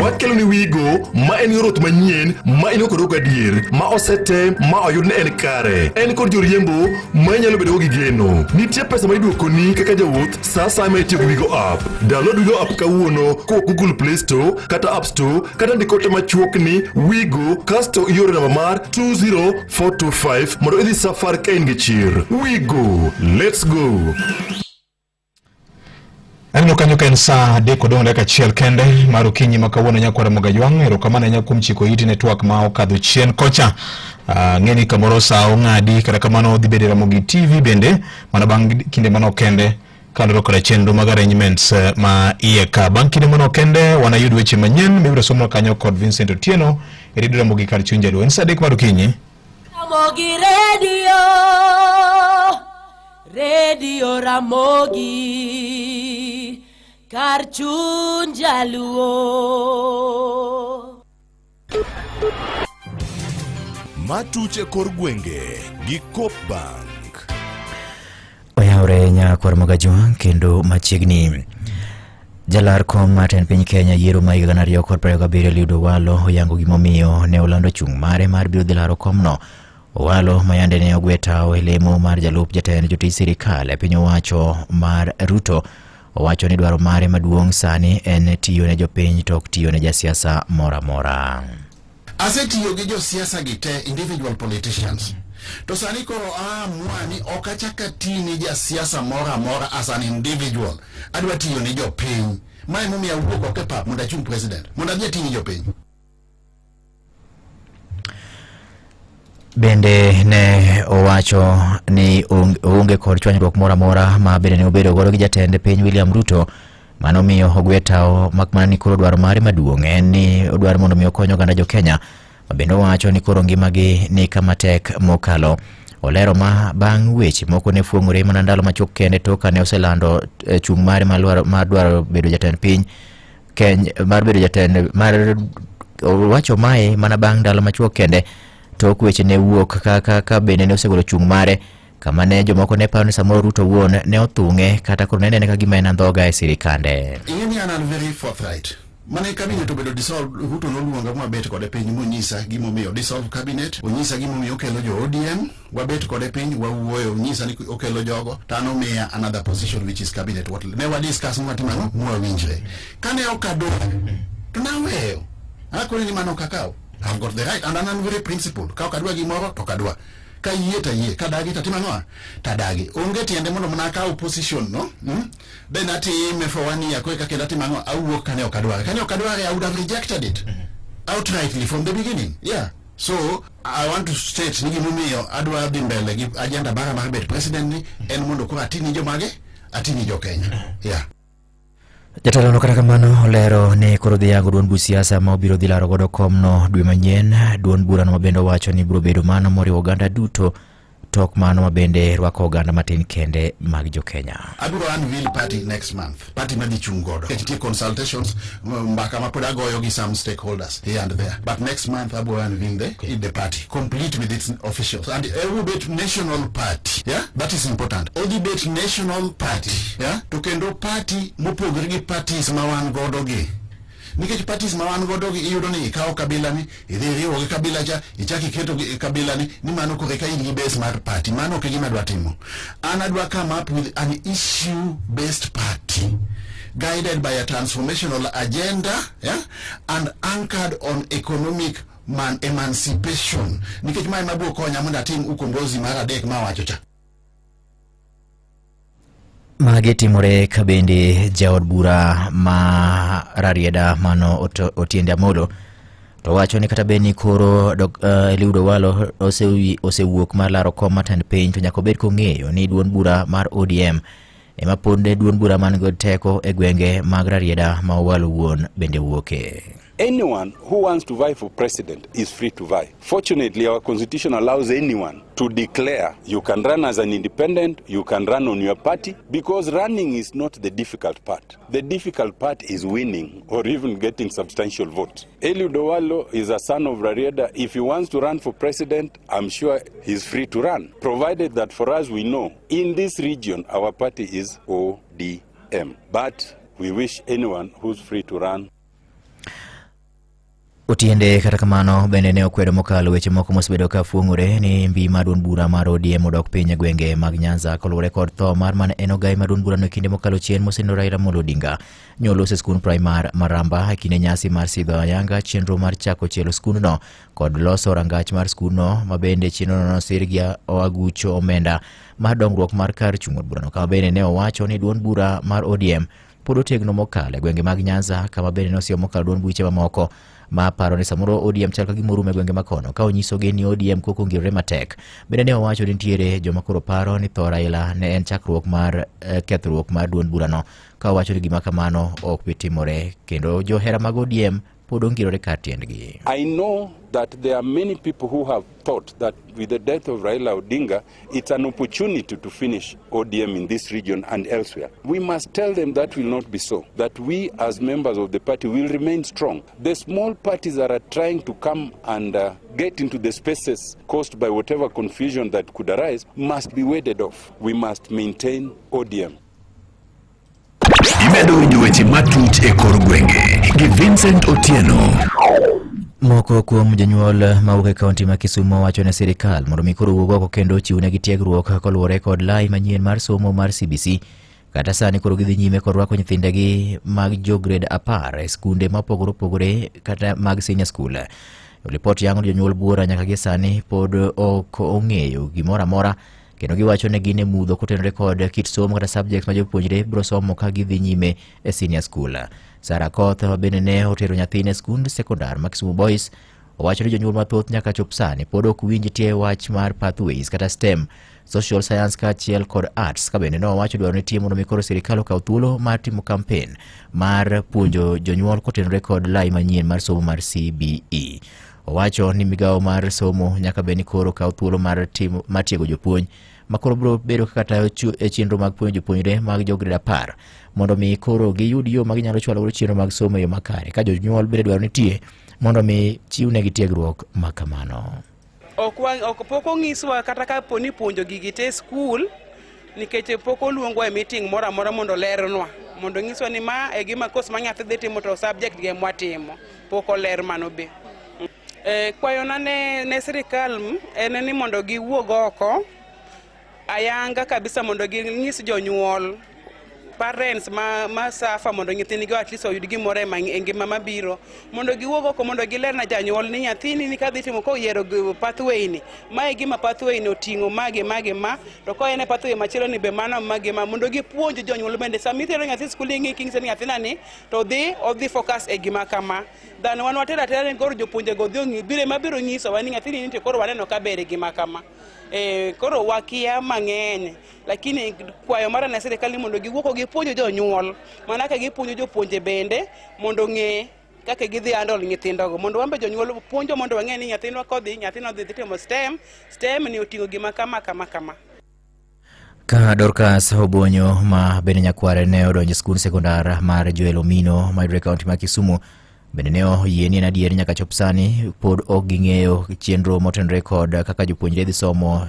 Wakelo ni Wigo ma en yorot manyien ma inokoro gadier ma osete ma oyud ne en kare. En kod joriembo ma nyalo bedo gi geno. Nitie pesa ma iduoko ni kaka jawuoth sasa ma itiyo Wigo app. Download Wigo app kawuono ko Google Play Store kata App Store kata ndikote machuok ni Wigo kasto ioro namba mar 20425 mondo idhi safar ka in gi chir. Wigo, let's go.
Anno kanyo ken sa de kodong dakika achiel kende mar okinyi makawuono nyakwara Mogajwang'. Erokamano ahinya kuom chiko iti network ma okadho chien kocha. Ng'eni kamoro sa ong'adi kata kamano dhi bede Ramogi TV bende mana bang' kinde mano kende kaloro koda chenro mag arrangements ma iye ka. Bang' kinde mano kende wanayud weche manyien mibiro somo kanyo kod Vincent Otieno e redio Ramogi kar chuny jaduong'. En sa adek mar okinyi.
Ramogi Radio Ramogi kar chuny jaluo.
Matuche kor gwenge gi Coop Bank.
Oyaore nyakwar Mogajwang' kendo machiegni. Jalar kom maten piny Kenya yiero ma higa 2027 Eliud Owalo oyango gimomiyo ne olando chung' mare mar biro dhi laro komno. Owalo mayande ne ogweta e lemo mar jalup jatend jotij sirikal e piny owacho mar Ruto owacho ni dwaro mare maduong' sani en tiyo ne jopiny to ok tiyo ne jasiasa mora mora.
Asetiyo gi josiasa gi te individual politicians. To sani koro mwani okachaka ti ni jasiasa mora mora as an individual. Adwa tiyo ni jopiny. Mae mumi ya uwoko ke pap munda chung president. Munda dhia ti ni jopiny.
Bende ne owacho ni onge kod chwanyruok mora mora ma bende ne obedo godo gi jatend piny William Ruto mano miyo ogwetao makmana ni koro dwaro mare maduong' en ni odwaro mondo miyo konyo oganda jo Kenya. Bende owacho ni koro ngimagi ni kama tek mokalo. Olero ma bang' weche moko ne fuong'ore mana ndalo machuok kende toka ne oselando chung' mare mar dwaro bedo jatend piny Kenya mar bedo jatend mar owacho mae mana bang' ndalo machuok kende tok weche ne wuok kaka bende ne osegolo chung' mare kama ne jomoko ne paro ni samoro Ruto wuon ne othung'e kata koro nene ka gima en andhoga e sirikande.
Ingeni an very forthright. Mane cabinet obedo dissolve, Ruto noluonga mabet kode piny monyisa gimomiyo dissolve cabinet, onyisa gimomiyo okelo jo ODM, wabet kode piny wawuoyo, onyisa ni okelo jogo, tano miya another position which is cabinet. What ne wa discuss mwatimano mwawinjre. Kane okado to naweyo. Akoni ni mano kakao. I've got the right and I'm very principled. Ka kadwa gimoro to kadwa. Ka yie ta yie, ka dagi tatima ngoa. Ta dagi. Onge tiende mondo mnaka opposition, no? Then ati me for 1 year ko ka kenda tima ngoa au kane okadwa. Kane okadwa I would have rejected it outrightly from the beginning. Yeah. So I want to state ni gimumiyo adwa dhi mbele gi agenda bara mar bet president ni en mondo ko atini jo mage, atini jo Kenya. Yeah.
Jatelo kata kamano olero ni koro dhi yango duond siasa ma obiro dhi laro godo komno dwe manyien. Duond burano mabende wacho ni biro bedo mano moriwo oganda duto tok mano mabende rwako oganda matin kende mag jo Kenya.
Abiro unveil party next month. Party madi chungodo. Kechitie consultations mbaka mapoda goyo gi some stakeholders here and there. But next month abiro unveil the party complete with its officials and every bit national party. Yeah, that is important. All the bit national party. Yeah, to kendo party mopogore gi parties ma wan godo gi. Nikech parties ma wan godo gi iyudo ni ikawo kabila ni idhi riwo gi kabila cha ichaki keto kabila ni mano kore ka in gi base mar party mano ke gima dwa timo. An adwa come up with an issue based party guided by a transformational agenda, yeah, and anchored on economic emancipation. Nikech mai mabuo konya mondo atim ukombozi mar adek ma wacho cha.
Mage timore kabende jaod bura ma Rarieda mano Otiende Amollo to wacho ni kata beni koro Eliud Owalo osewuok mar laro kom matend piny to nyaka bed kong'eyo ni duond bura mar ODM ema ponde duond bura man god teko e gwenge mag Rarieda ma Owalo wuon bende wuoke.
Anyone who wants to vie for president is free to vie. Fortunately, our constitution allows anyone to declare you can run as an independent, you can run on your party, because running is not the difficult part. The difficult part is winning or even getting substantial votes. Eliud Owalo is a son of Rarieda. If he wants to run for president, I'm sure he's free to run, provided that for us we know in this region our party is ODM. But we wish anyone who's free to run.
Otiende kata kamano bende ne okwedo mokalo weche moko mosebedo ka fuong'ore ni mbi mar duond bura mar ODM odok piny e gwenge mag Nyanza koluwore kod tho mar mane en ogai mar duond burano kinde mokalo chien mosenindo Raila Amolo Odinga. Nyolo e skul primar Maramba e kinde nyasi mar sidho ayanga chenro mar chako chielo skundno kod loso rangach mar skundno mabende chenrono sir gi agucho omenda mar dongruok mar kar chung' od burano. Kama bende ne owacho ni duond bura mar ODM pod otegno mokalo e gwenge mag Nyanza, kama bende nosio mokalo duond buche mamoko ma paro ni samoro ODM chal ka gimorume gwenge makono ka onyiso ge ni ODM koko ngirore matek. Bende ne owacho ni nitiere joma koro paro ni tho Raila ne en chakruok mar kethruok mar duond burano, ka owacho ni gima kamano ok bitimore kendo johera mag ODM pod ongirore kar tiendgi.
I know that there are many people who have thought that with the death of Raila Odinga, it's an opportunity to finish ODM in this region and elsewhere. We must tell them that will not be so, that we as members of the party will remain strong. The small parties that are trying to come and get into the spaces caused by whatever confusion that could arise must be warded off. We must maintain ODM.
Imedo winjo weche matut e kor gwenge gi Vincent Otieno.
Moko kuom jonyuol mawuok e kaunti ma Kisumu wacho ne sirikal mondo mi koro wuog oko kendo chiwnegi tiegruok koluwore kod lai manyien mar somo mar CBC. Kata sani koro gidhi nyime kod rwako nyithindegi mag jo grade 10 e skunde mopogore opogore kata mag senior school. Ripot yango jonyuol buora nyaka gi sani pod ok ong'eyo gimoro amora kendo giwacho ne gin e mudho kotenore kod kit somo kata subjects ma jopuonjre biro somo ka gidhi nyime e senior school. Sara Koth bende ne otero nyathine e skund sekondar ma Kisumu Boys. Owacho ni jonyuol mathoth nyaka chop sani pod ok winj tie wach mar pathways kata STEM, social science kaachiel kod arts. Ka bende no owacho dwaro ni timo mondo mi koro sirikal okaw thuolo mar timo campaign mar puonjo jonyuol kotenore kod lai manyien mar somo mar CBE. Owacho ni migawo mar somo nyaka beni koro kaw thuolo mar tiego jopuonj makoro bro bedo kata e chenro mag puonjo jopuonjre mag jo grade 10 mondo mi koro giyud yo mag nyalo chwalo chenro mag somo yo makare ka jonyuol bende dwaro ni tie mondo mi chiwnegi tiegruok makamano.
Ok pok ong'iswa kata ka poni puonjo gigi te skul nikech pok oluongwa e meeting moro amora mondo lernwa mondo ng'iswa ni ma e gima kos ma nyathi dhi timo to subject ge mwatimo pok oler mano be. Kwayona ne sirikal en ni mondo giwuog oko ayanga kabisa mondo ginyis jonyuol parents ma safa mondo nyithindgi at least oyud gimoro e ngima mabiro mondo giwuog oko mondo giler na janyuol ni nyathini ni kadhi timo ko yiero pathway ni ma e gima pathway no tingo mage ma to ko ene pathway machielo ni be mano mage ma mondo gipuonj jonyuol bende samitero nyathi skul ngi king sen nyathina ni to odhi focus e gima kama dan wan watera ni koro jopuonje go dhi bire mabiro nyiso wani nyathini ni to koro waneno ka bere gima kama koro wakia mang'eny lakini kwayo mara na sirikal mondo giwuoko gipuonjo jonyuol mana ka gipuonjo jopuonje bende mondo ng'e kaka gidhi handle nyithindogo mondo wambe jonyuol puonjo mondo wang'e ni nyathino kodhi nyathino dhi timo STEM ni oting'o gima kama.
Ka Dorcas Obonyo ma bende nyakware ne odonjo skul sekondar mar Joel Omino mayudore kaunti ma Kisumu bende ne oyie ni en adier nyaka chop sani pod ok ging'eyo chenro motenore kod kaka jopuonjre dhi somo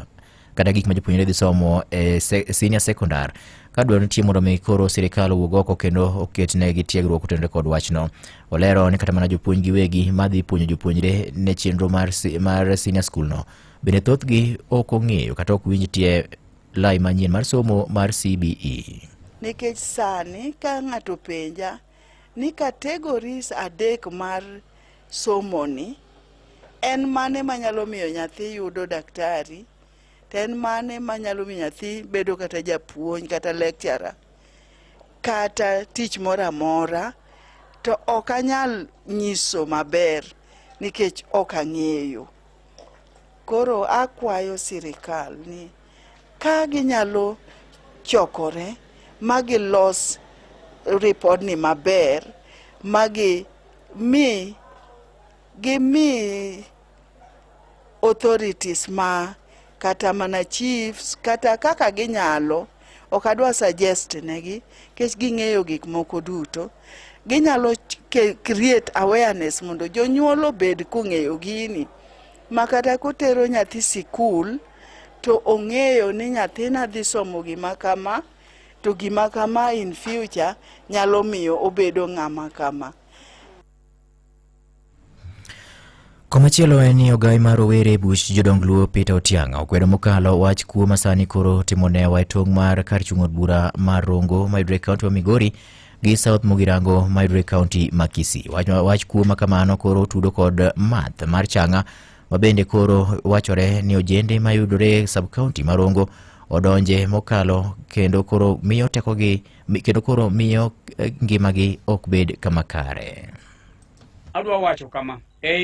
kata gik ma jopuonjre dhi somo e senior sekondar ka dwaro nitie mondo mi koro sirikal owuog oko kendo oketnegi tiegruok kotenore kod wachno. Olero ni kata mana jopuonj giwegi madhi puonjo jopuonjre ne chenro mar senior school no bende thothgi ok ong'eyo kata ok winj tie lai manyien mar somo mar CBE.
Nikech sani ka ng'ato penja ni categories adek mar somo ni en mane manyalo miyo nyathi yudo daktari, to en mane manyalo miyo nyathi bedo kata japuonj kata lecturer kata tich mora mora, to ok anyal nyiso maber nikech ok ang'eyo. Koro akwayo sirikal ni ka ginyalo chokore magilos report ni maber gimi authorities ma kata mana chiefs kata kaka ginyalo, ok adwa suggest negi kech ging'eyo gik moko duto, ginyalo create awareness mondo jonyuol obed kong'eyo gini makata kotero nyathi sikul to ong'eyo ni nyathina dhi somo gima kama, to gima kama in future nyalo miyo obedo ng'ama kama.
Komachielo en ni ogai mar rowere buch jodong Luo Peter Otianga okwedo mokalo wach kuo masani koro timonewa e tong' mar kar chung' od bura mar Rongo mayudore kaunti ma Migori gi South Mugirango mayudore kaunti ma Kisii. Wach kuo makamano koro tudo kod math mar chang'a mabende koro wachore ni ojende mayudore sub county mar Rongo odonje mokalo kendo koro miyo tekogi kendo koro miyo ngimagi ok bed kama kare.
Adwa wacho kama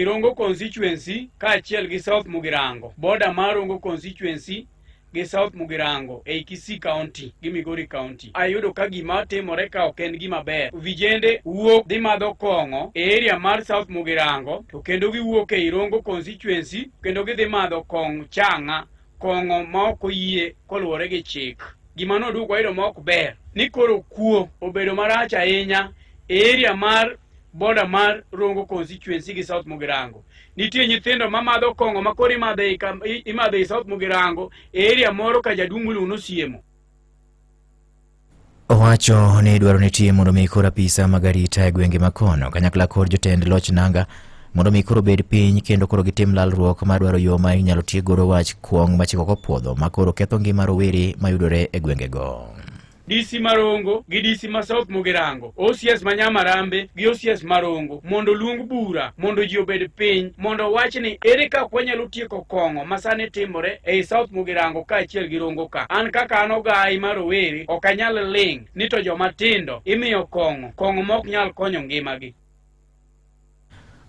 Rongo constituency kaachiel gi South Mugirango, border mar Rongo constituency gi South Mugirango ei Kisii County gi Migori County, ayudo ka gima timore ka ok en gima ber. Vijende wuok dhi madho kong'o e area mar South Mugirango to kendo giwuok ei Rongo constituency kendo gidhi madho kong' chang'a, kong'o ma ok oyie koluwore gi chik. Gima noduoko ayudo ma ok ber ni koro kuo obedo marach ahinya e area mar border mar Rongo constituency gi South Mugirango. Nitie nyithindo mamadho kong'o makoro imadho e South Mugirango e area moro ka jadungulu nosiemo.
Owacho ni dwaro nitie mondo mi koro apisa mag arita e gwenge makono kanyakla kod jotend loch nanga mondo mi koro bed piny kendo koro gitim lalruok mar dwaro yo ma inyalo tiegoro wach kuong' machiko kopuodho ma koro ketho ngima rowere mayudore e gwengego.
DC Marongo gi DC ma South Mugirango, OCS Manyamarambe gi OCS Marongo mondo luong bura mondo ji obed piny mondo wach ni ere ka wanyalo tieko kong'o masani timore ei South Mugirango kaachiel gi Rongo ka. An kaka an ogai mar rowere ok anyal ling ni to joma tindo imiyo kong'o ma ok nyal konyo ngimagi.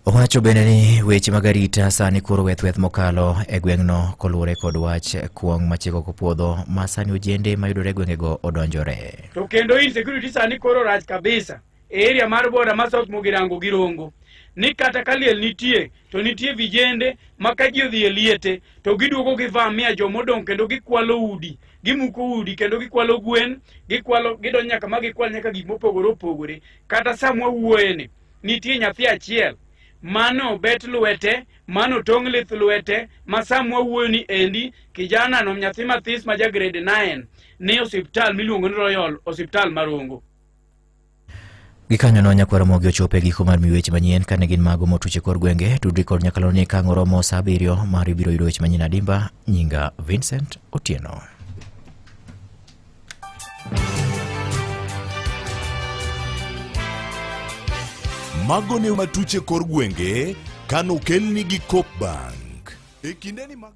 Owacho bende ni weche mag arita sani koro weth mokalo e gweng'no koluwore kod wach kuong' machiko kopuodho ma sani ojende mayudore e gwengego odonjore.
To kendo insecurity sani koro rach kabisa e area mar border ma South Mugirango gi Rongo. Ni kata ka liel nitie to nitie vijende ma ka ji odhi e liete to giduogo gi vamia jomodong' kendo gikwalo udi, gimuko udi kendo gikwalo gwen, gidonjo nyaka ma gikwal nyaka gik mopogore opogore. Kata sa mwawuoyeni nitie nyathi achiel mano bet lwete, mano tong' lith lwete, masamwa wuoni endi, kijana no nyathi mathis ma ja grade 9, ni osiptal miluongo ni Royal Osiptal Marongo.
Gikanyo no nyakwara mogi ochope giko mar miweche manyien kane gin mago motuche kor gwenge, tudri kod nyakalo ni kang'o romo sa 7 mar ibiro yudo weche manyien adimba. Nyinga Vincent Otieno.
Mago ne matuche kor gwenge kano kelni gi Coop Bank. E kindeni mag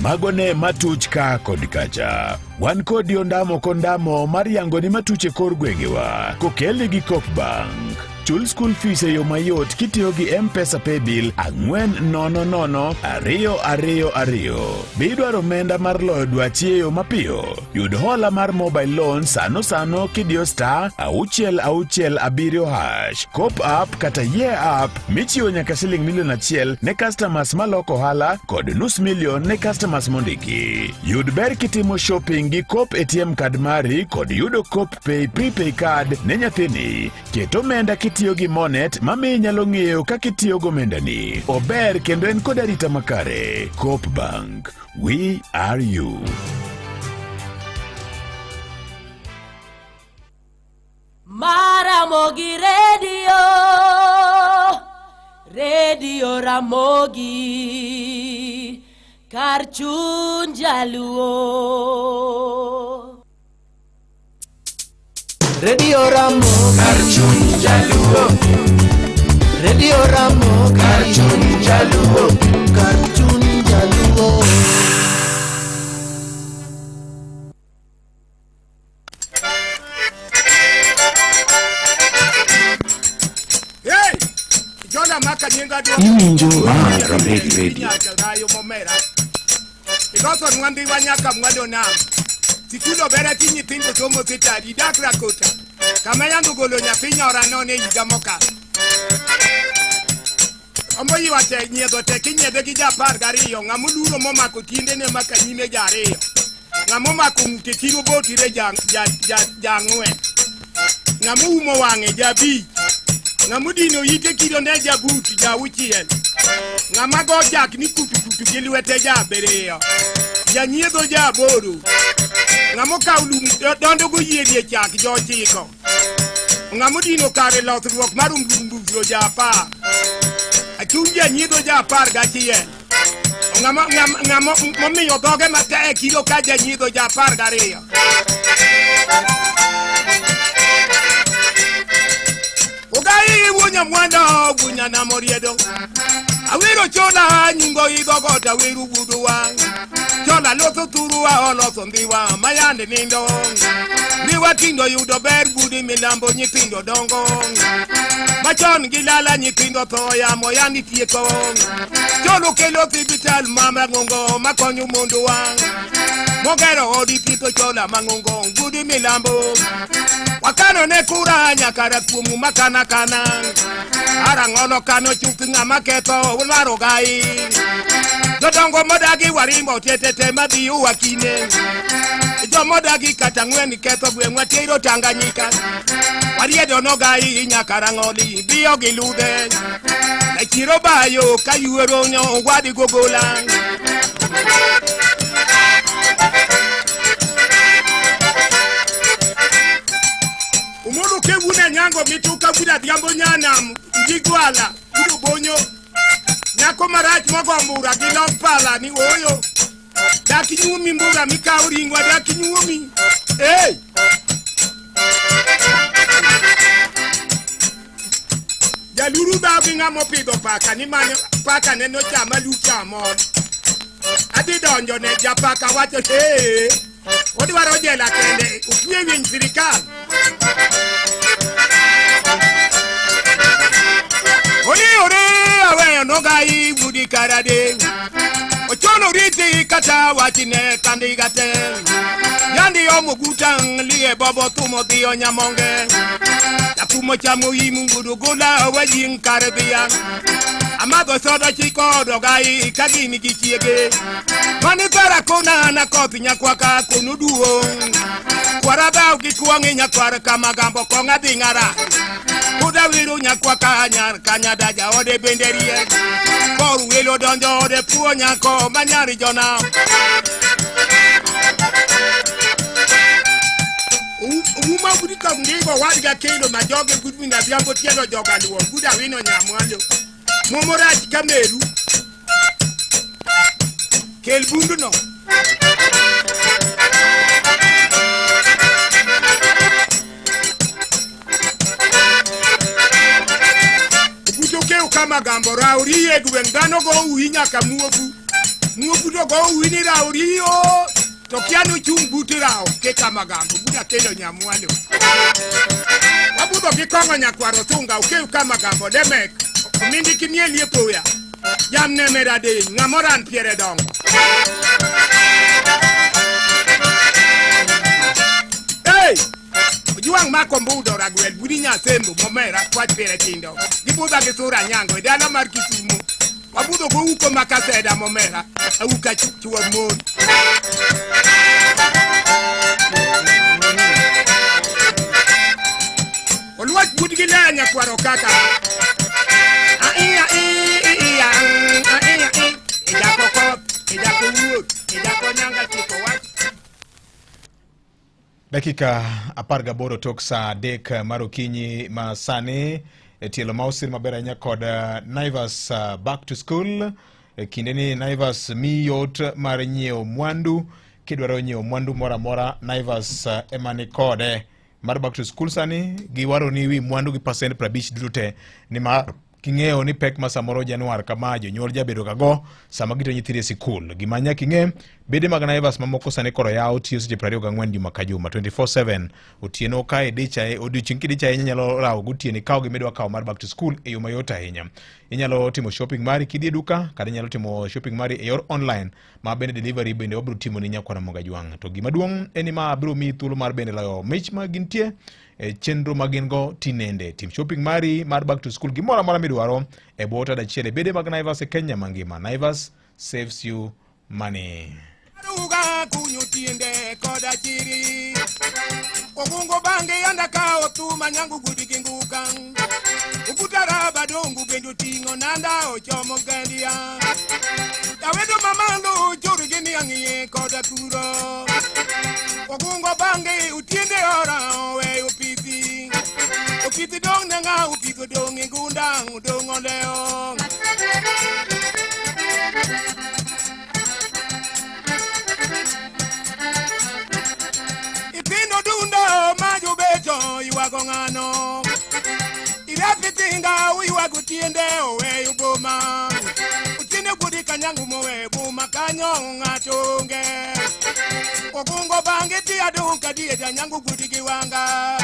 magone matuch ka kod kacha. Wan kod yondamo kondamo mar yango ni matuche kor gwengewa kokeli gi Coop Bank. Chul school fees e yo mayot kitiyo gi M-Pesa Paybill 4002222. Bidwaro omenda mar loyo dwachi e yo mapiyo. Yud hola mar mobile loan sano kidiyo *667#. Coop app kata Year app michiwo nyaka siling $1,000,000 ne customers maloko hala kod $500,000 ne customers mondiki. Yud ber kitimo shopping gi Coop ATM card mari kod yudo Coop Pay Prepay card ne nyathini. Keto omenda kitiyo gi Monet mami nyalo ng'eyo kaka itiyo go omendani. Ober kendo en kod arita makare. Coop Bank, we are you.
Maramogi Radio Ramogi Karchun Jaluo.
Radio Ramogi Karchun Jaluo. Radio Ramogi Karchun Jaluo. Karchun Jaluo.
Iwinjo Radio.
Iloso nwambi wanyaka mwado na tikulo bere ti nyithindo somo setadi dakra kota kama yandu golo nyapinya oranone yiga moka ombo yiwate nyedo te kinyede gi japar gariyo ngamuluro momako tiende ne makanyime jariyo ngamomako mute kiro botire jangwe ngamumo wange jabi ngamudino yite kiro ne jabuti jawuchiel ngamago jak ni kutu gilwete jabereyo janyiedho jaboro ngamoka ulum dondo go yedie chak jochiko ngamudino kare lothruok marum dumbulo japa achunja nyiedho japar gachiel ngamo momiyo doge mate kiro ka janyiedho japar gariyo ugai wunya mwanda gunya na moriedo awiro chola nyingo idogota wiru buduwa chola loso turuwa oloso ndiwa mayande nindo niwa tindo yudo ber budi milambo nyitindo dongo machon gilala nyitindo toya moyani tieko cholo kelo hospital mama ngongo makonyo mondo wa mogero odi tito chola mangongo budi milambo wakano ne kuranya kara kumu makana kana arangono kano chupinga maketo ularo gai dodongo modagi warimbo tetete mabiu wakine jo modagi katangweni keto bwengwa tiro Tanganyika wariedo no gai nyakarangoli biyo gilude na chiro bayo kayuero nyo wadi gogola umuru kebune nyango mituka buda diambo nyanam ngigwala budo bonyo nyako marach mogombura gilompala ni oyo daki nyumi mbura mikauringwa daki nyumi hey jaluru babi ngamo pido paka ni mane paka neno chama lucha mon adi donjo ne japaka wacho hey odi waro jela kende upie win sirikal ore awe no gai budi karade ochono riti kata watine kandigate yandi omugutang liye bobo tumo dio nyamonge takumo chamo yimu budugola wajin karabia amado sodo chiko do gai kagini gichiege mani kara kona na kopi nyakwaka kunuduo kwaraba ukikuangi nyakwara kama gambo konga dingara kuda wiru nyakwaka nyar kanyada jaode benderie koru welo donjo ode puo nyako manyari jona uma budika ngigo wadiga kendo majoge gudwina biambo tiendo joga luo guda wino nyamwalo momoraji kameru kel bundu no kama gambo rauri egwe ngano go uhinya kamuofu Mubudo go wini raurio. Tokiano chumbuti rao. Keka magambo. Buda kelo nyamwalo. Wabudo kikongo nyakwaro tunga. Ukeu kama gambo. Demek. Kumindi kimye liepo ya. Jamne merade. Ngamoran piere dong. Hey! Juang makombudo ragwel. Budi nya sembo. Momera. Kwat piere tindo. Gibuda kisura nyango. Idala markisumu. Wabudo go uko makaseda momera. Uka chuwa mon. Olwat budgila nya kwaro kaka.
Dakika aparga boro tok sa dek marokinyi masani tielo mausir mabera nya kod Naivas back to school kindeni Naivas miyot mar nyiewo mwandu kidwaro nyiewo mwandu mora mora Naivas emani kode mar back to school sani giwaro ni wi mwandu gi percent 50 dute ni ma king'eyo ni pek ma samoro Januar kama jonyuol jabedo kago sama gito nyithiri sikul gimanya king'e bede mag Naivas mamoko sani koro yaw tiyo seche 24 juma ka juma 24/7 otieno ka edicha odiochieng' kidicha nyalo rawo gotieni kawo gimedwa kawo mar back to school e yo mayot ahinya. Inyalo timo shopping mari kidhi duka kata inyalo timo shopping mari e yor online ma bende delivery bende obro timo ni nyakwana moga jwang'. To gima duong' en ma biro mi thuolo mar bende layo mich ma gintie chenro magingo tinende tim shopping mari mar back to school gimora mora midwaro e bota da chiele bede mag Naivas e Kenya mangima. Naivas saves you money.
Ruga kunyo tiende koda chiri. Ogungo bange yanda kao tu manyangu gudikinguka. Ubutara badongu bendu tingo nanda ochomo gandia. Yawedo mamando chori geni angiye koda kuro. Ogungo bange utiende ora we upiti. Upiti dong nanga upiti dong ingunda udong oleo. Ipino dunda majo beto iwagongano. Irapitinga uiwagutiende owe uboma. Utine kudi kanyangu mowe buma kanyo ngatonge. Ogungo bange tia dunka die janyangu gudi kiwanga.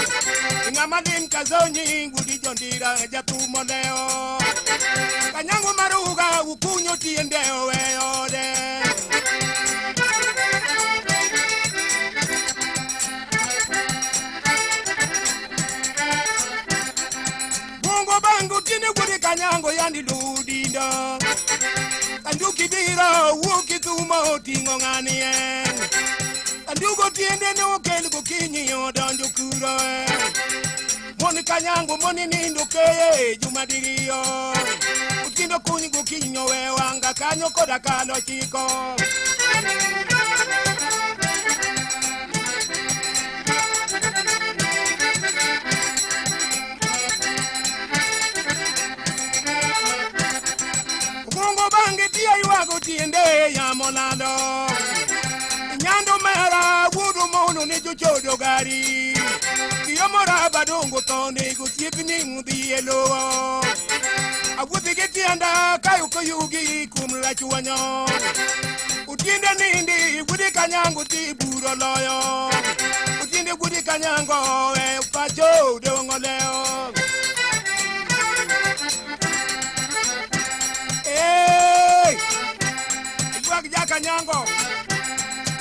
Ingamalin kazonyi gudi jondira jatumo leo. Kanyangu maruga ukunyo tiende owe ode. Bungo bangu tine gudi kanyango yandi ludindo. Kanduki dira wuki tumo tingo nganie. Kandugo tiende no kelu kukinyi odonjo kuro. Moni kanyango moni nindo keye jumadirio. Utindo kuni kukinyo we wanga kanyo koda kalo chiko. Bungo bange tia iwago tiende ya molando. Nyando mera wudu mono ni jojo gari. Yomora badongo tone gusipini mudielo. Aguti getianda kayu koyugi kumla chuanyo. Utiende nindi gudi kanyango tiburo loyo. Utiende gudi kanyango e pacho dongoleo. Hey! Iwag jakanyango.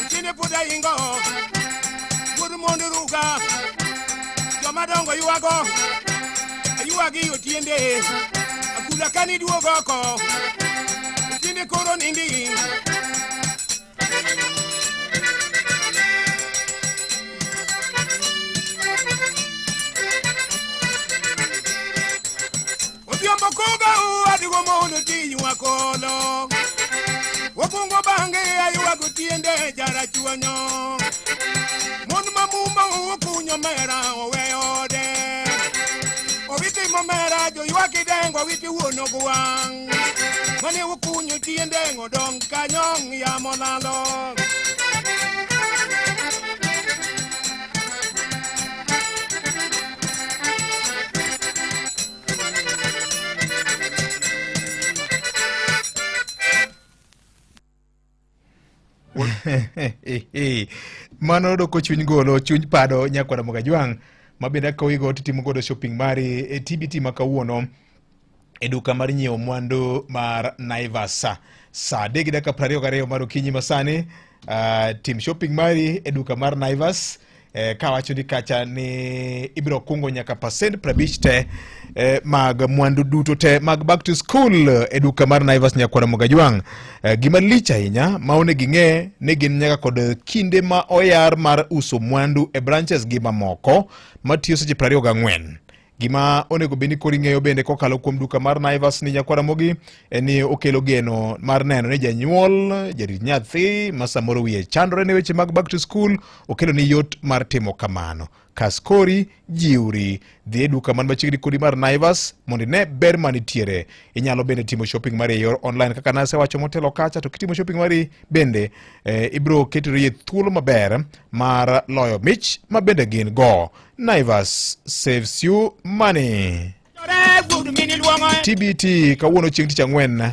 Utiende puda ingo. Gudu mondo ruga. Madongo yuago yuagi utiende akula kani duogo ko utiende koro nindi Obiombo koga adigo mono ti yuakolo Wapungo bange ayuago tiende jara chuanyo Mon mamuma ukunyo mera oweode Owiti momera jo yuaki dengo witi uono guang Mane ukunyo tiende ngodong kanyong ya monalo
Mano doko chuny golo chuny pado nyakwana Mogajwang mabende kawigo titimo godo shopping mari TBT makawuono e duka mar nyiewo mwandu mar Naivas saa 3:22 mar okinyi masani. Tim shopping mari e duka mar Naivas kawacho ni kacha ni ibiro kungo nyaka percent 50 te mag mwandu duto te mag back to school e duka mar Naivas nyakwana Mogajwang. Gima lich ahinya maone ging'e ne gin nyaka kod kinde ma oyar mar uso mwandu e branches gi mamoko matiyo seche 24. Gima onego beni kori ng'eyo bende kokalo kuom duka mar Naivas ni nyakwana Mogi ni okelo geno mar neno ni janyuol jarit nyathi ma samoro wiye chandore ne weche mag back to school okelo ni yot mar timo kamano. Kaskori jiuri dhi e duka man machiegni kodi mar Naivas mondo ne ber manitiere. Inyalo bende timo shopping mari e yor online kaka nase wacho motelo kacha, to kitimo shopping mari bende ibro ketori e thuolo maber mar loyo mich ma bende gin go. Naivas saves you money. TBT kawuono chieng' tich ang'wen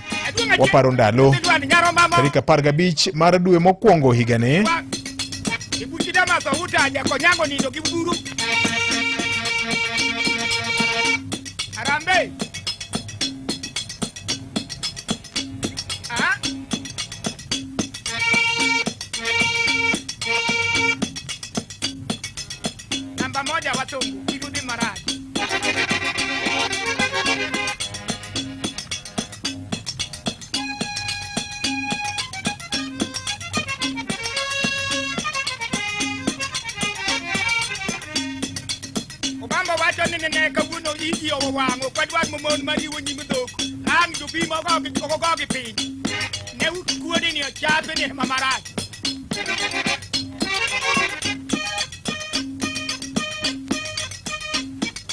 waparo ndalo tarik 15 mar dwe mokwongo higani.
Arambe. Namba moja Watungu, kirudi Maraji. Obamba wacho nene kawuono iji owango kwadwar momon mariwo nyime dhok. Ang dubi mogogi piny. Ne ukuode ni ochape ni Maraji.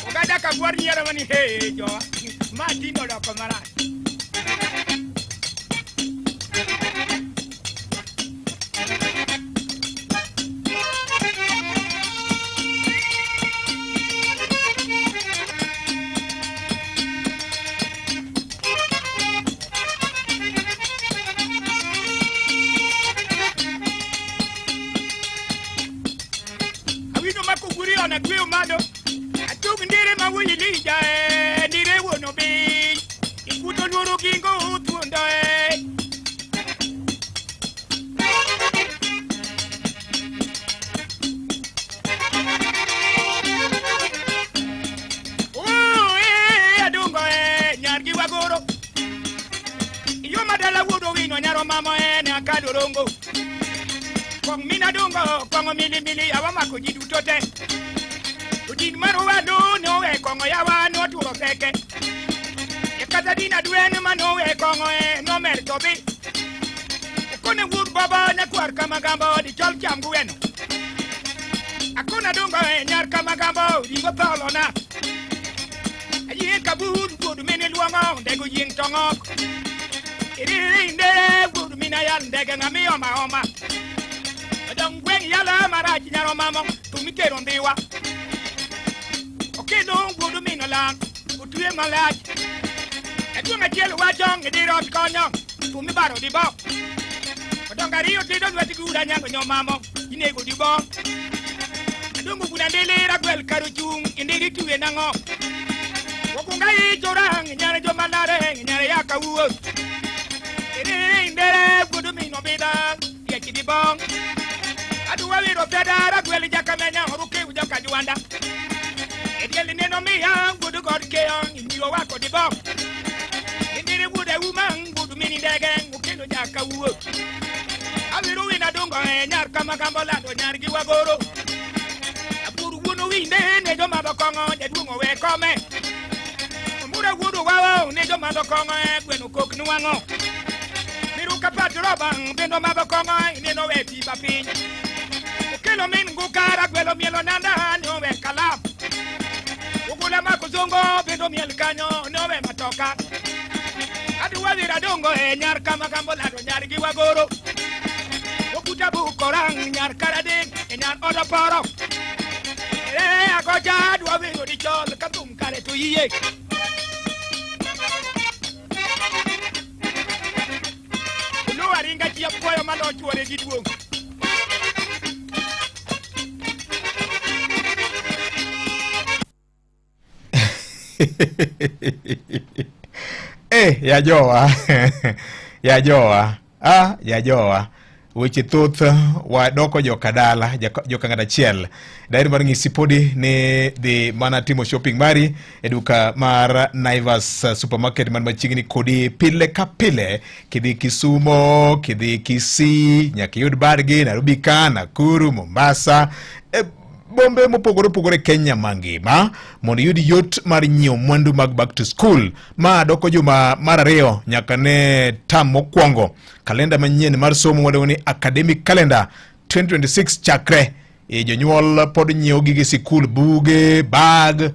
Ogada kabuar nyero mani hey jo ma tino loko Maraji. Awino makuguri ona gwe mado. Atuk ndire mawuyi lija ndire wono bi. Ikuto loro kingo utundo adungo nyargi wagoro. Iyo madala wudo wino nyaro mama ne akadorongo. Kong mina dungo kongo mili awama kujidu tote. Udig maru wado no e kongo yawa no turo seke. E katadina duene mano e kongo no mertobi. Ukone wud baba na kwar kamagambo di chol chamgu eno. Akuna dungo nyar kamagambo dingo palona. Ayi kabud wud mini luongo ndego ying tongok. Iri ndere wud mina yal ndege ngami oma. Dong wen yala Maraji nyaro mamo tumikero ndiwa. Okino wudu minala utuye Malaji. Etunga jelu wajong edirot konyo tumibaro dibo. Odonga rio tido nweti gura nyango nyomamo inego dibo. Edungu kuna ndele ragwel karuchung indiri tuye nango. Wakunga jorang nyare jomalare nyare yaka uo. Iri ndere wudu mino bida yeki dibong. Aduwa wiro fedara gweli jakamenya horuke ujaka juanda. Edieli neno miya gudu god keyon indiyo wako dibo. Indiri wude woman gudu mini degen ukendo jaka uo. Awiru wina dungo nyar kama kambolando nyar giwa goro. Aburu wunu winde nejo mabakongo jadungo we kome. Mura wudu wawo nejo mabakongo gwenu koknu wango. Miru kapatu robang bendo mabakongo ineno we pipa pinyi. Ukelo min ngukara gwelo mielo nanda nyowe kalam. Ugula makuzungo bendo miel kanyo nyowe matoka. Aduwa vira dongo nyar kama kambolado nyar giwa goro. Ukuta bukorang nyar karading nyar odo poro. Agoja aduwa viro di chol katum kare tu iye. Uluwa ring Oginga chia puoyo malo chuore gi duong.
Ya jowa. Ya jowa. Ya jowa. Weche thoth wa doko jokadala, jokang'ata chiel. Dairi mar ng'isi podi ni dhi mana timo shopping mari e duka mar Naivas supermarket man machiegni kodi pile ka pile. Kidhi Kisumo, kidhi Kisii, nyaka yud bargi, Nairobi ka, Nakuru, Mombasa, bombe mopogore Kenya mangima mondo yud yot mar nyiewo mwandu mag back to school ma doko juma mar 2 nyaka ne tam mokwongo. Kalenda manyien mar somo wadong ni academic calendar 2026 chakre. Jonyuol pod nyiewo gige sikul, buge, bag,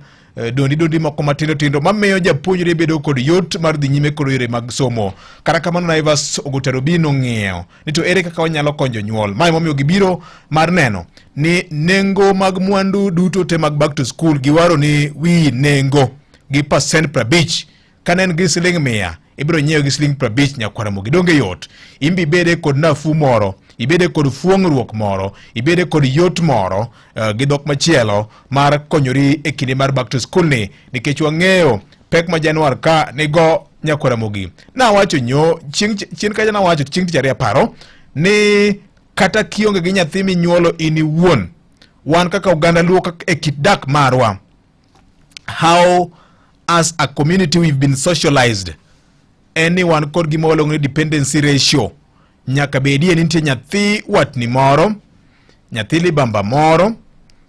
dondi moko matindo mamiyo japuonjre bedo kod yot mar dhi nyime kod yore mag somo. Kata kamano Naivas ogutero bino ng'iewo ni to ere kaka wanyalo konyo nyuol. Mae momiyo gibiro mar neno ni nengo mag mwandu duto te mag back to school giwaro ni wi nengo gi percent 50. Kanen gi siling 100 ibiro nyiewo gi siling 50 nyakwara mo gidonge yot. Imbi bede kod nafu moro, ibede kod fuong'ruok moro, ibede kod yot moro gi dhok machielo mar konyori e kinde mar back to school ni, nikech wang'eyo pek ma Januar ka nigo nyakwara mogi. Na wacho chien kaja na wacho chieng' tich ariyo paro ni kata kionge gi nyathi minyuolo ini wuon, wan kaka oganda Luo e kit dak marwa, how as a community we've been socialized, anyone kod gima waluongo ni dependency ratio. Nyaka bedie ni nitie nyathi watni moro, nyathi libamba moro,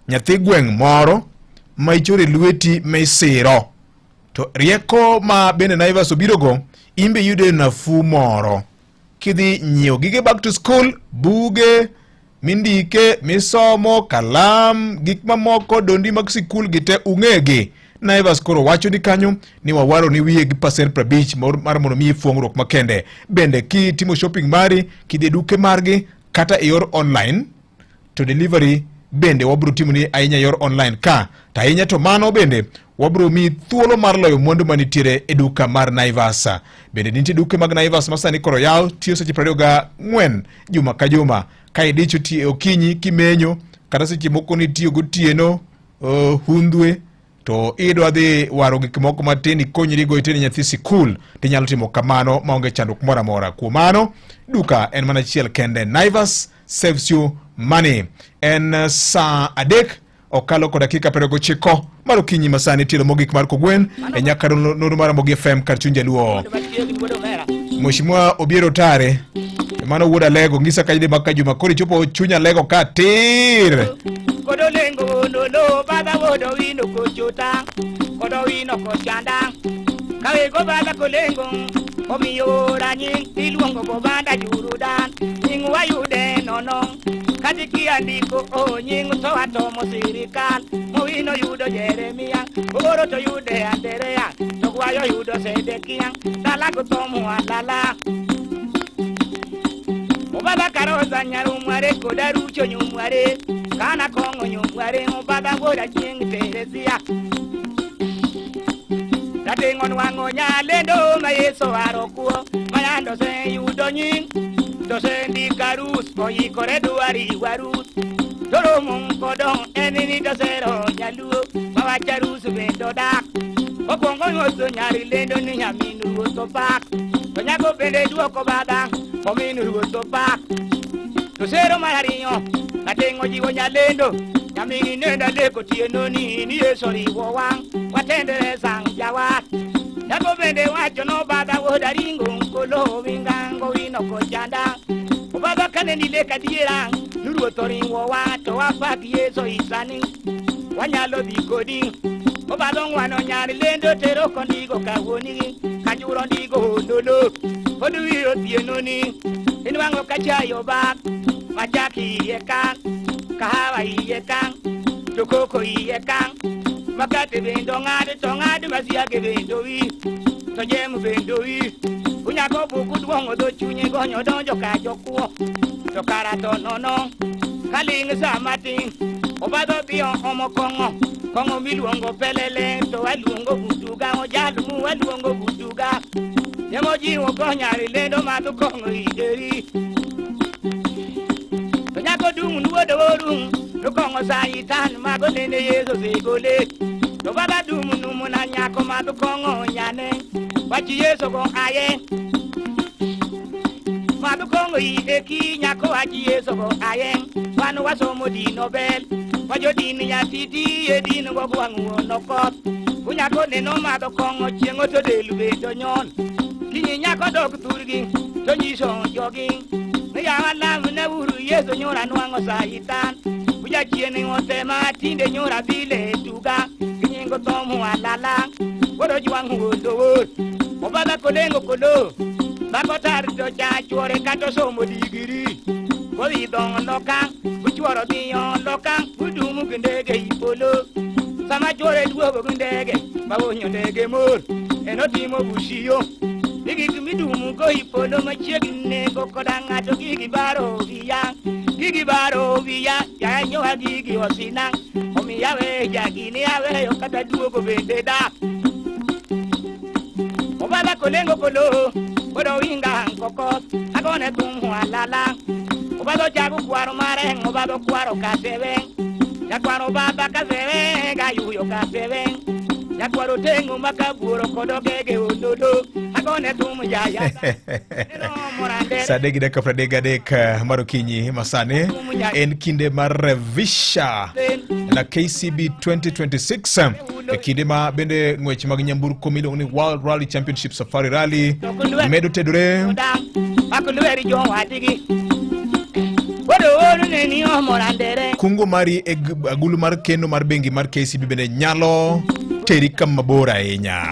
nyathi gweng' moro ma ichore lweti mesiro. To rieko ma bende Naivas obirogo, imbe yude nafu moro. Kidhi nyiewo gige back to school, buge, mindike, misomo, kalam, gik mamoko, dondi mag sikul gite ung'egi. Naivas koro wacho ni kanyo ni wawaro ni wiye gi percent 50 mar mondo mi fuong'ruok makende. Bende ki timo shopping mari, kidhi duke margi kata yor online to delivery bende wabro timo ni ainya yor online ka. Ta ainya to mano bende wabro mi thuolo mar loyo mwandu manitiere e duka mar Naivas. Bende nitie duke mag Naivas masani koro yaw tiyo seche 24 juma ka juma. Ka idicho tiyo okinyi kimenyo, kata seche moko ni tiyo gotieno hundwe, to idwa dhi waro gik moko matin ikonyri go itene nyathi sikul, tinyalo timo kamano maonge chandruok moro amora. Kuom mano, duka en mana achiel kende. Naivas saves you money. En saa 3 okalo kod dakika 29 mar okinyi masani tilo mogik mar Kogwen e nyakar nuru mar Mogi FM kar chuny Jaluo. Mheshimiwa Obiero Tare mano wuoda lego ngisa kajide maka juma kori chopo chunya lego ka tir.
Kodo lengo no baba wodo wino kochota kodo wino kochanda kawe go baba kolengo omiyo ranyi iluongo go banda jurudan nyingu wayude nono katiki andiko nyingu to atomo sirikal mowino yudo Jeremia oro to yude Anderea to wayo yudo Sedekia dalago tomo alala Obaba karoza nyarumware kodarucho nyumware kana kongo nyumware obaba woda ching Teresia Tatengon wango nyalendo mayeso arokuo mayando se yudo nying to se ndikarus oyikore duari warus Doro munkodong enini to sero nyaluo mawacharus bendo dak Okongo nyoso nyari lendo ni nyaminu utopak Tonyago bende duoko badang Ominu wuto pak To sero marariyo Katengo jiwo nyalendo Nyamini nenda leko tieno ni esori wawang Watendere sang jawat Yago bende wacho no bada wodaringo Nkolo wingango wino kochanda Obaba kane nileka dierang Nuru otoring wawang To wapaki yeso isani Wanyalo dikodi Obadong wano nyari lendo Tero kondigo kawoni Kanjuro ndigo hondolo Odu yo tieno ni Inwango kachayo bak Machaki yekan Kahawa yekan Chokoko yekan Makate bendo ngade tongade Masiake bendo wi Tojemu bendo wi Unyako buku duongo do chunye Gonyo donjo kajo kuo Tokara tonono Kaling samati Obado biyo omo kongo Kongo miluongo pelele To waluongo butuga Ojalumu waluongo butuga Yemoji wokonyari lendo matukongo ideri. Tonyako dung nuwodo worum. Tukongo sayitan mago nene yeso segole. Tobaba dung numuna nyako matukongo nyane. Wachi yeso go aye. Matukongo ideki nyako wachi yeso go aye. Wanu wasomo di Nobel. Wajo dini ya titi ye dini wabuangu nokot. Unyako neno matukongo chengo to delube donyon. Kini nyako dok turgi, tonyiso jogi. Niya wala mune uru yeso nyora nuango sayitan. Uja chieni ngotema tinde nyora bile tuga. Kini ngotomu alala, woro juangu dowor. Obaba kolengo kolo, bako tarito cha chore kato somo digiri. Kodi don loka, uchuoro diyon loka, udumu kindege ipolo. Sama chore duogo kindege, babonyo ndege mor. Enotimo bushiyo. Gigi kumidumu go ipolo machiegine go kodanga to gigi baro via ya nyoa gigi osina omi yawe jagini yawe yo kata duogo bende da obaba kolengo kolo bodo winga nkoko agone tumu alala obaba jagu kwaro mare obaba kwaro kasebe ya kwaro baba kasebe ga yuyo kasebe ya kwaro tengo makaburo kodogege ododo agone tumu ya
Sadegi deka pradega deka marukinyi masane en kinde mar revisha na KCB 2026 kinde ma bende ngwech mag nyamburko miluongo ni World Rally Championship Safari Rally medo tedore
akulweri jo wadigi
kungo mari agulu mar keno mar bengi mar KCB bende nyalo teri kama bora ahinya.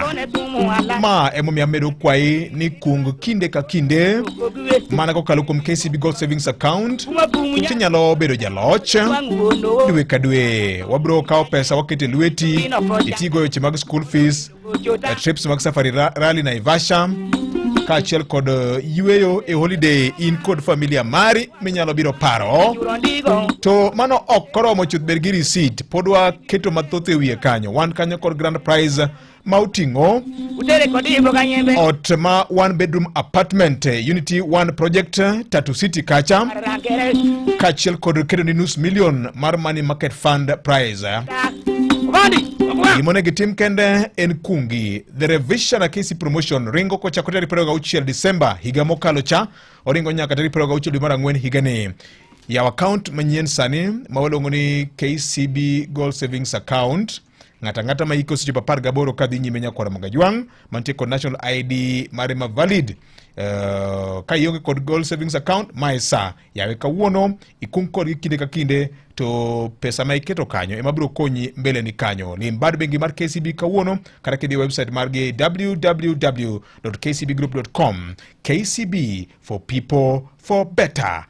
Ma emomiyo amedo kwayi ni kung kinde ka kinde mana kokalo kuom KCB Gold Savings Account tinyalo bedo jaloch dwe ka dwe. Wabiro kawo pesa wakete lweti itigo weche mag school fees, trips mag Safari Rally Naivasha kaachiel kod yueyo e holiday in kod familia mari minyalo biro paro. To mano ok koromo chuth ber gi receipt, pod waketo mathoth e wiye kanyo. Wan kanyo kod grand prize ma uting'o ot ma one bedroom apartment Unity One Project Tatu City kacha kaachiel kod kedo ni nus million mar money market fund prize. Gimone gitim kende en kungi the revision na KCB promotion ringo kocha kotari 26 Disemba higa mokalo cha oringo nyaka tari 26 dwe mar ang'wen higa ni. Yaw account manyien sani mawalongo ni KCB Gold Savings Account. Ngata ma iko sijipa par gaboro kadhi nyime nyakwara magajwang mantie kod national ID mare ma valid. Ka ionge kod Gold Savings Account maesa yawe kawuono ikung kod kinde ka kinde to pesa ma iketo kanyo ema biro konyi mbele ni kanyo. Ni bad bengi mar KCB kawuono kata kidi website margi www.kcbgroup.com. KCB for people for better.